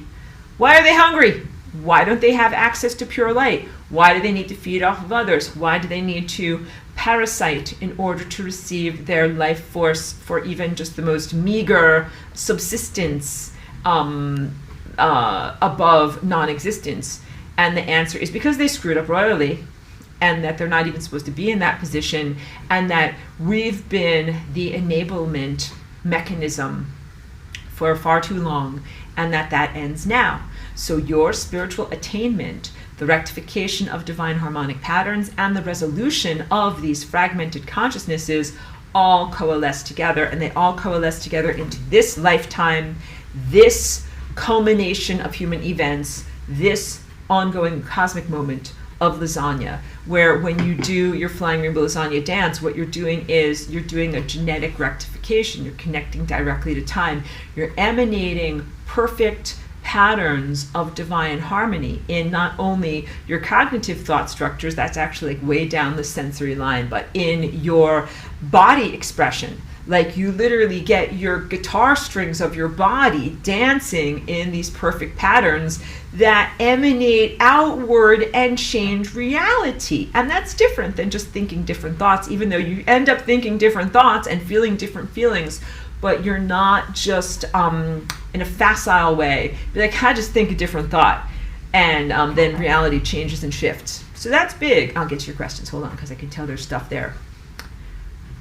Why are they hungry? Why don't they have access to pure light? Why do they need to feed off of others? Why do they need to parasite in order to receive their life force for even just the most meager subsistence above non-existence? And the answer is because they screwed up royally, and that they're not even supposed to be in that position, and that we've been the enablement mechanism for far too long, and that ends now. So your spiritual attainment, the rectification of divine harmonic patterns, and the resolution of these fragmented consciousnesses all coalesce together, and they all coalesce together into this lifetime, this culmination of human events, this ongoing cosmic moment of lasagna, where when you do your flying rainbow lasagna dance, what you're doing is you're doing a genetic rectification. You're connecting directly to time. You're emanating perfect patterns of divine harmony in not only your cognitive thought structures, that's actually like way down the sensory line, but in your body expression. Like you literally get your guitar strings of your body dancing in these perfect patterns that emanate outward and change reality. And that's different than just thinking different thoughts, even though you end up thinking different thoughts and feeling different feelings, but you're not just in a facile way. Be like, I just think a different thought. And then reality changes and shifts. So that's big. I'll get to your questions. Hold on, because I can tell there's stuff there.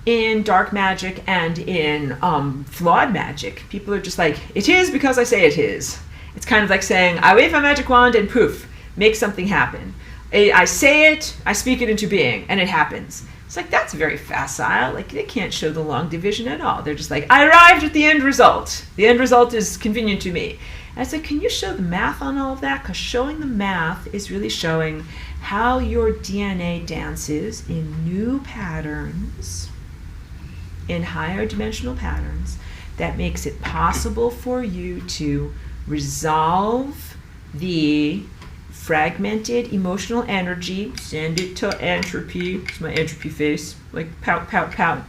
In dark magic and in flawed magic, people are just like, it is because I say it is. It's kind of like saying, I wave my magic wand and poof, make something happen. I say it, I speak it into being, and it happens. It's like, that's very facile. Like, they can't show the long division at all. They're just like, I arrived at the end result. The end result is convenient to me. And it's like, can you show the math on all of that? Because showing the math is really showing how your DNA dances in new patterns, in higher dimensional patterns, that makes it possible for you to resolve the fragmented emotional energy, send it to entropy, it's my entropy face, like pout, pout, pout.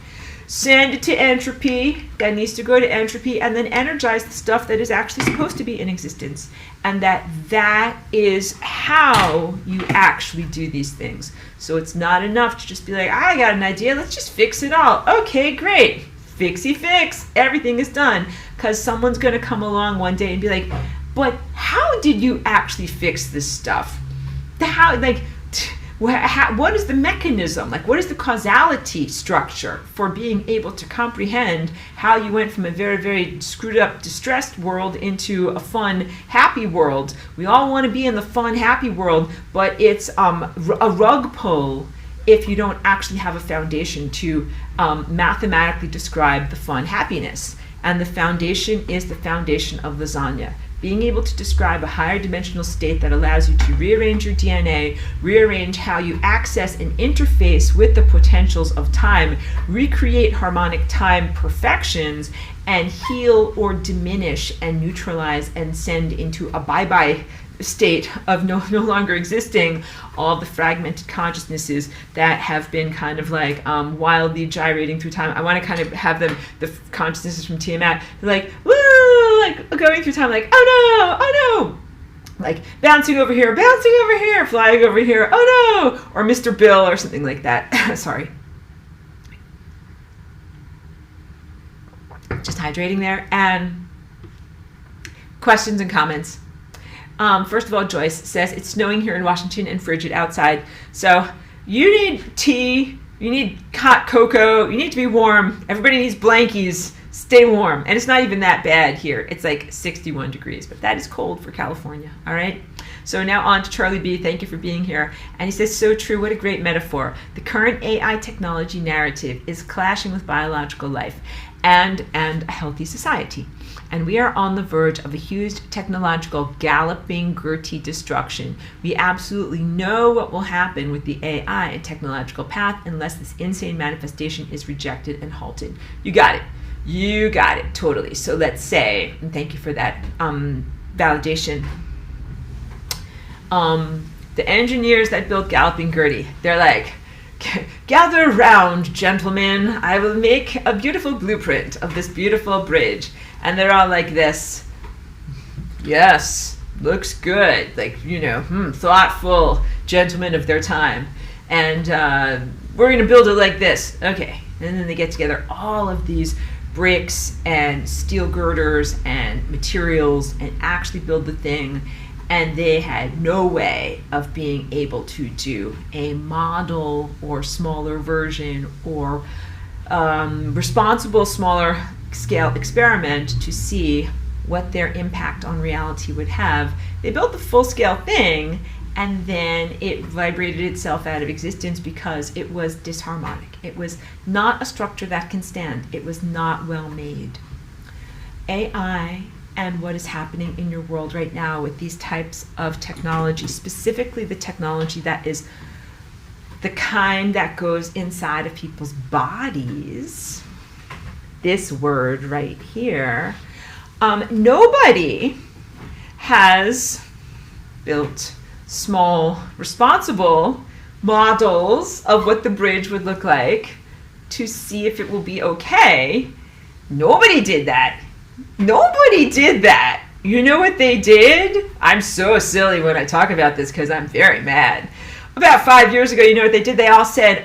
send it to entropy, that needs to go to entropy, and then energize the stuff that is actually supposed to be in existence. And that is how you actually do these things. So it's not enough to just be like, I got an idea, let's just fix it all. Okay, great. Fixie fix. Everything is done. Because someone's going to come along one day and be like, but how did you actually fix this stuff? What is the mechanism? Like, what is the causality structure for being able to comprehend how you went from a very, very screwed up, distressed world into a fun, happy world? We all want to be in the fun, happy world, but it's a rug pull if you don't actually have a foundation to mathematically describe the fun happiness. And the foundation is the foundation of lasagna. Being able to describe a higher dimensional state that allows you to rearrange your DNA, rearrange how you access and interface with the potentials of time, recreate harmonic time perfections, and heal or diminish and neutralize and send into a bye-bye state of no longer existing all the fragmented consciousnesses that have been kind of like wildly gyrating through time. I want to kind of have them, the consciousnesses from Tiamat, like, woo, like going through time, like, oh no, like bouncing over here, flying over here, oh no, or Mr. Bill or something like that. Sorry. Just hydrating there. And questions and comments. First of all, Joyce says, it's snowing here in Washington and frigid outside. So you need tea, you need hot cocoa, you need to be warm. Everybody needs blankies. Stay warm. And it's not even that bad here. It's like 61 degrees, but that is cold for California. All right. So now on to Charlie B. Thank you for being here. And he says, so true. What a great metaphor. The current AI technology narrative is clashing with biological life and a healthy society. And we are on the verge of a huge technological galloping Gertie destruction. We absolutely know what will happen with the AI and technological path unless this insane manifestation is rejected and halted. You got it. You got it. Totally. So let's say, and thank you for that validation. The engineers that built Galloping Gertie, they're like, gather round, gentlemen. I will make a beautiful blueprint of this beautiful bridge. And they're all like this. Yes, looks good. Like, thoughtful gentlemen of their time. And we're going to build it like this. Okay. And then they get together all of these bricks and steel girders and materials and actually build the thing. And they had no way of being able to do a model or smaller version or responsible smaller scale experiment to see what their impact on reality would have. They built the full scale thing and then it vibrated itself out of existence because it was disharmonic. It was not a structure that can stand. It was not well made. AI and what is happening in your world right now with these types of technology, specifically the technology that is the kind that goes inside of people's bodies, this word right here, nobody has built small, responsible models of what the bridge would look like to see if it will be okay. Nobody did that. Nobody did that. You know what they did? I'm so silly when I talk about this because I'm very mad. About 5 years ago, you know what they did? They all said,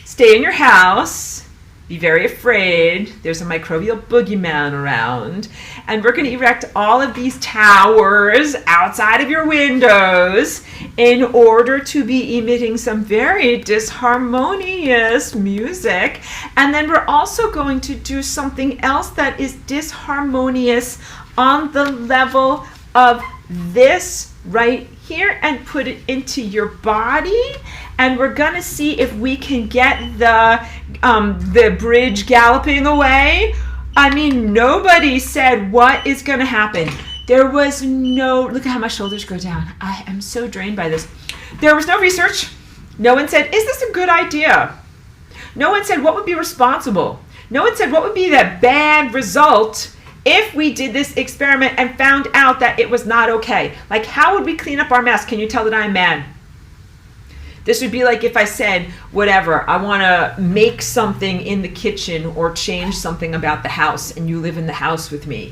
stay in your house, be very afraid, there's a microbial boogeyman around, and we're going to erect all of these towers outside of your windows in order to be emitting some very disharmonious music. And then we're also going to do something else that is disharmonious on the level of this right here and put it into your body. And we're gonna see if we can get the bridge galloping away. I mean, nobody said what is gonna happen. There was no, look at how my shoulders go down. I am so drained by this. There was no research. No one said, is this a good idea? No one said what would be responsible. No one said what would be the bad result if we did this experiment and found out that it was not okay. Like, how would we clean up our mess? Can you tell that I'm mad? This would be like if I said, whatever, I want to make something in the kitchen or change something about the house, and you live in the house with me.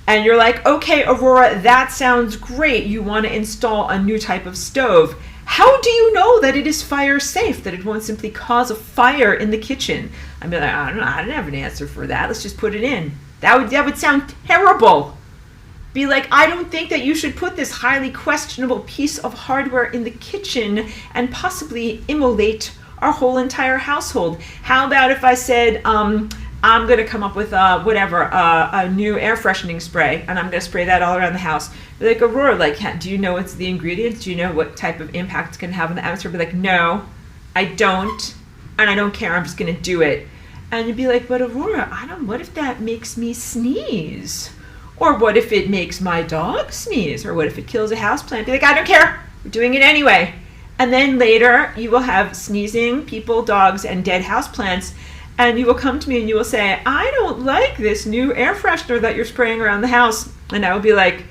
And you're like, okay, Aurora, that sounds great. You want to install a new type of stove. How do you know that it is fire safe, that it won't simply cause a fire in the kitchen? I'd be like, I don't know, I don't have an answer for that. Let's just put it in. That would sound terrible. Be like, I don't think that you should put this highly questionable piece of hardware in the kitchen and possibly immolate our whole entire household. How about if I said, I'm going to come up with a new air freshening spray, and I'm going to spray that all around the house. Be like, Aurora, like, do you know what's the ingredients? Do you know what type of impact it's going to have on the atmosphere? Be like, no, I don't, and I don't care. I'm just going to do it. And you'd be like, but Aurora, what if that makes me sneeze? Or what if it makes my dog sneeze? Or what if it kills a houseplant? Be like, I don't care. We're doing it anyway. And then later, you will have sneezing people, dogs, and dead houseplants. And you will come to me and you will say, I don't like this new air freshener that you're spraying around the house. And I will be like,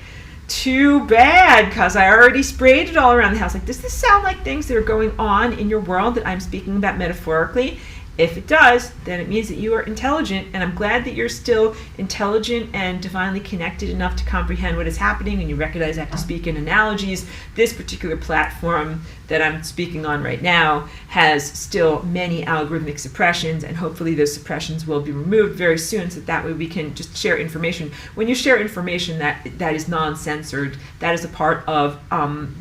too bad, because I already sprayed it all around the house. Like, does this sound like things that are going on in your world that I'm speaking about metaphorically? If it does, then it means that you are intelligent, and I'm glad that you're still intelligent and divinely connected enough to comprehend what is happening, and you recognize I have to speak in analogies. This particular platform that I'm speaking on right now has still many algorithmic suppressions, and hopefully those suppressions will be removed very soon, so that way we can just share information. When you share information that is non-censored, that is a part of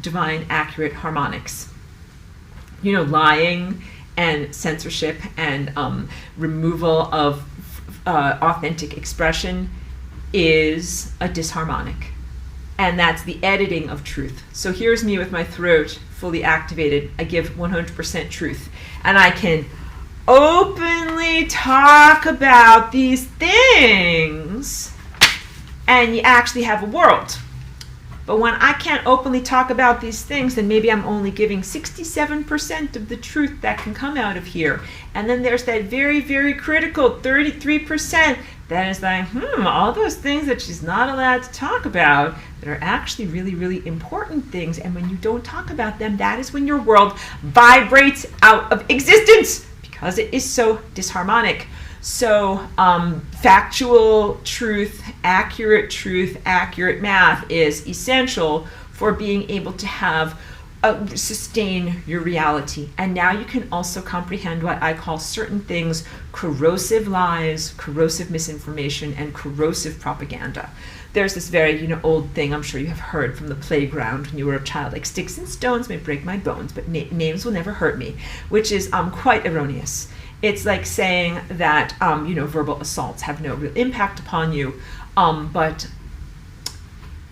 divine, accurate harmonics. You know, lying and censorship and removal of authentic expression is a disharmonic. And that's the editing of truth. So here's me with my throat fully activated. I give 100% truth. And I can openly talk about these things, and you actually have a world. But when I can't openly talk about these things, then maybe I'm only giving 67% of the truth that can come out of here. And then there's that very, very critical 33% that is like, all those things that she's not allowed to talk about that are actually really, really important things. And when you don't talk about them, that is when your world vibrates out of existence, because it is so disharmonic. So factual truth, accurate math is essential for being able to have sustain your reality. And now you can also comprehend what I call certain things: corrosive lies, corrosive misinformation, and corrosive propaganda. There's this very old thing I'm sure you have heard from the playground when you were a child, like sticks and stones may break my bones, but names will never hurt me, which is quite erroneous. It's like saying that verbal assaults have no real impact upon you, but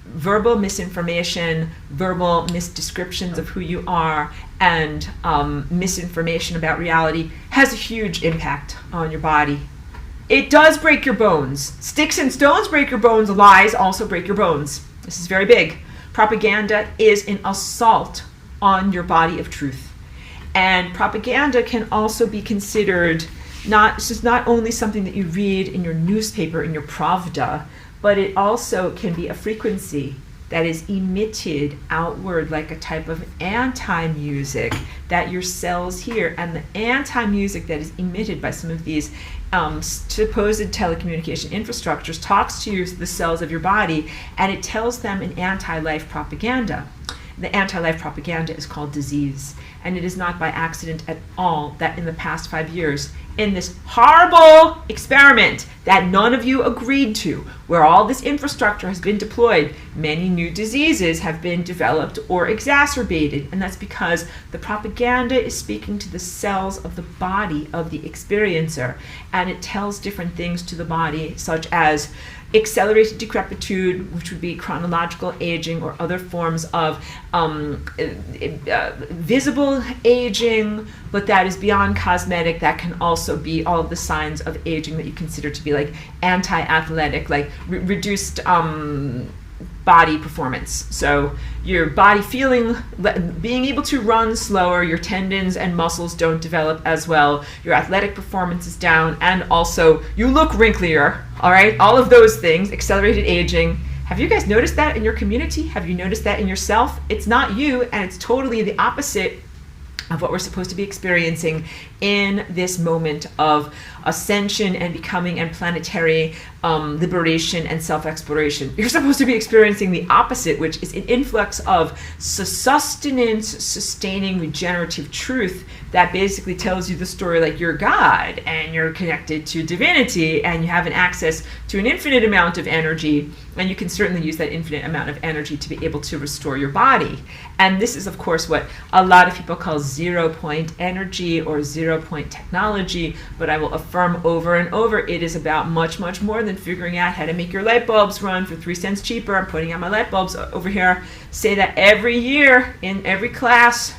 verbal misinformation, verbal misdescriptions of who you are, and misinformation about reality has a huge impact on your body. It does break your bones. Sticks and stones break your bones. Lies also break your bones. This is very big. Propaganda is an assault on your body of truth. And propaganda can also be considered it's just not only something that you read in your newspaper, in your Pravda, but it also can be a frequency that is emitted outward like a type of anti-music that your cells hear. And the anti-music that is emitted by some of these supposed telecommunication infrastructures talks to the cells of your body, and it tells them an anti-life propaganda. The anti-life propaganda is called disease. And it is not by accident at all that in the past 5 years, in this horrible experiment that none of you agreed to, where all this infrastructure has been deployed, many new diseases have been developed or exacerbated. And that's because the propaganda is speaking to the cells of the body of the experiencer. And it tells different things to the body, such as accelerated decrepitude, which would be chronological aging or other forms of visible aging, but that is beyond cosmetic. That can also be all of the signs of aging that you consider to be like anti-athletic, like reduced body performance. So your body being able to run slower, your tendons and muscles don't develop as well, your athletic performance is down, and also you look wrinklier, all right? All of those things, accelerated aging. Have you guys noticed that in your community? Have you noticed that in yourself? It's not you, and it's totally the opposite of what we're supposed to be experiencing in this moment of ascension and becoming and planetary liberation and self-exploration. You're supposed to be experiencing the opposite, which is an influx of sustenance, sustaining, regenerative truth that basically tells you the story like you're God and you're connected to divinity and you have an access to an infinite amount of energy, and you can certainly use that infinite amount of energy to be able to restore your body. And this is, of course, what a lot of people call 0-point energy or 0-point technology, but I will affirm over and over, it is about much, much more than figuring out how to make your light bulbs run for 3 cents cheaper. I'm putting out my light bulbs over here. Say that every year in every class.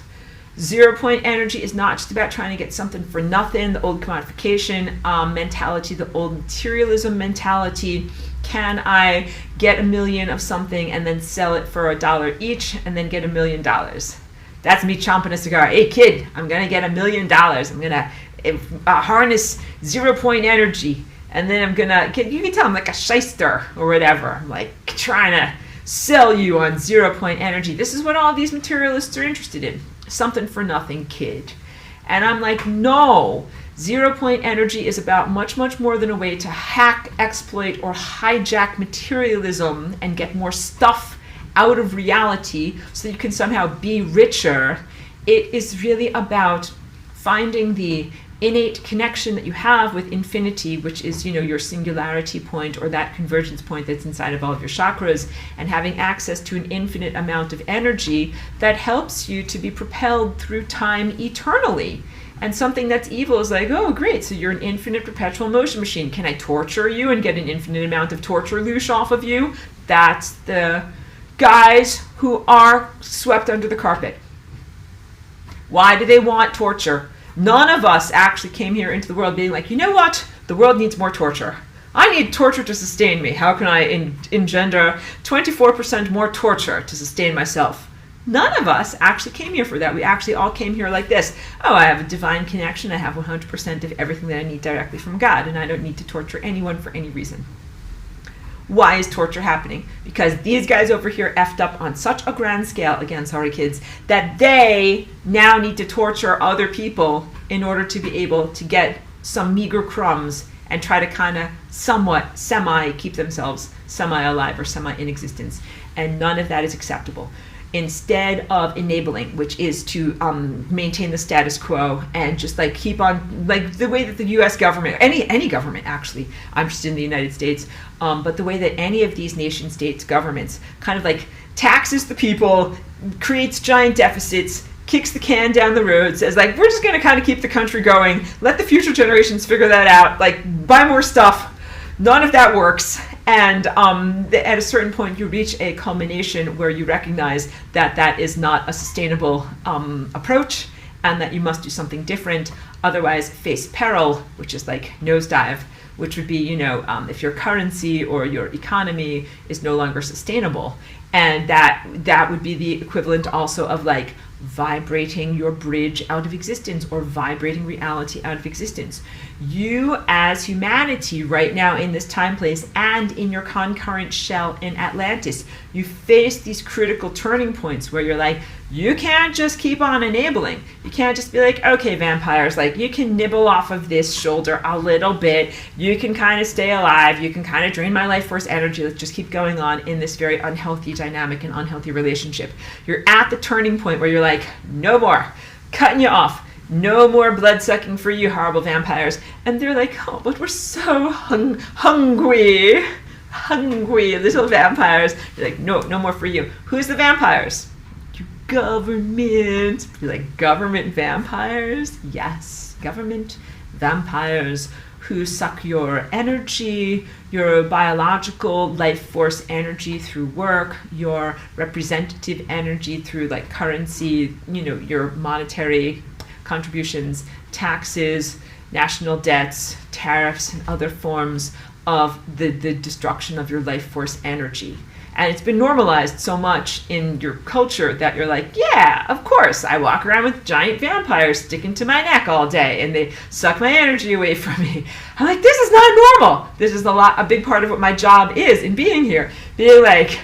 0-point energy is not just about trying to get something for nothing, the old commodification mentality, the old materialism mentality. Can I get $1 million of something and then sell it for $1 each and then get $1 million? That's me chomping a cigar. Hey kid, I'm going to get $1 million. I'm going to harness 0-point energy. And then I'm going to, you can tell I'm like a shyster or whatever. I'm like trying to sell you on 0-point energy. This is what all these materialists are interested in. Something for nothing, kid. And I'm like, no. 0-point energy is about much, much more than a way to hack, exploit, or hijack materialism and get more stuff out of reality so that you can somehow be richer. It is really about finding the innate connection that you have with infinity, which is, your singularity point or that convergence point that's inside of all of your chakras, and having access to an infinite amount of energy that helps you to be propelled through time eternally. And something that's evil is like, oh, great, so you're an infinite perpetual motion machine. Can I torture you and get an infinite amount of torture loosh off of you? That's the guys who are swept under the carpet. Why do they want torture? None of us actually came here into the world being like, you know what? The world needs more torture. I need torture to sustain me. How can I engender 24% more torture to sustain myself? None of us actually came here for that. We actually all came here like this. Oh, I have a divine connection. I have 100% of everything that I need directly from God, and I don't need to torture anyone for any reason. Why is torture happening? Because these guys over here effed up on such a grand scale, again, sorry kids, that they now need to torture other people in order to be able to get some meager crumbs and try to kind of somewhat keep themselves semi-alive or semi-in-existence. And none of that is acceptable. Instead of enabling, which is to maintain the status quo and just like keep on, like the way that the U.S. government, any government actually, I'm just in the United States, but the way that any of these nation states governments kind of like taxes the people, creates giant deficits, kicks the can down the road, says like, we're just going to kind of keep the country going, let the future generations figure that out, like buy more stuff. None of that works. And at a certain point, you reach a culmination where you recognize that that is not a sustainable approach and that you must do something different. Otherwise, face peril, which is like nosedive, which would be, if your currency or your economy is no longer sustainable. And that would be the equivalent also of like vibrating your bridge out of existence or vibrating reality out of existence. You as humanity right now in this time place and in your concurrent shell in Atlantis, you face these critical turning points where you're like, you can't just keep on enabling. You can't just be like, okay, vampires, like you can nibble off of this shoulder a little bit. You can kind of stay alive. You can kind of drain my life force energy. Let's just keep going on in this very unhealthy dynamic and unhealthy relationship. You're at the turning point where you're like, no more, cutting you off. No more blood sucking for you, horrible vampires. And they're like, oh, but we're so hungry little vampires. You're like, no more for you. Who's the vampires? Government. You're like, government vampires? Yes, government vampires who suck your energy, your biological life force energy through work, your representative energy through like currency, your monetary contributions, taxes, national debts, tariffs, and other forms of the destruction of your life force energy. And it's been normalized so much in your culture that you're like, yeah, of course, I walk around with giant vampires sticking to my neck all day and they suck my energy away from me. I'm like, this is not normal. This is a big part of what my job is in being here. Being like,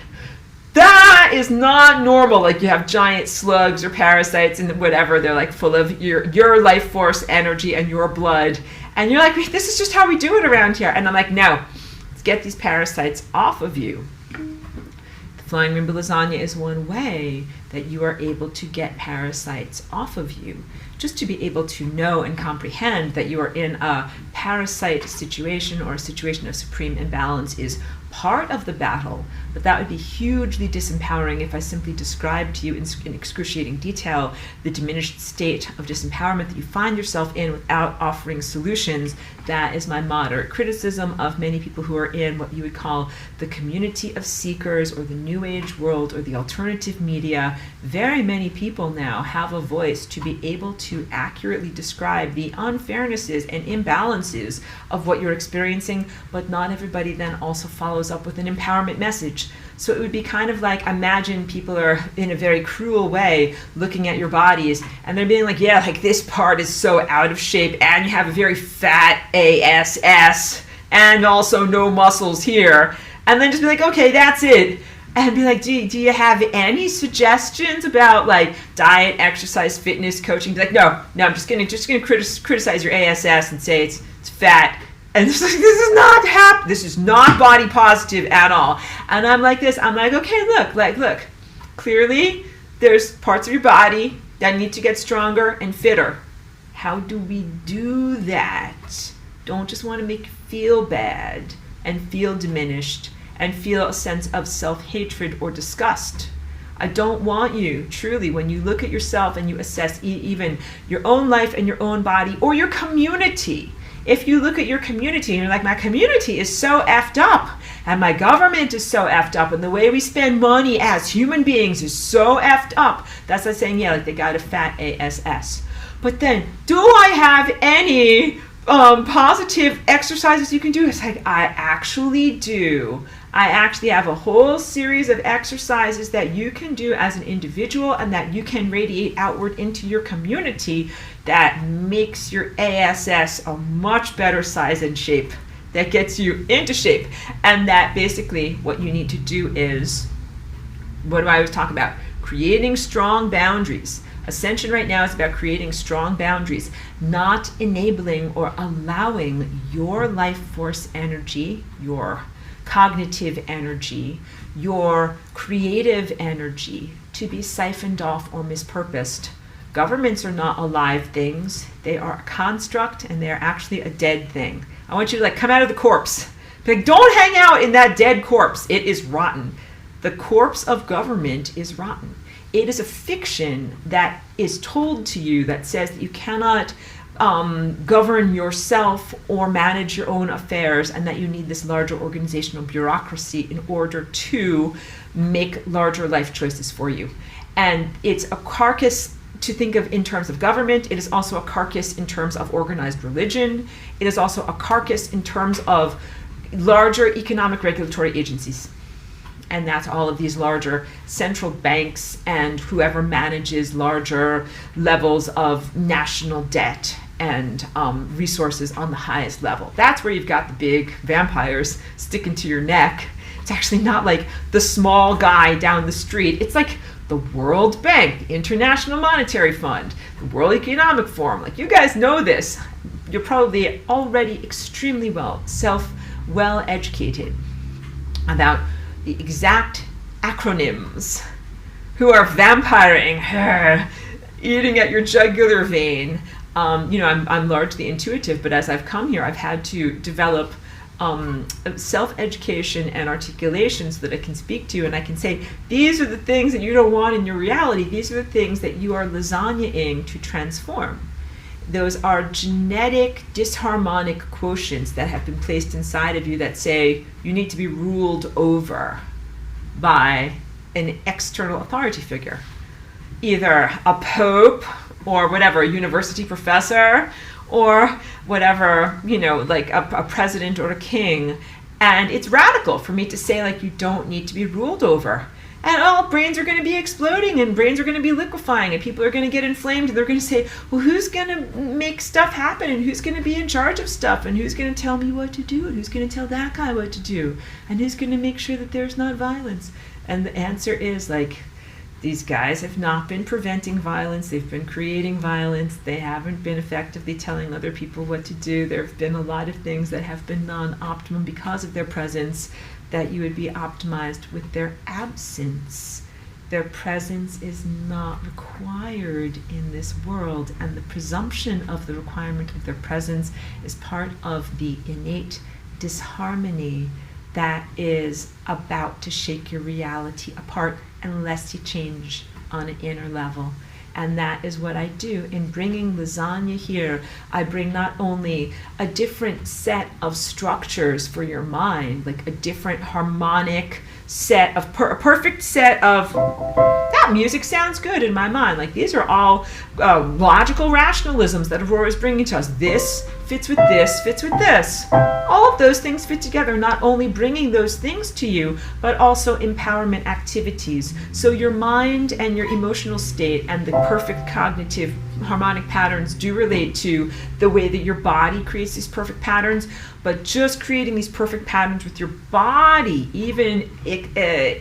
That is not normal. Like you have giant slugs or parasites and whatever. They're like full of your life force, energy, and your blood. And you're like, this is just how we do it around here. And I'm like, no, let's get these parasites off of you. The flying rainbow lasagna is one way that you are able to get parasites off of you. Just to be able to know and comprehend that you are in a parasite situation or a situation of supreme imbalance is part of the battle, but that would be hugely disempowering if I simply described to you in excruciating detail the diminished state of disempowerment that you find yourself in without offering solutions. That is my moderate criticism of many people who are in what you would call the community of seekers or the new age world or the alternative media. Very many people now have a voice to be able to accurately describe the unfairnesses and imbalances of what you're experiencing, but not everybody then also follows up with an empowerment message. So it would be kind of like, imagine people are in a very cruel way looking at your bodies and they're being like, yeah, like this part is so out of shape and you have a very fat ass and also no muscles here. And then just be like, okay, that's it. And be like, do you have any suggestions about like diet, exercise, fitness, coaching? Be like, no, I'm just gonna criticize your ASS and say it's fat. And this is not this is not body positive at all. And I'm like this. I'm like, okay, look. Clearly, there's parts of your body that need to get stronger and fitter. How do we do that? Don't just want to make you feel bad and feel diminished and feel a sense of self-hatred or disgust. I don't want you, truly, when you look at yourself and you assess even your own life and your own body or your community. If you look at your community and you're like, my community is so effed up and my government is so effed up and the way we spend money as human beings is so effed up, that's like saying, yeah, like they got a fat ASS. But then, do I have any positive exercises you can do? It's like, I actually do. I actually have a whole series of exercises that you can do as an individual and that you can radiate outward into your community that makes your ASS a much better size and shape, that gets you into shape. And that basically what you need to do is, what do I always talk about? Creating strong boundaries. Ascension right now is about creating strong boundaries, not enabling or allowing your life force energy, your cognitive energy, your creative energy to be siphoned off or mispurposed. Governments are not alive things. They are a construct and they are actually a dead thing. I want you to like come out of the corpse. Like, don't hang out in that dead corpse. It is rotten. The corpse of government is rotten. It is a fiction that is told to you that says that you cannot govern yourself or manage your own affairs and that you need this larger organizational bureaucracy in order to make larger life choices for you. And it's a carcass to think of in terms of government. It is also a carcass in terms of organized religion. It is also a carcass in terms of larger economic regulatory agencies. And that's all of these larger central banks and whoever manages larger levels of national debt and resources on the highest level. That's where you've got the big vampires sticking to your neck. It's actually not like the small guy down the street. It's like the World Bank, the International Monetary Fund, the World Economic Forum. Like, you guys know this. You're probably already extremely well educated about the exact acronyms, who are vampiring, eating at your jugular vein. I'm largely intuitive, but as I've come here, I've had to develop self-education and articulation so that I can speak to you and I can say, these are the things that you don't want in your reality. These are the things that you are lasagna-ing to transform. Those are genetic disharmonic quotients that have been placed inside of you that say you need to be ruled over by an external authority figure, either a pope or whatever, a university professor or whatever, like a president or a king. And it's radical for me to say, like, you don't need to be ruled over. And brains are going to be exploding and brains are going to be liquefying and people are going to get inflamed and they're going to say, well, who's going to make stuff happen and who's going to be in charge of stuff and who's going to tell me what to do and who's going to tell that guy what to do and who's going to make sure that there's not violence. And the answer is, like, these guys have not been preventing violence. They've been creating violence. They haven't been effectively telling other people what to do. There have been a lot of things that have been non-optimum because of their presence that you would be optimized with their absence. Their presence is not required in this world, and the presumption of the requirement of their presence is part of the innate disharmony that is about to shake your reality apart unless you change on an inner level. And that is what I do in bringing lasagna here. I bring not only a different set of structures for your mind, like a different harmonic set of a perfect set of, that music sounds good in my mind. Like, these are all logical rationalisms that Aurora is bringing to us. This fits with this, fits with this. All of those things fit together, not only bringing those things to you, but also empowerment activities. So your mind and your emotional state and the perfect cognitive harmonic patterns do relate to the way that your body creates these perfect patterns, but just creating these perfect patterns with your body, even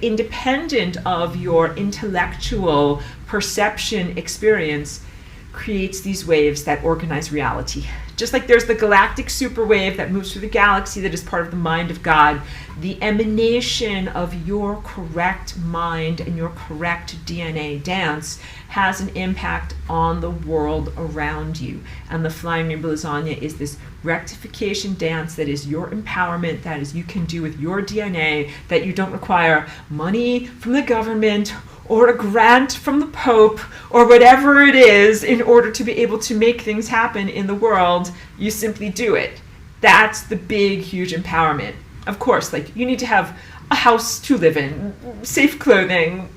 independent of your intellectual perception experience, creates these waves that organize reality. Just like there's the galactic superwave that moves through the galaxy that is part of the mind of God, the emanation of your correct mind and your correct DNA dance has an impact on the world around you. And the Flying Rainbow Lasagna is this rectification dance that is your empowerment, that is you can do with your DNA, that you don't require money from the government or a grant from the Pope or whatever it is in order to be able to make things happen in the world. You simply do it. That's the big, huge empowerment. Of course, like, you need to have a house to live in, safe clothing,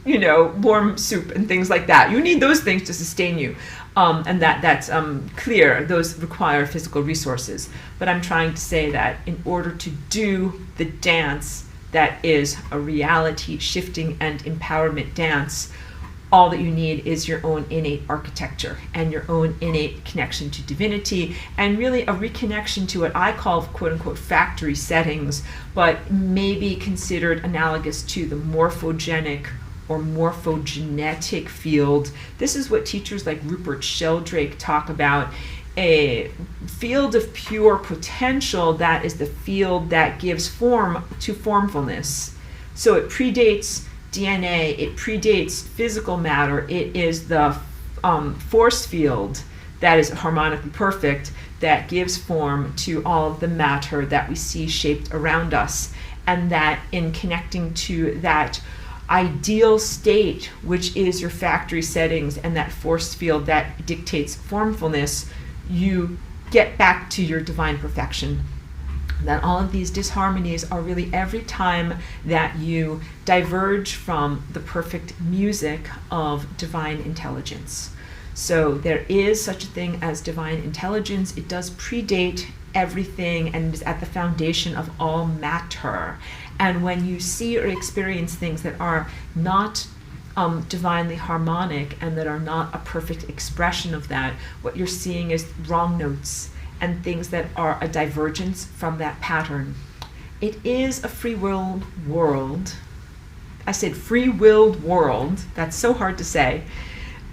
warm soup and things like that. You need those things to sustain you. And that's clear. Those require physical resources. But I'm trying to say that in order to do the dance that is a reality shifting and empowerment dance, all that you need is your own innate architecture and your own innate connection to divinity, and really a reconnection to what I call, quote unquote, factory settings, but maybe considered analogous to the morphogenic or morphogenetic field. This is what teachers like Rupert Sheldrake talk about, a field of pure potential that is the field that gives form to formfulness. So it predates DNA, it predates physical matter. It is the force field that is harmonically perfect that gives form to all of the matter that we see shaped around us. And that in connecting to that ideal state, which is your factory settings and that force field that dictates formfulness, you get back to your divine perfection. That all of these disharmonies are really every time that you diverge from the perfect music of divine intelligence. So there is such a thing as divine intelligence. It does predate everything and is at the foundation of all matter. And when you see or experience things that are not divinely harmonic and that are not a perfect expression of that, what you're seeing is wrong notes and things that are a divergence from that pattern. It is a free-willed world. I said free-willed world. That's so hard to say.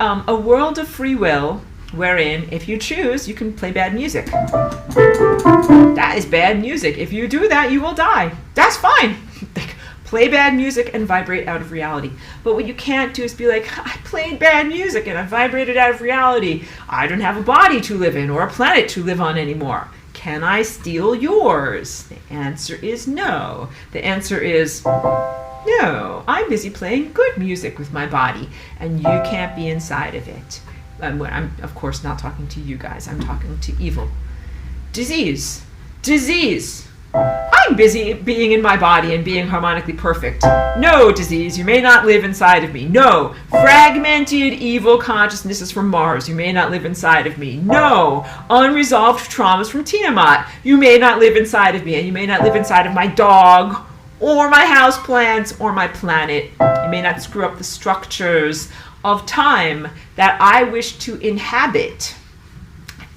A world of free will wherein if you choose, you can play bad music. That is bad music. If you do that, you will die. That's fine. Play bad music and vibrate out of reality. But what you can't do is be like, I played bad music and I vibrated out of reality. I don't have a body to live in or a planet to live on anymore. Can I steal yours? The answer is no. The answer is no. I'm busy playing good music with my body and you can't be inside of it. I'm of course not talking to you guys. I'm talking to evil. Disease. I'm busy being in my body and being harmonically perfect. No, disease, you may not live inside of me. No, fragmented evil consciousnesses from Mars, you may not live inside of me. No, unresolved traumas from Tiamat, you may not live inside of me, and you may not live inside of my dog, or my houseplants, or my planet. You may not screw up the structures of time that I wish to inhabit.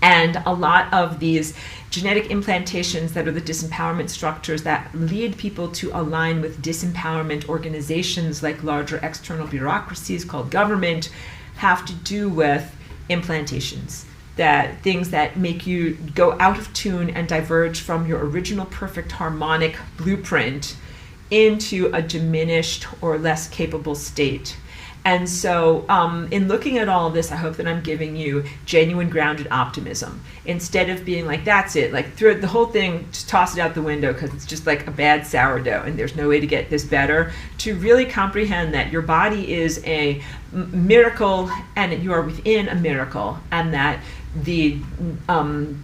And a lot of these genetic implantations that are the disempowerment structures that lead people to align with disempowerment organizations like larger external bureaucracies called government have to do with implantations, that things that make you go out of tune and diverge from your original perfect harmonic blueprint into a diminished or less capable state. And so in looking at all of this, I hope that I'm giving you genuine grounded optimism. Instead of being like, that's it, like throw the whole thing, just toss it out the window because it's just like a bad sourdough and there's no way to get this better, to really comprehend that your body is a miracle and you are within a miracle, and that the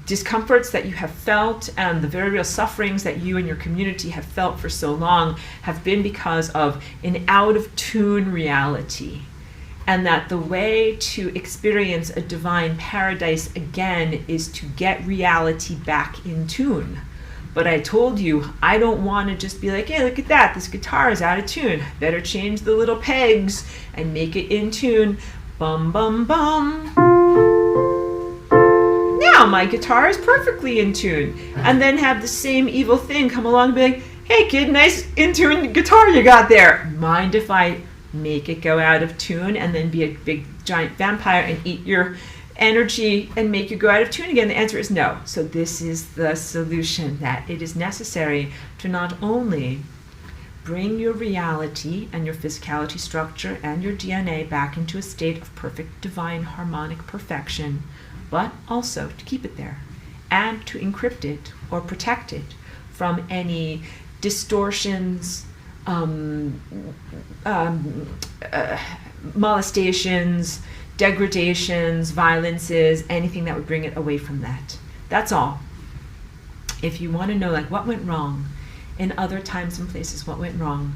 discomforts that you have felt and the very real sufferings that you and your community have felt for so long have been because of an out of tune reality, and that the way to experience a divine paradise again is to get reality back in tune. But I told you, I don't want to just be like, hey, look at that, this guitar is out of tune. Better change the little pegs and make it in tune. Bum, bum, bum. Now my guitar is perfectly in tune. And then have the same evil thing come along and be like, hey kid, nice in tune guitar you got there. Mind if I make it go out of tune and then be a big giant vampire and eat your energy and make you go out of tune again? The answer is no. So this is the solution, that it is necessary to not only bring your reality and your physicality structure and your DNA back into a state of perfect divine harmonic perfection, but also to keep it there and to encrypt it or protect it from any distortions, molestations, degradations, violences, anything that would bring it away from that. That's all. If you want to know like what went wrong in other times and places, what went wrong,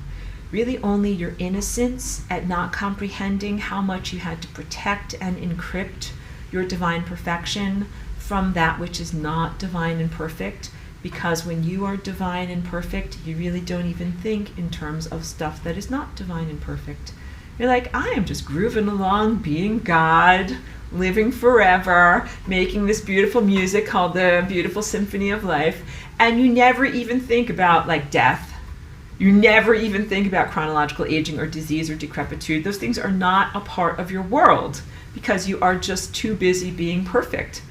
really only your innocence at not comprehending how much you had to protect and encrypt your divine perfection from that which is not divine and perfect. Because when you are divine and perfect, you really don't even think in terms of stuff that is not divine and perfect. You're like, I am just grooving along, being God, living forever, making this beautiful music called the beautiful symphony of life. And you never even think about like death. You never even think about chronological aging or disease or decrepitude. Those things are not a part of your world because you are just too busy being perfect.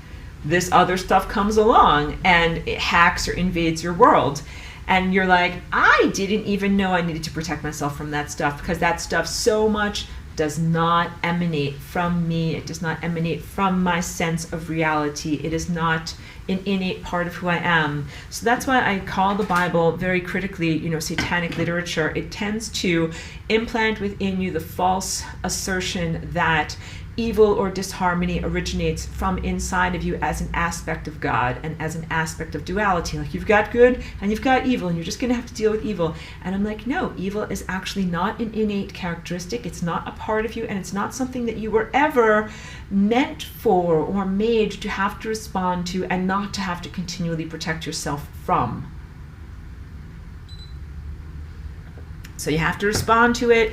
This other stuff comes along and it hacks or invades your world. And you're like, I didn't even know I needed to protect myself from that stuff because that stuff so much does not emanate from me. It does not emanate from my sense of reality. It is not an innate part of who I am. So that's why I call the Bible very critically, satanic literature. It tends to implant within you the false assertion that evil or disharmony originates from inside of you as an aspect of God and as an aspect of duality. Like you've got good and you've got evil and you're just going to have to deal with evil. And I'm like, no, evil is actually not an innate characteristic. It's not a part of you, and it's not something that you were ever meant for or made to have to respond to and not to have to continually protect yourself from. So you have to respond to it.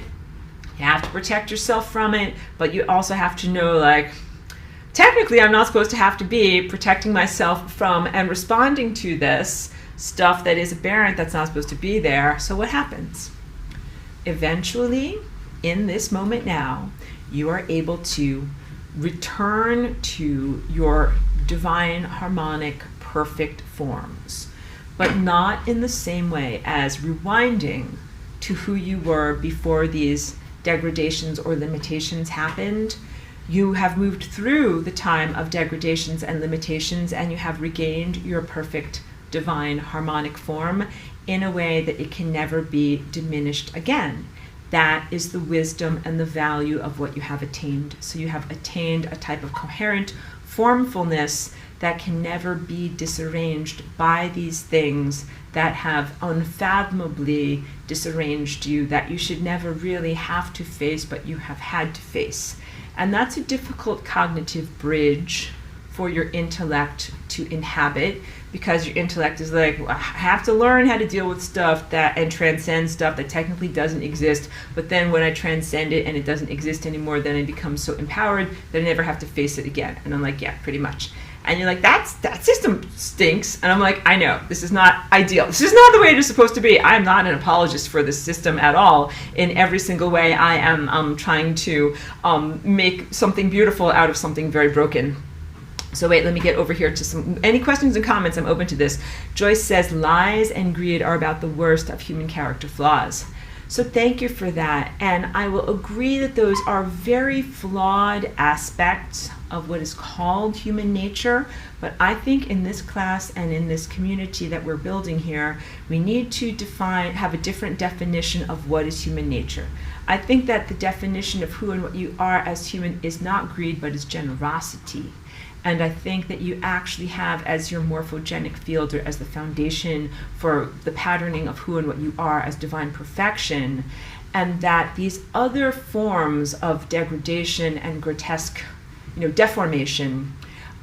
You have to protect yourself from it, but you also have to know, like, technically I'm not supposed to have to be protecting myself from and responding to this stuff that is aberrant, that's not supposed to be there. So what happens? Eventually, in this moment now, you are able to return to your divine, harmonic, perfect forms, but not in the same way as rewinding to who you were before these degradations or limitations happened. You have moved through the time of degradations and limitations, and you have regained your perfect divine harmonic form in a way that it can never be diminished again. That is the wisdom and the value of what you have attained. So you have attained a type of coherent formfulness that can never be disarranged by these things that have unfathomably disarranged you, that you should never really have to face, but you have had to face. And that's a difficult cognitive bridge for your intellect to inhabit, because your intellect is like, I have to learn how to deal with stuff that and transcend stuff that technically doesn't exist, but then when I transcend it and it doesn't exist anymore, then I become so empowered that I never have to face it again. And I'm like, yeah, pretty much. And you're like, that system stinks. And I'm like, I know, this is not ideal. This is not the way it is supposed to be. I am not an apologist for this system at all. In every single way, I am trying to make something beautiful out of something very broken. So wait, let me get over here to any questions and comments. I'm open to this. Joyce says, lies and greed are about the worst of human character flaws. So thank you for that. And I will agree that those are very flawed aspects of what is called human nature. But I think in this class and in this community that we're building here, we need to have a different definition of what is human nature. I think that the definition of who and what you are as human is not greed, but is generosity. And I think that you actually have as your morphogenic field, or as the foundation for the patterning of who and what you are as divine perfection, and that these other forms of degradation and grotesque, deformation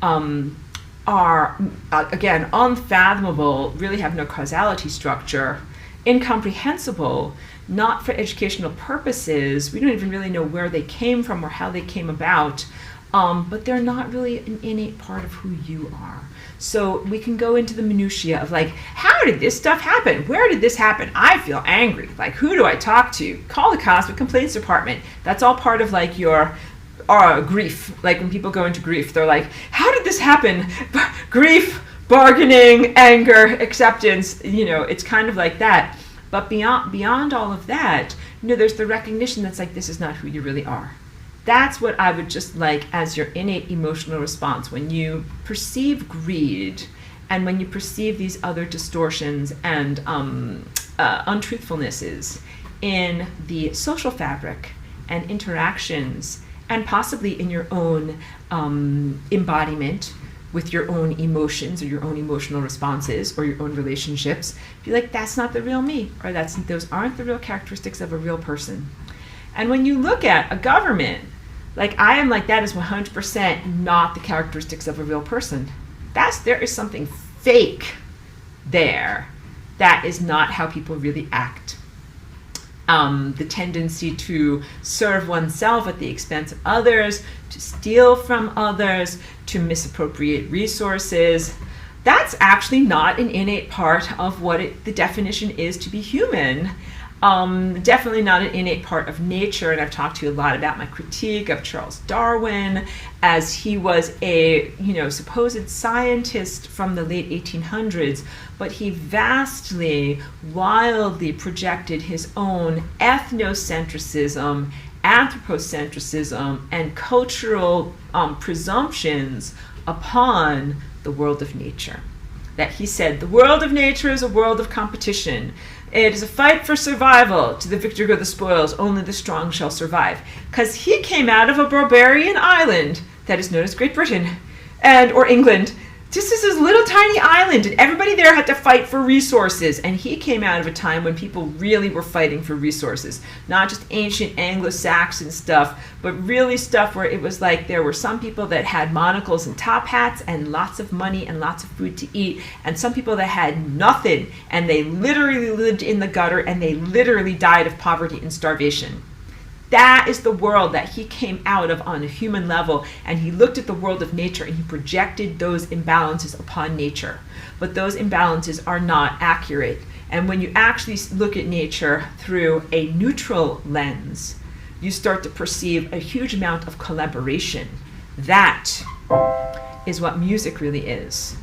are, again, unfathomable, really have no causality structure, incomprehensible, not for educational purposes. We don't even really know where they came from or how they came about. But they're not really an innate part of who you are. So we can go into the minutiae of like, how did this stuff happen? Where did this happen? I feel angry. Like, who do I talk to? Call the Cosmic Complaints Department. That's all part of like your grief. Like when people go into grief, they're like, how did this happen? Grief, bargaining, anger, acceptance. It's kind of like that. But beyond all of that, there's the recognition that's like, this is not who you really are. That's what I would just like as your innate emotional response when you perceive greed and when you perceive these other distortions and untruthfulnesses in the social fabric and interactions, and possibly in your own embodiment with your own emotions or your own emotional responses or your own relationships. Be like, that's not the real me, or those aren't the real characteristics of a real person. And when you look at a government, like I am like, that is 100% not the characteristics of a real person. There is something fake there. That is not how people really act. The tendency to serve oneself at the expense of others, to steal from others, to misappropriate resources, that's actually not an innate part of what the definition is to be human. Definitely not an innate part of nature, and I've talked to you a lot about my critique of Charles Darwin, as he was a supposed scientist from the late 1800s, but he vastly, wildly projected his own ethnocentrism, anthropocentrism, and cultural presumptions upon the world of nature. That he said, the world of nature is a world of competition. It is a fight for survival. To the victor go the spoils. Only the strong shall survive. Because he came out of a barbarian island that is known as Great Britain or England. This is this little tiny island, and everybody there had to fight for resources. And he came out of a time when people really were fighting for resources. Not just ancient Anglo-Saxon stuff, but really stuff where it was like there were some people that had monocles and top hats and lots of money and lots of food to eat, and some people that had nothing, and they literally lived in the gutter, and they literally died of poverty and starvation. That is the world that he came out of on a human level, and he looked at the world of nature and he projected those imbalances upon nature. But those imbalances are not accurate. And when you actually look at nature through a neutral lens, you start to perceive a huge amount of collaboration. That is what music really is.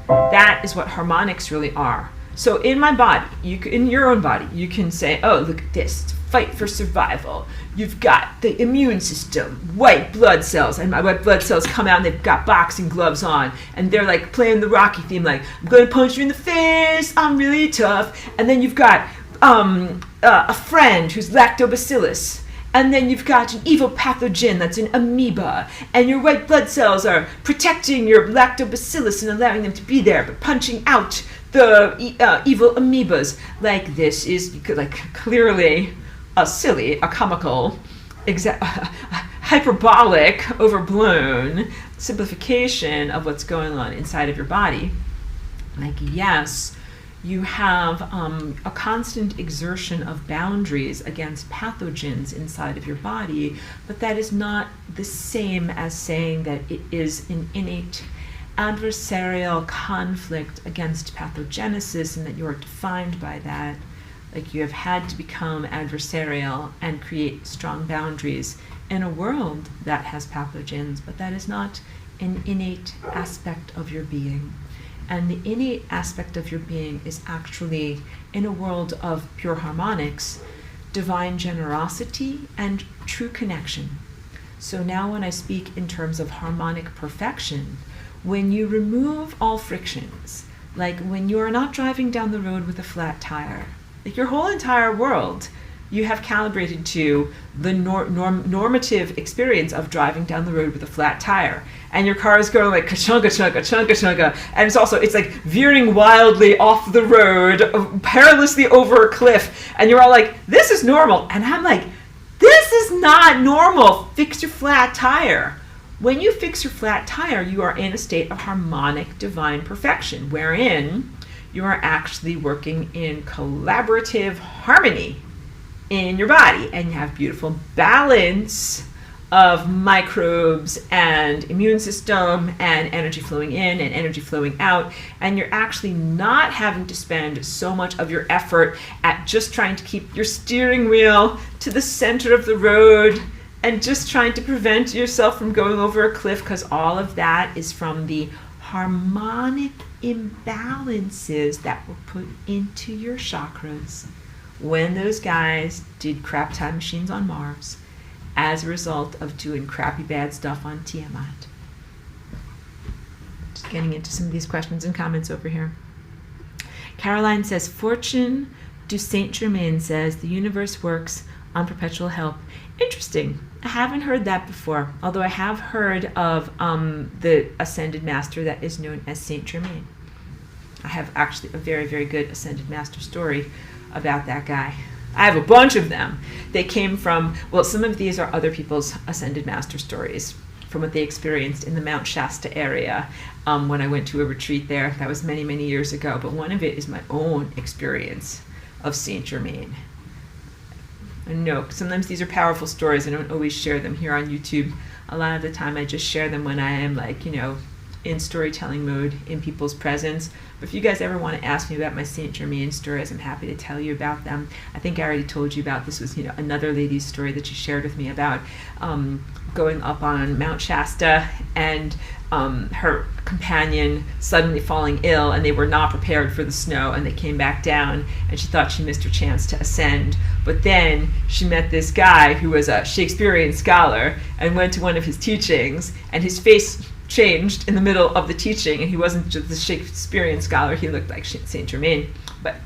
That is what harmonics really are. So in my body, in your own body, you can say, oh, look at this. Fight for survival. You've got the immune system, white blood cells, and my white blood cells come out and they've got boxing gloves on, and they're like playing the Rocky theme, like, I'm going to punch you in the face, I'm really tough. And then you've got a friend who's lactobacillus, and then you've got an evil pathogen that's an amoeba, and your white blood cells are protecting your lactobacillus and allowing them to be there, but punching out the evil amoebas. Like, this is like clearly a comical, hyperbolic, overblown simplification of what's going on inside of your body. Like, yes, You have a constant exertion of boundaries against pathogens inside of your body, but that is not the same as saying that it is an innate adversarial conflict against pathogenesis and that you are defined by that. Like you have had to become adversarial and create strong boundaries in a world that has pathogens, but that is not an innate aspect of your being. And the innate aspect of your being is actually, in a world of pure harmonics, divine generosity and true connection. So now when I speak in terms of harmonic perfection, when you remove all frictions, like when you are not driving down the road with a flat tire, like your whole entire world, you have calibrated to the normative experience of driving down the road with a flat tire. And your car is going like ka-chunka, chunka, chunka, chunka. And it's like veering wildly off the road, perilously over a cliff. And you're all like, this is normal. And I'm like, this is not normal. Fix your flat tire. When you fix your flat tire, you are in a state of harmonic divine perfection, wherein you are actually working in collaborative harmony in your body, and you have beautiful balance of microbes and immune system and energy flowing in and energy flowing out, and you're actually not having to spend so much of your effort at just trying to keep your steering wheel to the center of the road and just trying to prevent yourself from going over a cliff, because all of that is from the harmonic imbalances that were put into your chakras when those guys did crap time machines on Mars as a result of doing crappy bad stuff on Tiamat. Just getting into some of these questions and comments over here. Caroline says, Fortune du Saint Germain says the universe works on perpetual help. Interesting. I haven't heard that before, although I have heard of the Ascended Master that is known as Saint Germain. I have actually a very, very good Ascended Master story about that guy. I have a bunch of them. They came from, well, some of these are other people's Ascended Master stories from what they experienced in the Mount Shasta area when I went to a retreat there. That was many, many years ago. But one of it is my own experience of Saint Germain. I know sometimes these are powerful stories. I don't always share them here on YouTube. A lot of the time I just share them when I am in storytelling mode in people's presence. But if you guys ever want to ask me about my Saint Germain stories, I'm happy to tell you about them. I think I already told you about this. Was another lady's story that she shared with me about going up on Mount Shasta and her companion suddenly falling ill, and they were not prepared for the snow, and they came back down, and she thought she missed her chance to ascend. But then she met this guy who was a Shakespearean scholar and went to one of his teachings, and his face changed in the middle of the teaching, and he wasn't just the Shakespearean scholar, he looked like Saint Germain. But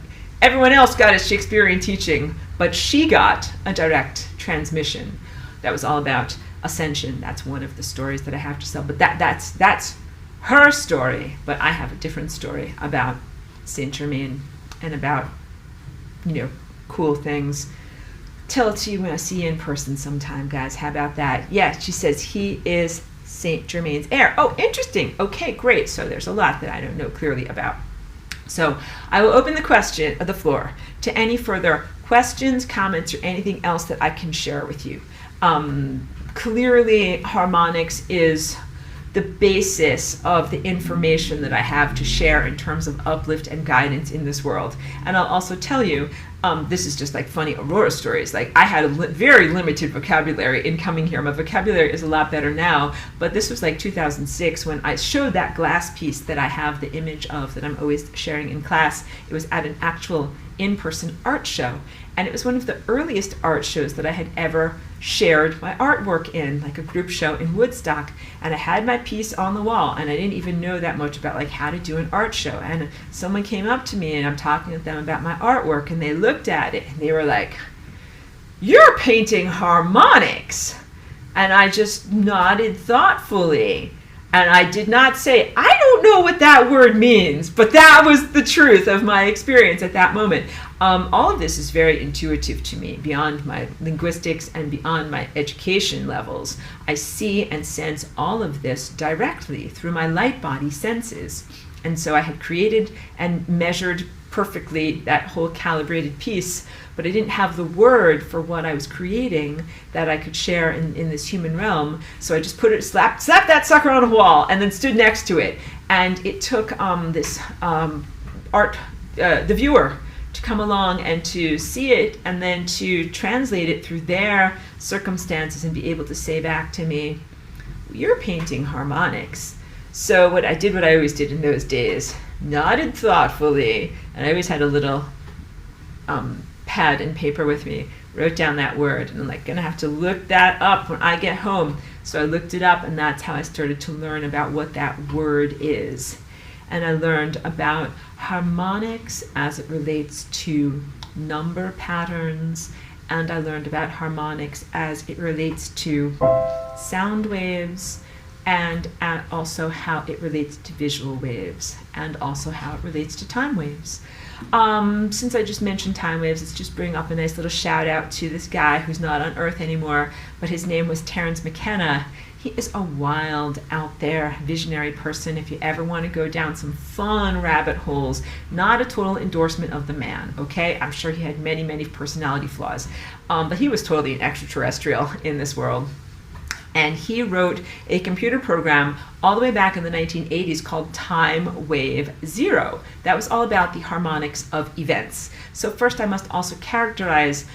everyone else got a Shakespearean teaching, but she got a direct transmission that was all about ascension. That's one of the stories that I have to tell, but that's her story. But I have a different story about Saint Germain and about cool things. Tell it to you when I see you in person sometime, guys. How about that? Yeah, she says he is Saint Germain's heir. Oh, interesting. Okay, great. So there's a lot that I don't know clearly about. So I will open the floor to any further questions, comments, or anything else that I can share with you. Clearly, harmonics is the basis of the information that I have to share in terms of uplift and guidance in this world. And I'll also tell you, this is just like funny Aurora stories. Like, I had a very limited vocabulary in coming here. My vocabulary is a lot better now, but this was like 2006 when I showed that glass piece that I have the image of that I'm always sharing in class. It was at an actual in-person art show, and it was one of the earliest art shows that I had ever shared my artwork in, like a group show in Woodstock. And I had my piece on the wall, and I didn't even know that much about how to do an art show. And someone came up to me, and I'm talking with them about my artwork, and they looked at it and they were like, "You're painting harmonics." And I just nodded thoughtfully, and I did not say, "I don't know what that word means," but that was the truth of my experience at that moment. All of this is very intuitive to me, beyond my linguistics and beyond my education levels. I see and sense all of this directly through my light body senses. And so I had created and measured perfectly that whole calibrated piece, but I didn't have the word for what I was creating that I could share in this human realm. So I just slapped that sucker on a wall and then stood next to it. And it took the viewer to come along and to see it and then to translate it through their circumstances and be able to say back to me, "You're painting harmonics." So what I always did in those days, nodded thoughtfully, and I always had a little pad and paper with me, wrote down that word, and I'm like, gonna have to look that up when I get home. So I looked it up, and that's how I started to learn about what that word is. And I learned about harmonics as it relates to number patterns, and I learned about harmonics as it relates to sound waves, and also how it relates to visual waves, and also how it relates to time waves. Since I just mentioned time waves, let's just bring up a nice little shout out to this guy who's not on Earth anymore, but his name was Terence McKenna. He is a wild, out there, visionary person. If you ever want to go down some fun rabbit holes, not a total endorsement of the man, okay? I'm sure he had many, many personality flaws, but he was totally an extraterrestrial in this world. And he wrote a computer program all the way back in the 1980s called Time Wave Zero. That was all about the harmonics of events. So first I must also characterize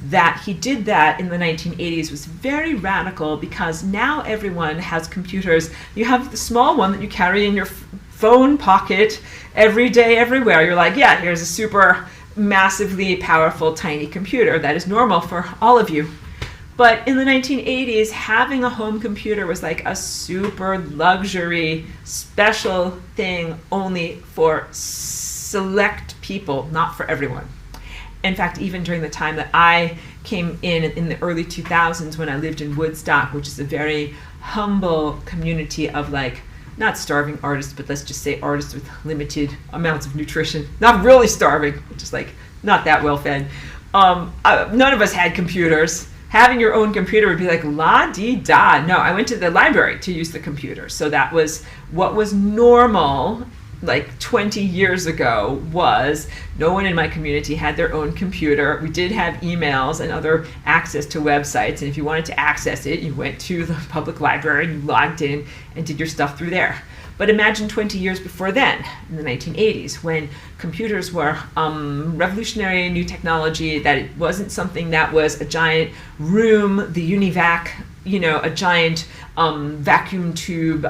that he did that in the 1980s was very radical, because now everyone has computers. You have the small one that you carry in your phone pocket every day, everywhere. You're like, yeah, here's a super massively powerful tiny computer. That is normal for all of you. But in the 1980s, having a home computer was like a super luxury, special thing only for select people, not for everyone. In fact, even during the time that I came in the early 2000s, when I lived in Woodstock, which is a very humble community of like, not starving artists, but let's just say artists with limited amounts of nutrition. Not really starving, just like not that well fed. None of us had computers. Having your own computer would be like la-dee-da. No, I went to the library to use the computer. So that was what was normal like 20 years ago. Was no one in my community had their own computer. We did have emails and other access to websites. And if you wanted to access it, you went to the public library and you logged in and did your stuff through there. But imagine 20 years before then, in the 1980s, when computers were revolutionary new technology, that it wasn't something that was a giant room, the univac, a giant vacuum tube,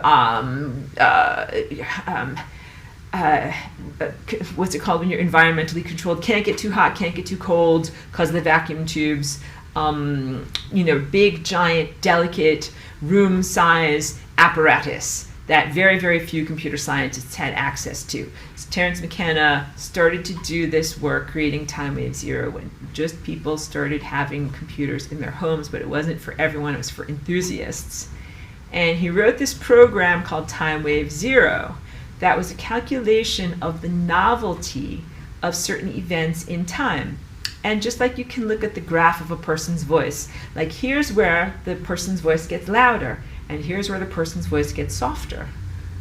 what's it called when you're environmentally controlled? Can't get too hot, can't get too cold because of the vacuum tubes. Big, giant, delicate, room size apparatus that very, very few computer scientists had access to. So Terence McKenna started to do this work creating Time Wave Zero when just people started having computers in their homes, but it wasn't for everyone, it was for enthusiasts. And he wrote this program called Time Wave Zero that was a calculation of the novelty of certain events in time. And just like you can look at the graph of a person's voice, like here's where the person's voice gets louder, and here's where the person's voice gets softer.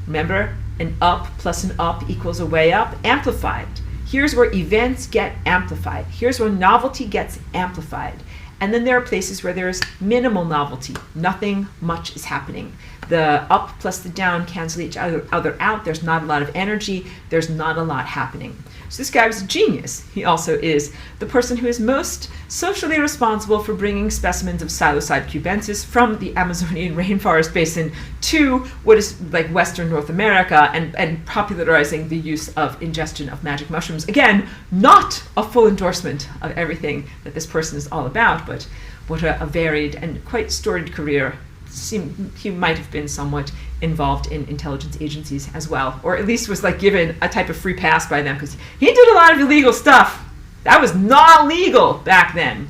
Remember, an up plus an up equals a way up, amplified. Here's where events get amplified. Here's where novelty gets amplified. And then there are places where there's minimal novelty. Nothing much is happening. The up plus the down cancel each other out. There's not a lot of energy. There's not a lot happening. So this guy was a genius. He also is the person who is most socially responsible for bringing specimens of Psilocybe cubensis from the Amazonian rainforest basin to what is like Western North America and popularizing the use of ingestion of magic mushrooms. Again, not a full endorsement of everything that this person is all about, but what a varied and quite storied career. He might have been somewhat involved in intelligence agencies as well, or at least was like given a type of free pass by them, because he did a lot of illegal stuff. That was not legal back then.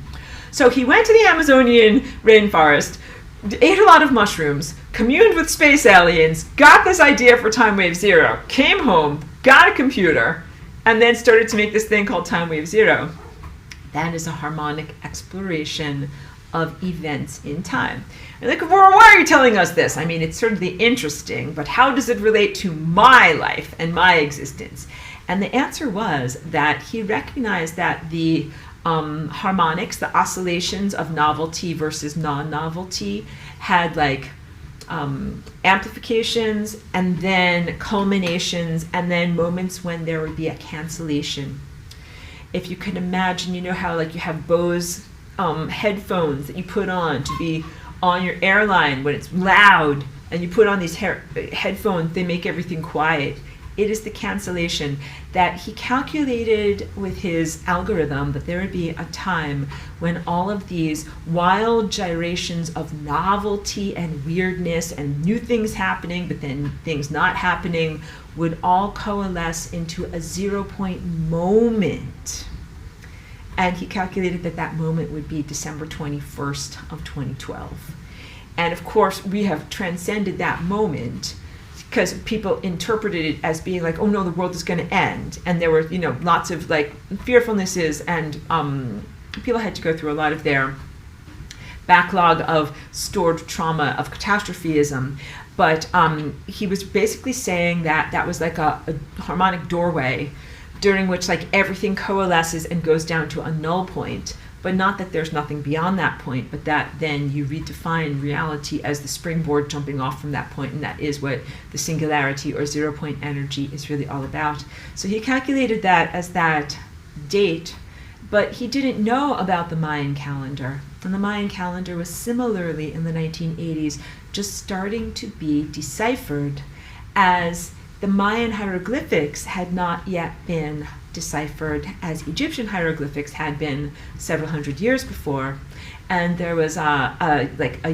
So he went to the Amazonian rainforest, ate a lot of mushrooms, communed with space aliens, got this idea for Time Wave Zero, came home, got a computer, and then started to make this thing called Time Wave Zero. That is a harmonic exploration of events in time. And like, why are you telling us this? I mean, it's certainly interesting, but how does it relate to my life and my existence? And the answer was that he recognized that the harmonics, the oscillations of novelty versus non-novelty, had like amplifications and then culminations and then moments when there would be a cancellation. If you can imagine, you know how like you have Bose headphones that you put on to be on your airline when it's loud, and you put on these headphones, they make everything quiet. It is the cancellation that he calculated with his algorithm, that there would be a time when all of these wild gyrations of novelty and weirdness and new things happening, but then things not happening, would all coalesce into a 0-point moment. And he calculated that that moment would be December 21st of 2012. And of course, we have transcended that moment, because people interpreted it as being like, oh no, the world is going to end. And there were, lots of like fearfulnesses, and people had to go through a lot of their backlog of stored trauma, of catastrophism. But he was basically saying that that was like a harmonic doorway during which like everything coalesces and goes down to a null point. But not that there's nothing beyond that point, but that then you redefine reality as the springboard jumping off from that point, and that is what the singularity or 0-point energy is really all about. So he calculated that as that date, but he didn't know about the Mayan calendar. And the Mayan calendar was similarly in the 1980s just starting to be deciphered, as the Mayan hieroglyphics had not yet been deciphered as Egyptian hieroglyphics had been several hundred years before. And there was a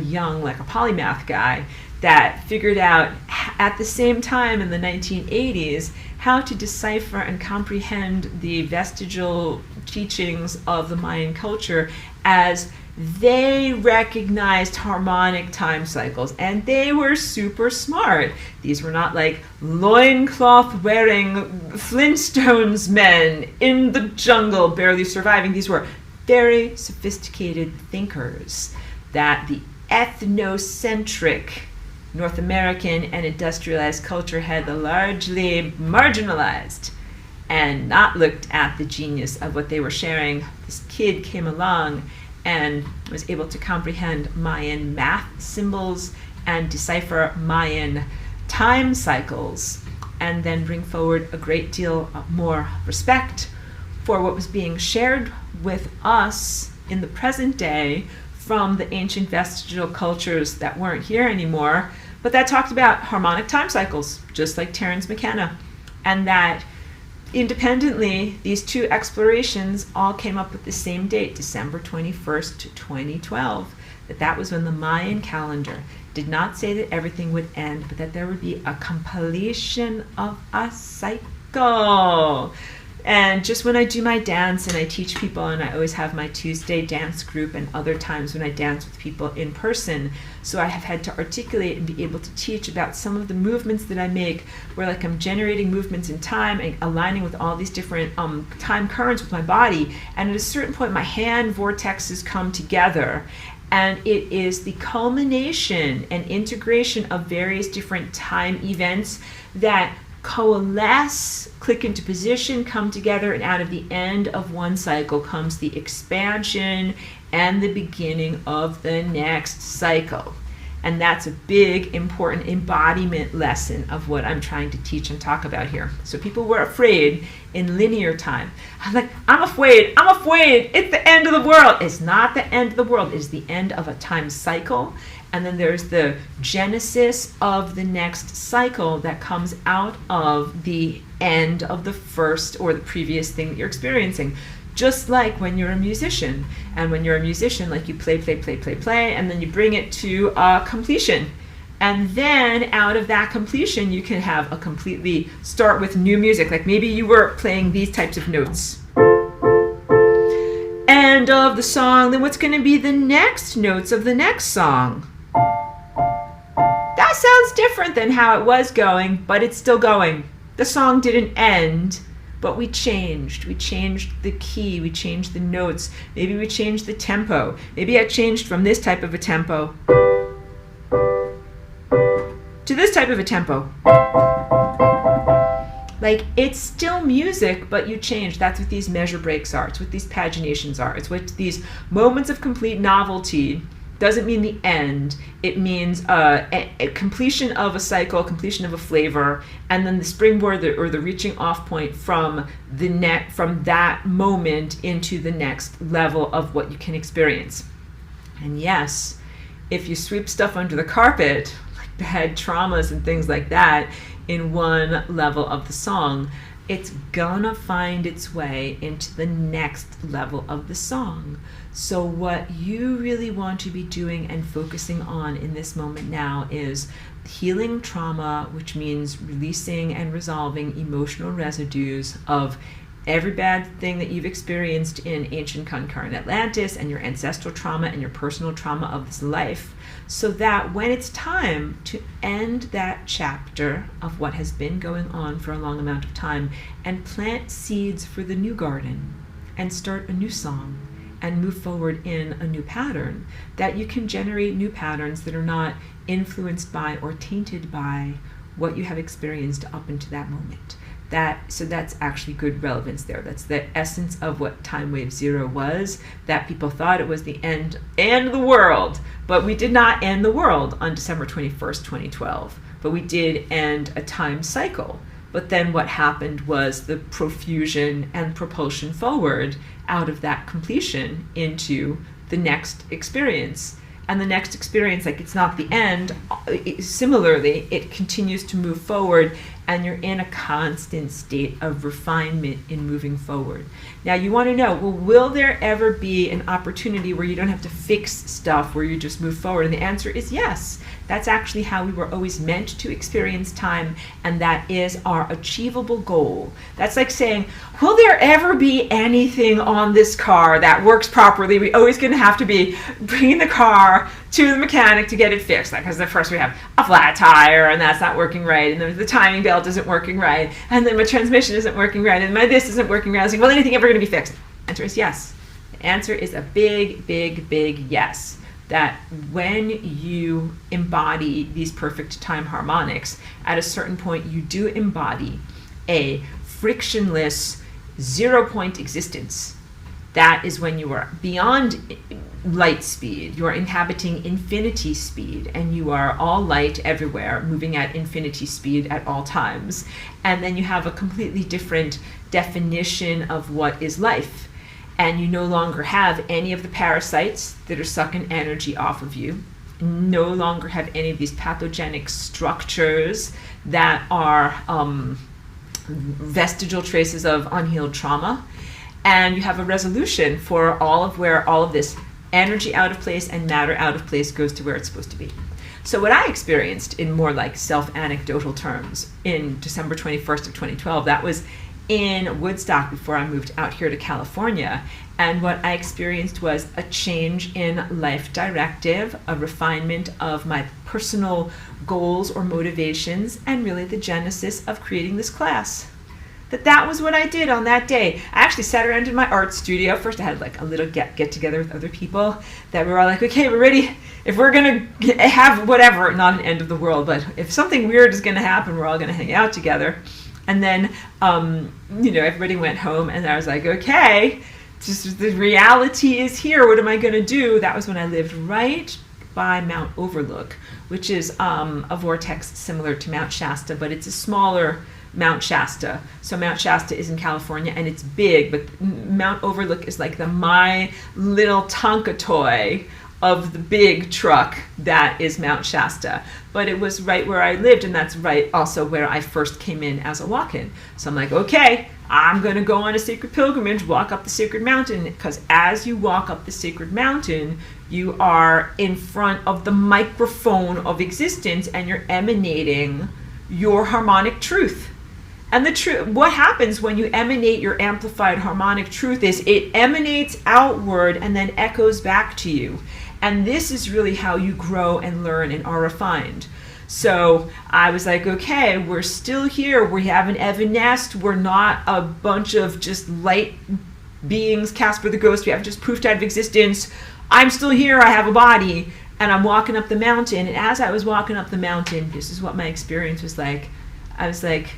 young polymath guy that figured out at the same time in the 1980s how to decipher and comprehend the vestigial teachings of the Mayan culture as they recognized harmonic time cycles, and they were super smart. These were not like loincloth wearing Flintstones men in the jungle barely surviving. These were very sophisticated thinkers that the ethnocentric North American and industrialized culture had largely marginalized and not looked at the genius of what they were sharing. This kid came along and was able to comprehend Mayan math symbols and decipher Mayan time cycles, and then bring forward a great deal more respect for what was being shared with us in the present day from the ancient vestigial cultures that weren't here anymore, but that talked about harmonic time cycles, just like Terence McKenna. And that independently, these two explorations all came up with the same date, December 21st, 2012, that was when the Mayan calendar did not say that everything would end, but that there would be a completion of a cycle. And just when I do my dance and I teach people, and I always have my Tuesday dance group and other times when I dance with people in person, so I have had to articulate and be able to teach about some of the movements that I make, where like I'm generating movements in time and aligning with all these different time currents with my body, and at a certain point my hand vortexes come together, and it is the culmination and integration of various different time events that coalesce, click into position, come together, and out of the end of one cycle comes the expansion and the beginning of the next cycle. And that's a big, important embodiment lesson of what I'm trying to teach and talk about here. So people were afraid in linear time. I'm like, I'm afraid, it's the end of the world. It's not the end of the world, it's the end of a time cycle. And then there's the genesis of the next cycle that comes out of the end of the first or the previous thing that you're experiencing. Just like when you're a musician. And when you're a musician, like you play, and then you bring it to completion. And then out of that completion, you can have a completely start with new music. Like maybe you were playing these types of notes. End of the song, then what's going to be the next notes of the next song? That sounds different than how it was going, but it's still going. The song didn't end, but we changed. We changed the key, we changed the notes, maybe we changed the tempo. Maybe I changed from this type of a tempo to this type of a tempo. Like, it's still music, but you change. That's what these measure breaks are. It's what these paginations are. It's what these moments of complete novelty doesn't mean the end. It means a completion of a cycle, completion of a flavor, and then the springboard or the reaching off point from from that moment into the next level of what you can experience. And yes, if you sweep stuff under the carpet, like bad traumas and things like that, in one level of the song, it's gonna find its way into the next level of the song. So what you really want to be doing and focusing on in this moment now is healing trauma, which means releasing and resolving emotional residues of every bad thing that you've experienced in ancient concurrent Atlantis and your ancestral trauma and your personal trauma of this life, so that when it's time to end that chapter of what has been going on for a long amount of time and plant seeds for the new garden and start a new song and move forward in a new pattern, that you can generate new patterns that are not influenced by or tainted by what you have experienced up into that moment. So that's actually good relevance there. That's the essence of what time wave 0 was, that people thought it was the end of the world, but we did not end the world on December 21st, 2012, but we did end a time cycle. But then what happened was the profusion and propulsion forward out of that completion into the next experience. And the next experience, like, it's not the end. Similarly, it continues to move forward, and you're in a constant state of refinement in moving forward. Now, you want to know, well, will there ever be an opportunity where you don't have to fix stuff, where you just move forward? And the answer is yes. That's actually how we were always meant to experience time, and that is our achievable goal. That's like saying, will there ever be anything on this car that works properly? We're always going to have to be bringing the car to the mechanic to get it fixed. Like, because at first we have a flat tire, and that's not working right, and then the timing belt isn't working right, and then my transmission isn't working right, and my this isn't working right. I was like, well, anything ever going to be fixed? The answer is yes. The answer is a big, big, big yes. That when you embody these perfect time harmonics, at a certain point you do embody a frictionless 0-point existence. That is when you are beyond light speed. You are inhabiting infinity speed, and you are all light everywhere, moving at infinity speed at all times. And then you have a completely different definition of what is life. And you no longer have any of the parasites that are sucking energy off of you. No longer have any of these pathogenic structures that are vestigial traces of unhealed trauma. And you have a resolution for all of where all of this energy out of place and matter out of place goes to where it's supposed to be. So what I experienced in more like self-anecdotal terms in December 21st of 2012, that was in Woodstock before I moved out here to California. And what I experienced was a change in life directive, a refinement of my personal goals or motivations, and really the genesis of creating this class. That was what I did on that day. I actually sat around in my art studio. First I had like a little get together with other people that we were all like, okay, we're ready. If we're gonna have whatever, not an end of the world, but if something weird is gonna happen, we're all gonna hang out together. And then, everybody went home, and I was like, okay, just the reality is here. What am I going to do? That was when I lived right by Mount Overlook, which is a vortex similar to Mount Shasta, but it's a smaller Mount Shasta. So Mount Shasta is in California, and it's big, but Mount Overlook is like my little Tonka toy of the big truck that is Mount Shasta. But it was right where I lived, and that's right also where I first came in as a walk-in. So I'm like, okay, I'm going to go on a sacred pilgrimage, walk up the sacred mountain, because as you walk up the sacred mountain, you are in front of the microphone of existence, and you're emanating your harmonic truth. And the truth, what happens when you emanate your amplified harmonic truth is it emanates outward and then echoes back to you. And this is really how you grow and learn and are refined. So I was like, okay, we're still here. We haven't evanesced. We're not a bunch of just light beings, Casper the Ghost. We haven't just poofed out of existence. I'm still here. I have a body. And I'm walking up the mountain. And as I was walking up the mountain, this is what my experience was like. I was like,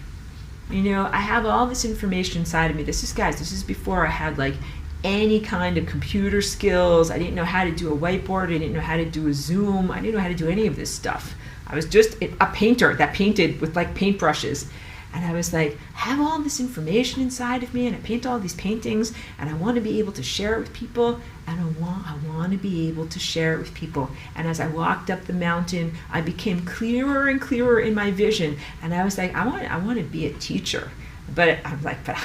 I have all this information inside of me. This is before I had like any kind of computer skills. I didn't know how to do a whiteboard. I didn't know how to do a Zoom. I didn't know how to do any of this stuff. I was just a painter that painted with like paintbrushes. And I was like, I have all this information inside of me, and I paint all these paintings, and I want to be able to share it with people, and I want to be able to share it with people. And as I walked up the mountain, I became clearer and clearer in my vision, and I was like, I want to be a teacher. But I'm like, but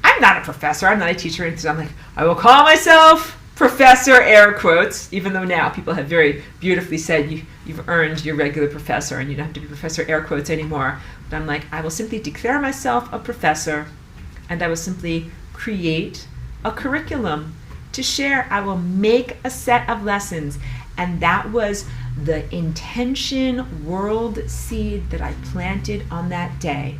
I'm not a professor, I'm not a teacher. And so I'm like, I will call myself Professor, air quotes, even though now people have very beautifully said you've earned your regular professor and you don't have to be Professor, air quotes, anymore. But I'm like, I will simply declare myself a professor, and I will simply create a curriculum to share. I will make a set of lessons. And that was the intention world seed that I planted on that day.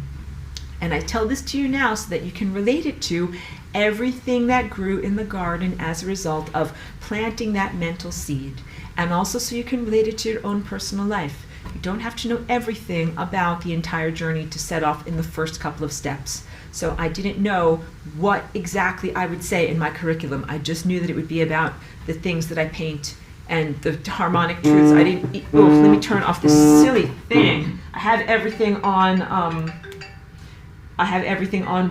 And I tell this to you now so that you can relate it to everything that grew in the garden as a result of planting that mental seed. And also so you can relate it to your own personal life. You don't have to know everything about the entire journey to set off in the first couple of steps. So I didn't know what exactly I would say in my curriculum. I just knew that it would be about the things that I paint and the harmonic truths. I didn't, let me turn off this silly thing. I have everything on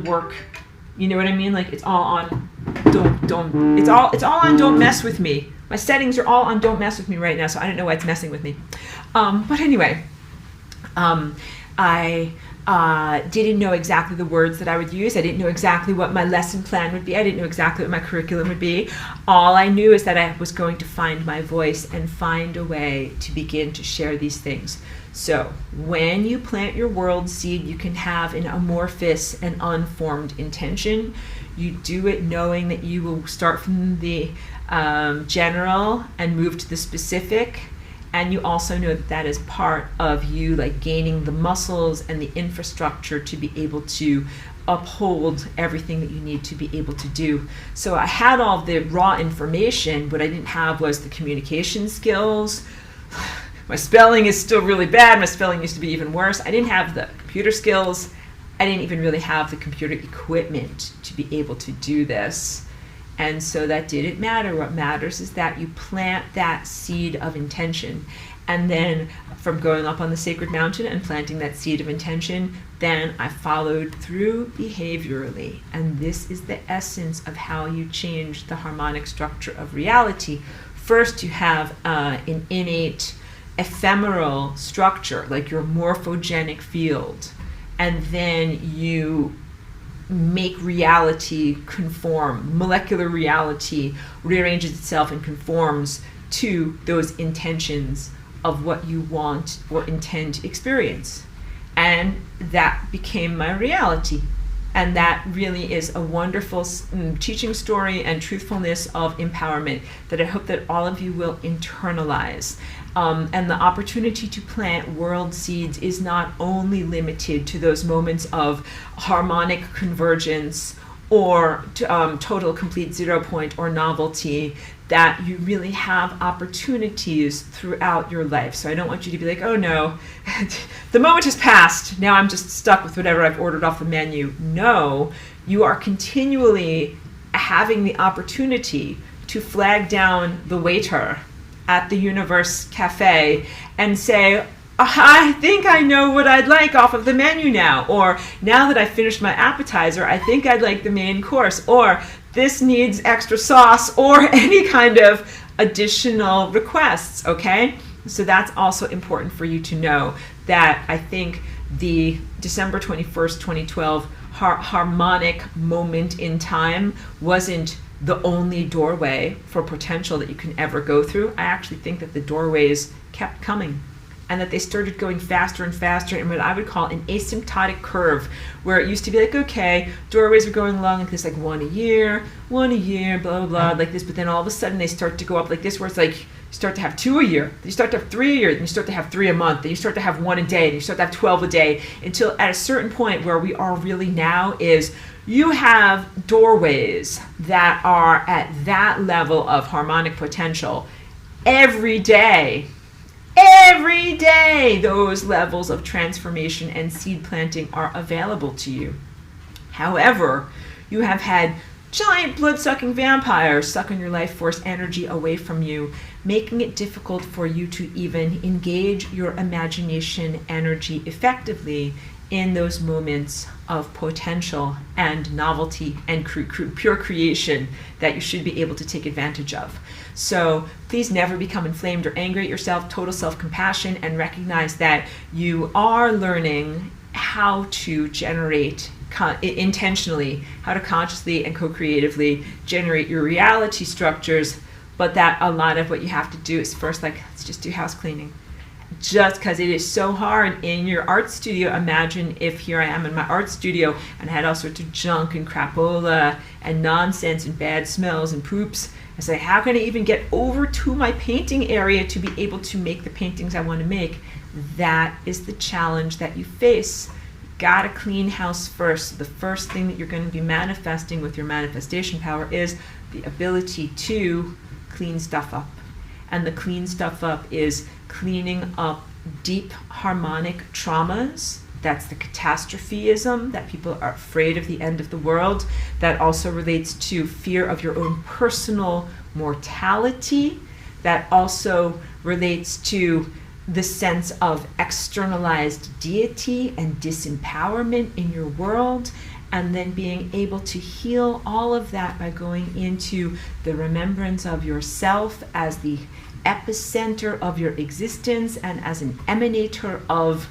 work. You know what I mean? Like it's all on it's all on don't mess with me. My settings are all on don't mess with me right now, so I don't know why it's messing with me. But anyway, I didn't know exactly the words that I would use. I didn't know exactly what my lesson plan would be. I didn't know exactly what my curriculum would be. All I knew is that I was going to find my voice and find a way to begin to share these things. So when you plant your world seed, you can have an amorphous and unformed intention. You do it knowing that you will start from the general and move to the specific. And you also know that that is part of you like gaining the muscles and the infrastructure to be able to uphold everything that you need to be able to do. So I had all the raw information. What I didn't have was the communication skills. My spelling is still really bad. My spelling used to be even worse. I didn't have the computer skills. I didn't even really have the computer equipment to be able to do this. And so that didn't matter. What matters is that you plant that seed of intention. And then from going up on the sacred mountain and planting that seed of intention, then I followed through behaviorally. And this is the essence of how you change the harmonic structure of reality. First, you have an innate ephemeral structure, like your morphogenic field. And then you make reality conform. Molecular reality rearranges itself and conforms to those intentions of what you want or intend to experience. And that became my reality. And that really is a wonderful teaching story and truthfulness of empowerment that I hope that all of you will internalize. And the opportunity to plant world seeds is not only limited to those moments of harmonic convergence or total complete 0 point or novelty, that you really have opportunities throughout your life. So I don't want you to be like, oh no, the moment has passed, now I'm just stuck with whatever I've ordered off the menu. No, you are continually having the opportunity to flag down the waiter at the Universe Cafe and say, I think I know what I'd like off of the menu now. Or now that I've finished my appetizer, I think I'd like the main course. Or this needs extra sauce, or any kind of additional requests, okay? So that's also important for you to know, that I think the December 21st, 2012 harmonic moment in time wasn't the only doorway for potential that you can ever go through. I actually think that the doorways kept coming, and that they started going faster and faster in what I would call an asymptotic curve, where it used to be like, okay, doorways are going along like this, like one a year, blah, blah, blah, like this, but then all of a sudden they start to go up like this, where it's like, you start to have 2 a year, then you start to have 3 a year, then you start to have 3 a month, then you start to have 1 a day, then you start to have 12 a day, until at a certain point where we are really now is, you have doorways that are at that level of harmonic potential every day, Every day, those levels of transformation and seed planting are available to you. However, you have had giant blood-sucking vampires sucking your life force energy away from you, making it difficult for you to even engage your imagination energy effectively in those moments of potential and novelty and pure creation that you should be able to take advantage of. So please never become inflamed or angry at yourself. Total self-compassion, and recognize that you are learning how to generate intentionally, how to consciously and co-creatively generate your reality structures, but that a lot of what you have to do is first, like, let's just do house cleaning. Just because it is so hard in your art studio. Imagine if here I am in my art studio and I had all sorts of junk and crapola and nonsense and bad smells and poops. I say, how can I even get over to my painting area to be able to make the paintings I want to make? That is the challenge that you face. Gotta clean house first. The first thing that you're going to be manifesting with your manifestation power is the ability to clean stuff up. And the clean stuff up is cleaning up deep harmonic traumas. That's the catastrophism, that people are afraid of the end of the world. That also relates to fear of your own personal mortality. That also relates to the sense of externalized deity and disempowerment in your world, and then being able to heal all of that by going into the remembrance of yourself as the epicenter of your existence and as an emanator of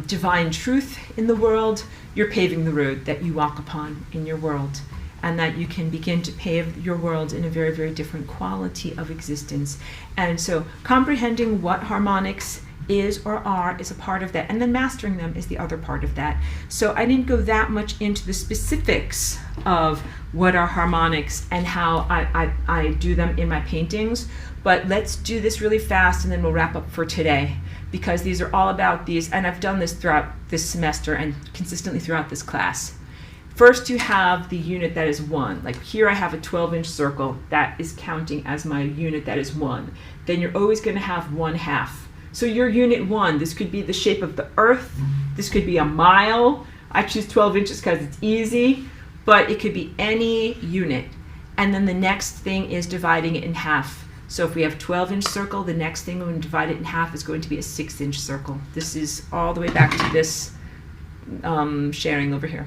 divine truth in the world. You're paving the road that you walk upon in your world, and that you can begin to pave your world in a very, very different quality of existence. And so comprehending what harmonics is or are is a part of that, and then mastering them is the other part of that. So I didn't go that much into the specifics of what are harmonics and how I do them in my paintings, but let's do this really fast and then we'll wrap up for today, because these are all about these, and I've done this throughout this semester and consistently throughout this class. First, you have the unit that is 1. Like here I have a 12-inch circle that is counting as my unit that is 1. Then you're always going to have 1/2. So your unit 1, this could be the shape of the earth. This could be a mile. I choose 12 inches because it's easy, but it could be any unit. And then the next thing is dividing it in half. So if we have 12-inch circle, the next thing when we divide it in half is going to be a 6-inch circle. This is all the way back to this sharing over here.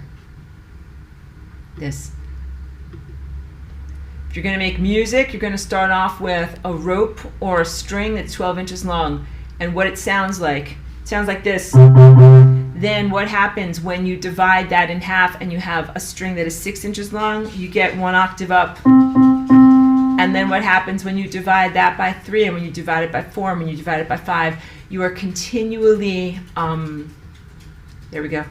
This. If you're going to make music, you're going to start off with a rope or a string that's 12 inches long. And what it sounds like this. Then what happens when you divide that in half and you have a string that is 6 inches long? You get 1 octave up. And then what happens when you divide that by 3, and when you divide it by 4, and when you divide it by 5? You are continually, there we go.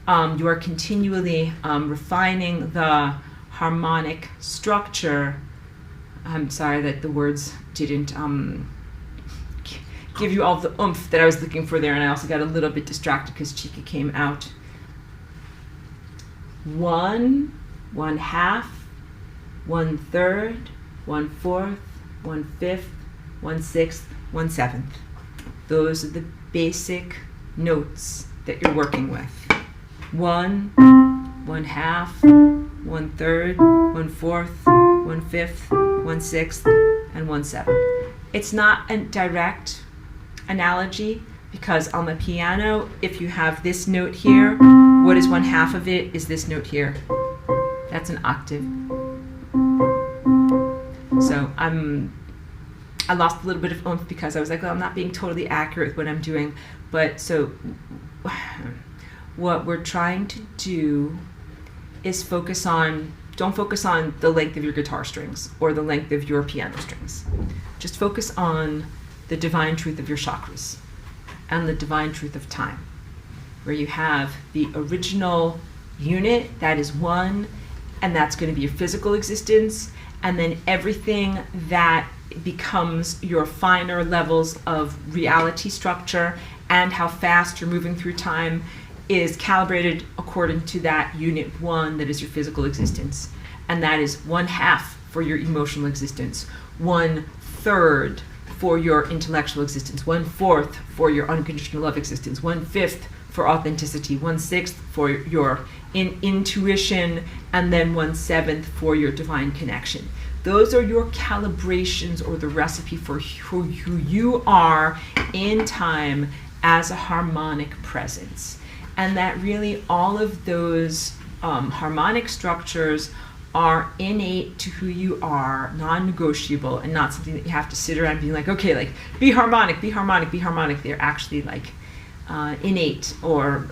You are continually refining the harmonic structure. I'm sorry that the words didn't give you all the oomph that I was looking for there, and I also got a little bit distracted because Chica came out. 1, 1/2, 1/3, 1/4, 1/5, 1/6, 1/7. Those are the basic notes that you're working with. 1, 1/2, 1/3, 1/4, 1/5, 1/6, and 1/7. It's not a direct analogy, because on the piano, if you have this note here, what is 1/2 of it is this note here. That's an octave. So I lost a little bit of oomph because I was like, well, I'm not being totally accurate with what I'm doing. But so what we're trying to do is don't focus on the length of your guitar strings or the length of your piano strings. Just focus on the divine truth of your chakras and the divine truth of time, where you have the original unit that is 1, and that's going to be your physical existence, and then everything that becomes your finer levels of reality structure and how fast you're moving through time is calibrated according to that unit 1 that is your physical existence. And that is 1/2 for your emotional existence, 1/3 for your intellectual existence, 1/4 for your unconditional love existence, 1/5 for authenticity, 1/6 for your intuition, and then 1/7 for your divine connection. Those are your calibrations or the recipe for who you are in time as a harmonic presence. And that really all of those harmonic structures are innate to who you are, non-negotiable, and not something that you have to sit around being like, okay, like, be harmonic, be harmonic, be harmonic. They're actually like innate, or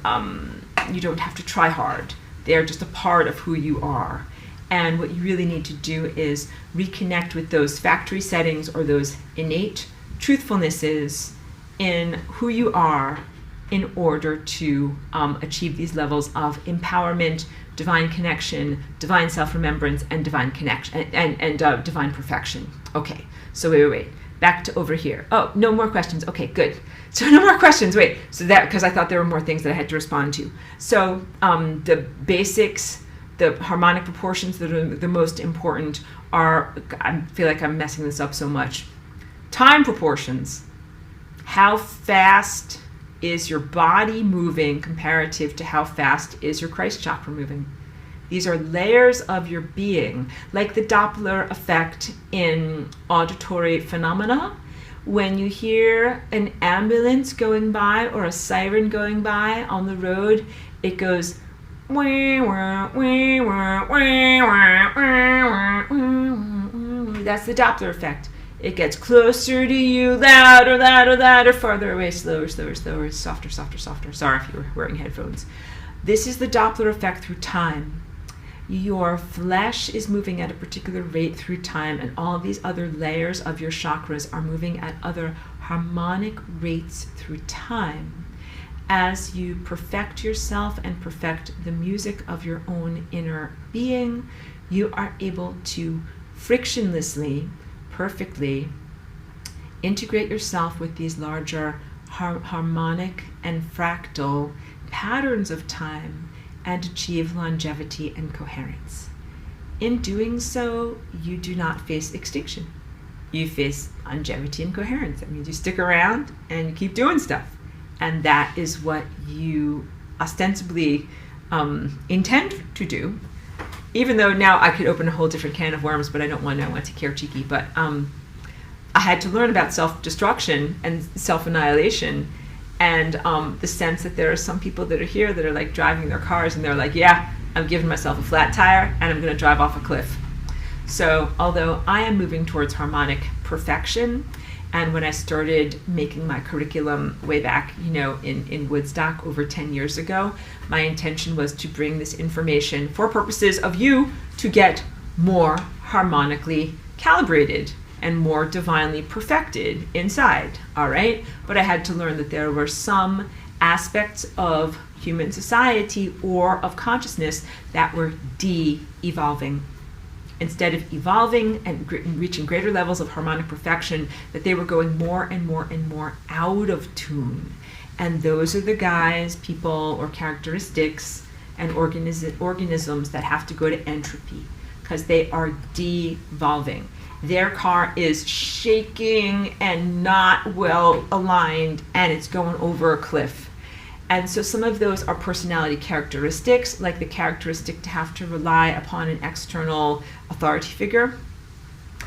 you don't have to try hard. They're just a part of who you are. And what you really need to do is reconnect with those factory settings or those innate truthfulnesses in who you are in order to achieve these levels of empowerment, divine connection, divine self-remembrance, and divine connection, and divine perfection. Okay, so wait. Back to over here. Oh, no more questions. Okay, good. So no more questions. Wait, so that, because I thought there were more things that I had to respond to. So the basics, the harmonic proportions that are the most important are, I feel like I'm messing this up so much. Time proportions. How fast is your body moving comparative to how fast is your Christ chakra moving? These are layers of your being, like the Doppler effect in auditory phenomena. When you hear an ambulance going by or a siren going by on the road, it goes wah, wah, wah, wah, wah, wah, wah. That's the Doppler effect. It gets closer to you, louder, louder, louder, farther away, slower, slower, slower, softer, softer, softer. Sorry if you were wearing headphones. This is the Doppler effect through time. Your flesh is moving at a particular rate through time, and all of these other layers of your chakras are moving at other harmonic rates through time. As you perfect yourself and perfect the music of your own inner being, you are able to frictionlessly, perfectly integrate yourself with these larger harmonic and fractal patterns of time and achieve longevity and coherence. In doing so, you do not face extinction. You face longevity and coherence. That means you stick around and you keep doing stuff. And that is what you ostensibly intend to do. Even though now I could open a whole different can of worms, but I don't want to take care cheeky. But I had to learn about self-destruction and self-annihilation, and the sense that there are some people that are here that are like driving their cars and they're like, yeah, I'm giving myself a flat tire and I'm going to drive off a cliff. So although I am moving towards harmonic perfection, and when I started making my curriculum way back, in Woodstock over 10 years ago, my intention was to bring this information for purposes of you to get more harmonically calibrated and more divinely perfected inside, all right? But I had to learn that there were some aspects of human society or of consciousness that were de-evolving. Instead of evolving and reaching greater levels of harmonic perfection, that they were going more and more and more out of tune. And those are the guys, people, or characteristics and organisms that have to go to entropy, because they are devolving. Their car is shaking and not well aligned, and it's going over a cliff. And so some of those are personality characteristics, like the characteristic to have to rely upon an external authority figure.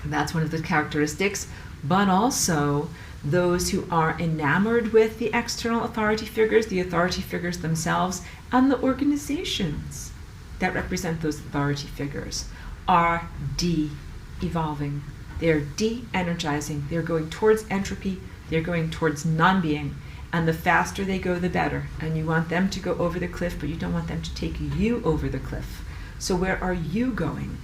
That's one of the characteristics. But also those who are enamored with the external authority figures, the authority figures themselves, and the organizations that represent those authority figures are de-evolving. They're de-energizing. They're going towards entropy. They're going towards non-being. And the faster they go, the better. And you want them to go over the cliff, but you don't want them to take you over the cliff. So where are you going?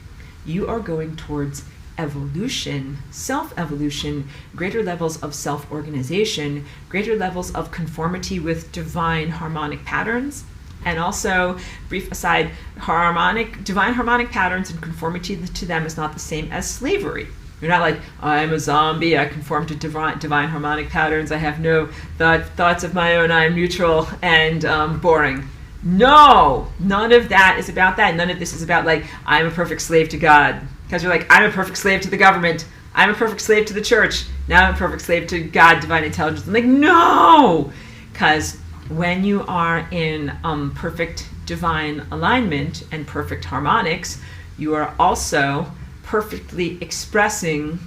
You are going towards evolution, self-evolution, greater levels of self-organization, greater levels of conformity with divine harmonic patterns. And also, brief aside, divine harmonic patterns and conformity to them is not the same as slavery. You're not like, I'm a zombie, I conform to divine harmonic patterns, I have no thoughts of my own, I am neutral and boring. No, none of that is about that. None of this is about like, I'm a perfect slave to God. Because you're like, I'm a perfect slave to the government. I'm a perfect slave to the church. Now I'm a perfect slave to God, divine intelligence. I'm like, no! Because when you are in perfect divine alignment and perfect harmonics, you are also perfectly expressing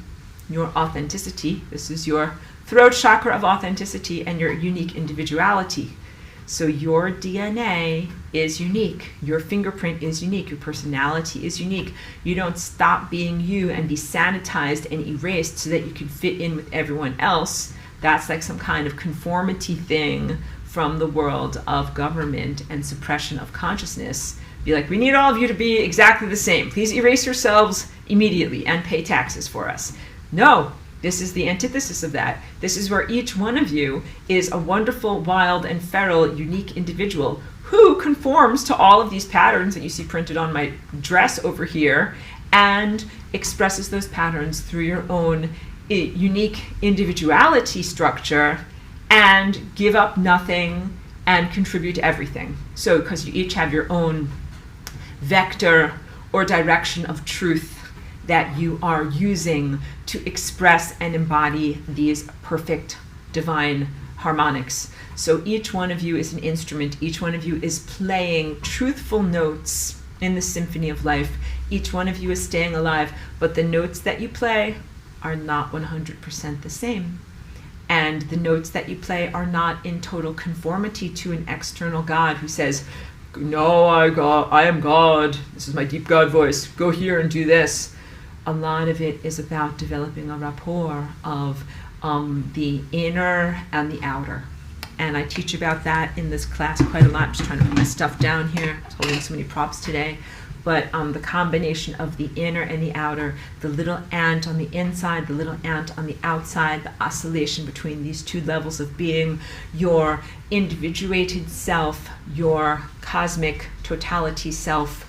your authenticity. This is your throat chakra of authenticity and your unique individuality. So your DNA is unique, your fingerprint is unique, your personality is unique. You don't stop being you and be sanitized and erased so that you can fit in with everyone else. That's like some kind of conformity thing from the world of government and suppression of consciousness. Be like, we need all of you to be exactly the same. Please erase yourselves immediately and pay taxes for us. No. This is the antithesis of that. This is where each one of you is a wonderful, wild, and feral, unique individual who conforms to all of these patterns that you see printed on my dress over here and expresses those patterns through your own unique individuality structure and give up nothing and contribute everything. So because you each have your own vector or direction of truth that you are using to express and embody these perfect divine harmonics. So each one of you is an instrument. Each one of you is playing truthful notes in the symphony of life. Each one of you is staying alive, but the notes that you play are not 100% the same. And the notes that you play are not in total conformity to an external God who says, no, I am God. This is my deep God voice. Go here and do this. A lot of it is about developing a rapport of the inner and the outer. And I teach about that in this class quite a lot. I'm just trying to put my stuff down here. I was holding so many props today. But the combination of the inner and the outer, the little ant on the inside, the little ant on the outside, the oscillation between these two levels of being, your individuated self, your cosmic totality self,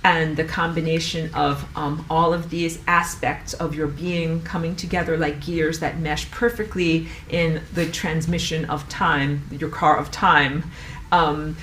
and the combination of all of these aspects of your being coming together like gears that mesh perfectly in the transmission of time, your car of time,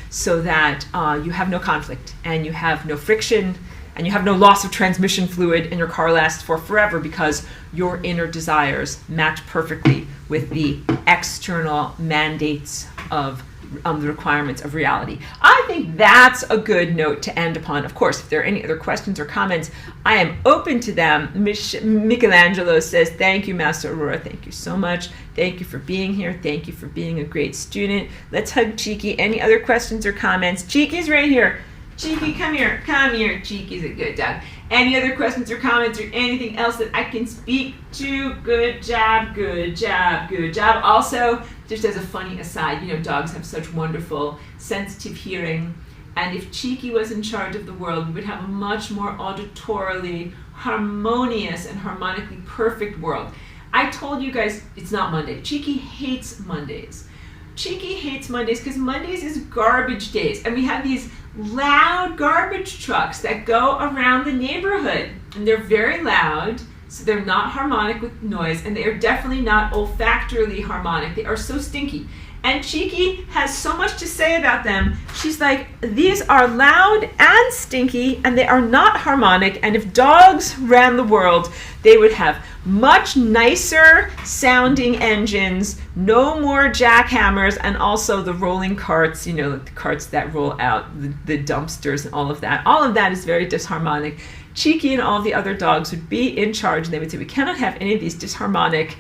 so that you have no conflict and you have no friction and you have no loss of transmission fluid and your car lasts for forever because your inner desires match perfectly with the external mandates of the requirements of reality. I think that's a good note to end upon. Of course, if there are any other questions or comments, I am open to them. Michelangelo says, thank you, Master Aurora. Thank you so much. Thank you for being here. Thank you for being a great student. Let's hug Cheeky. Any other questions or comments? Cheeky's right here. Cheeky, come here. Come here. Cheeky's a good dog. Any other questions or comments or anything else that I can speak to? Good job, good job, good job. Also, just as a funny aside, you know, dogs have such wonderful sensitive hearing. And if Cheeky was in charge of the world, we would have a much more auditorily harmonious and harmonically perfect world. I told you guys it's not Monday. Cheeky hates Mondays. Cheeky hates Mondays because Mondays is garbage days. And we have these loud garbage trucks that go around the neighborhood. And they're very loud, so they're not harmonic with noise, and they are definitely not olfactorily harmonic. They are so stinky. And Cheeky has so much to say about them. She's like, these are loud and stinky, and they are not harmonic, and if dogs ran the world, they would have much nicer sounding engines, no more jackhammers, and also the rolling carts, you know, like the carts that roll out, the dumpsters and all of that. All of that is very disharmonic. Cheeky and all the other dogs would be in charge, and they would say, we cannot have any of these disharmonic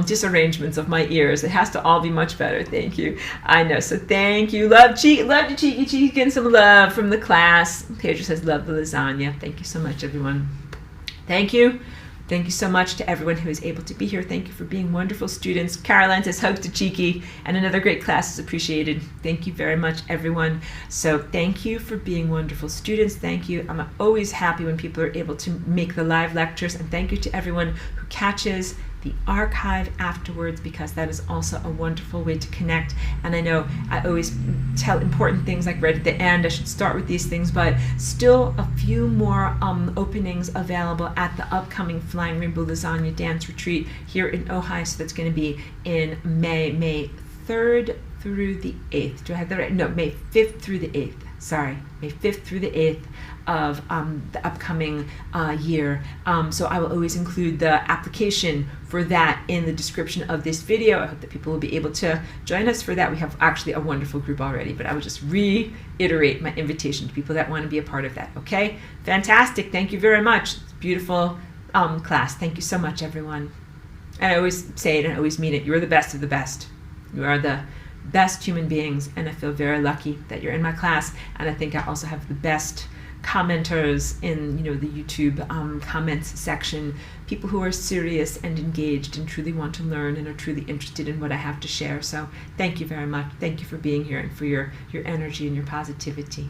disarrangements of my ears. It has to all be much better. Thank you. I know. So thank you. Love you, Cheeky. Cheeky, getting some love from the class. Pedro says, love the lasagna. Thank you so much, everyone. Thank you. Thank you so much to everyone who is able to be here. Thank you for being wonderful students. Caroline says hugs to Cheeky, and another great class is appreciated. Thank you very much, everyone. So thank you for being wonderful students. Thank you. I'm always happy when people are able to make the live lectures, and thank you to everyone who catches the archive afterwards, because that is also a wonderful way to connect. And I know I always tell important things like right at the end, I should start with these things, but still a few more openings available at the upcoming Flying Rainbow Lasagna Dance Retreat here in Ojai. So that's going to be in May 3rd through the 8th. Do I have that right? No, May 5th through the 8th. May 5th through the 8th of the upcoming year. So I will always include the application for that in the description of this video. I hope that people will be able to join us for that. We have actually a wonderful group already, but I would just reiterate my invitation to people that want to be a part of that. Okay? Fantastic. Thank you very much. It's a beautiful class. Thank you so much, everyone. And I always say it and I always mean it. You're the best of the best. You are the best human beings, and I feel very lucky that you're in my class. And I think I also have the best commenters in the YouTube comments section, people who are serious and engaged and truly want to learn and are truly interested in what I have to share. So thank you very much. Thank you for being here and for your energy and your positivity.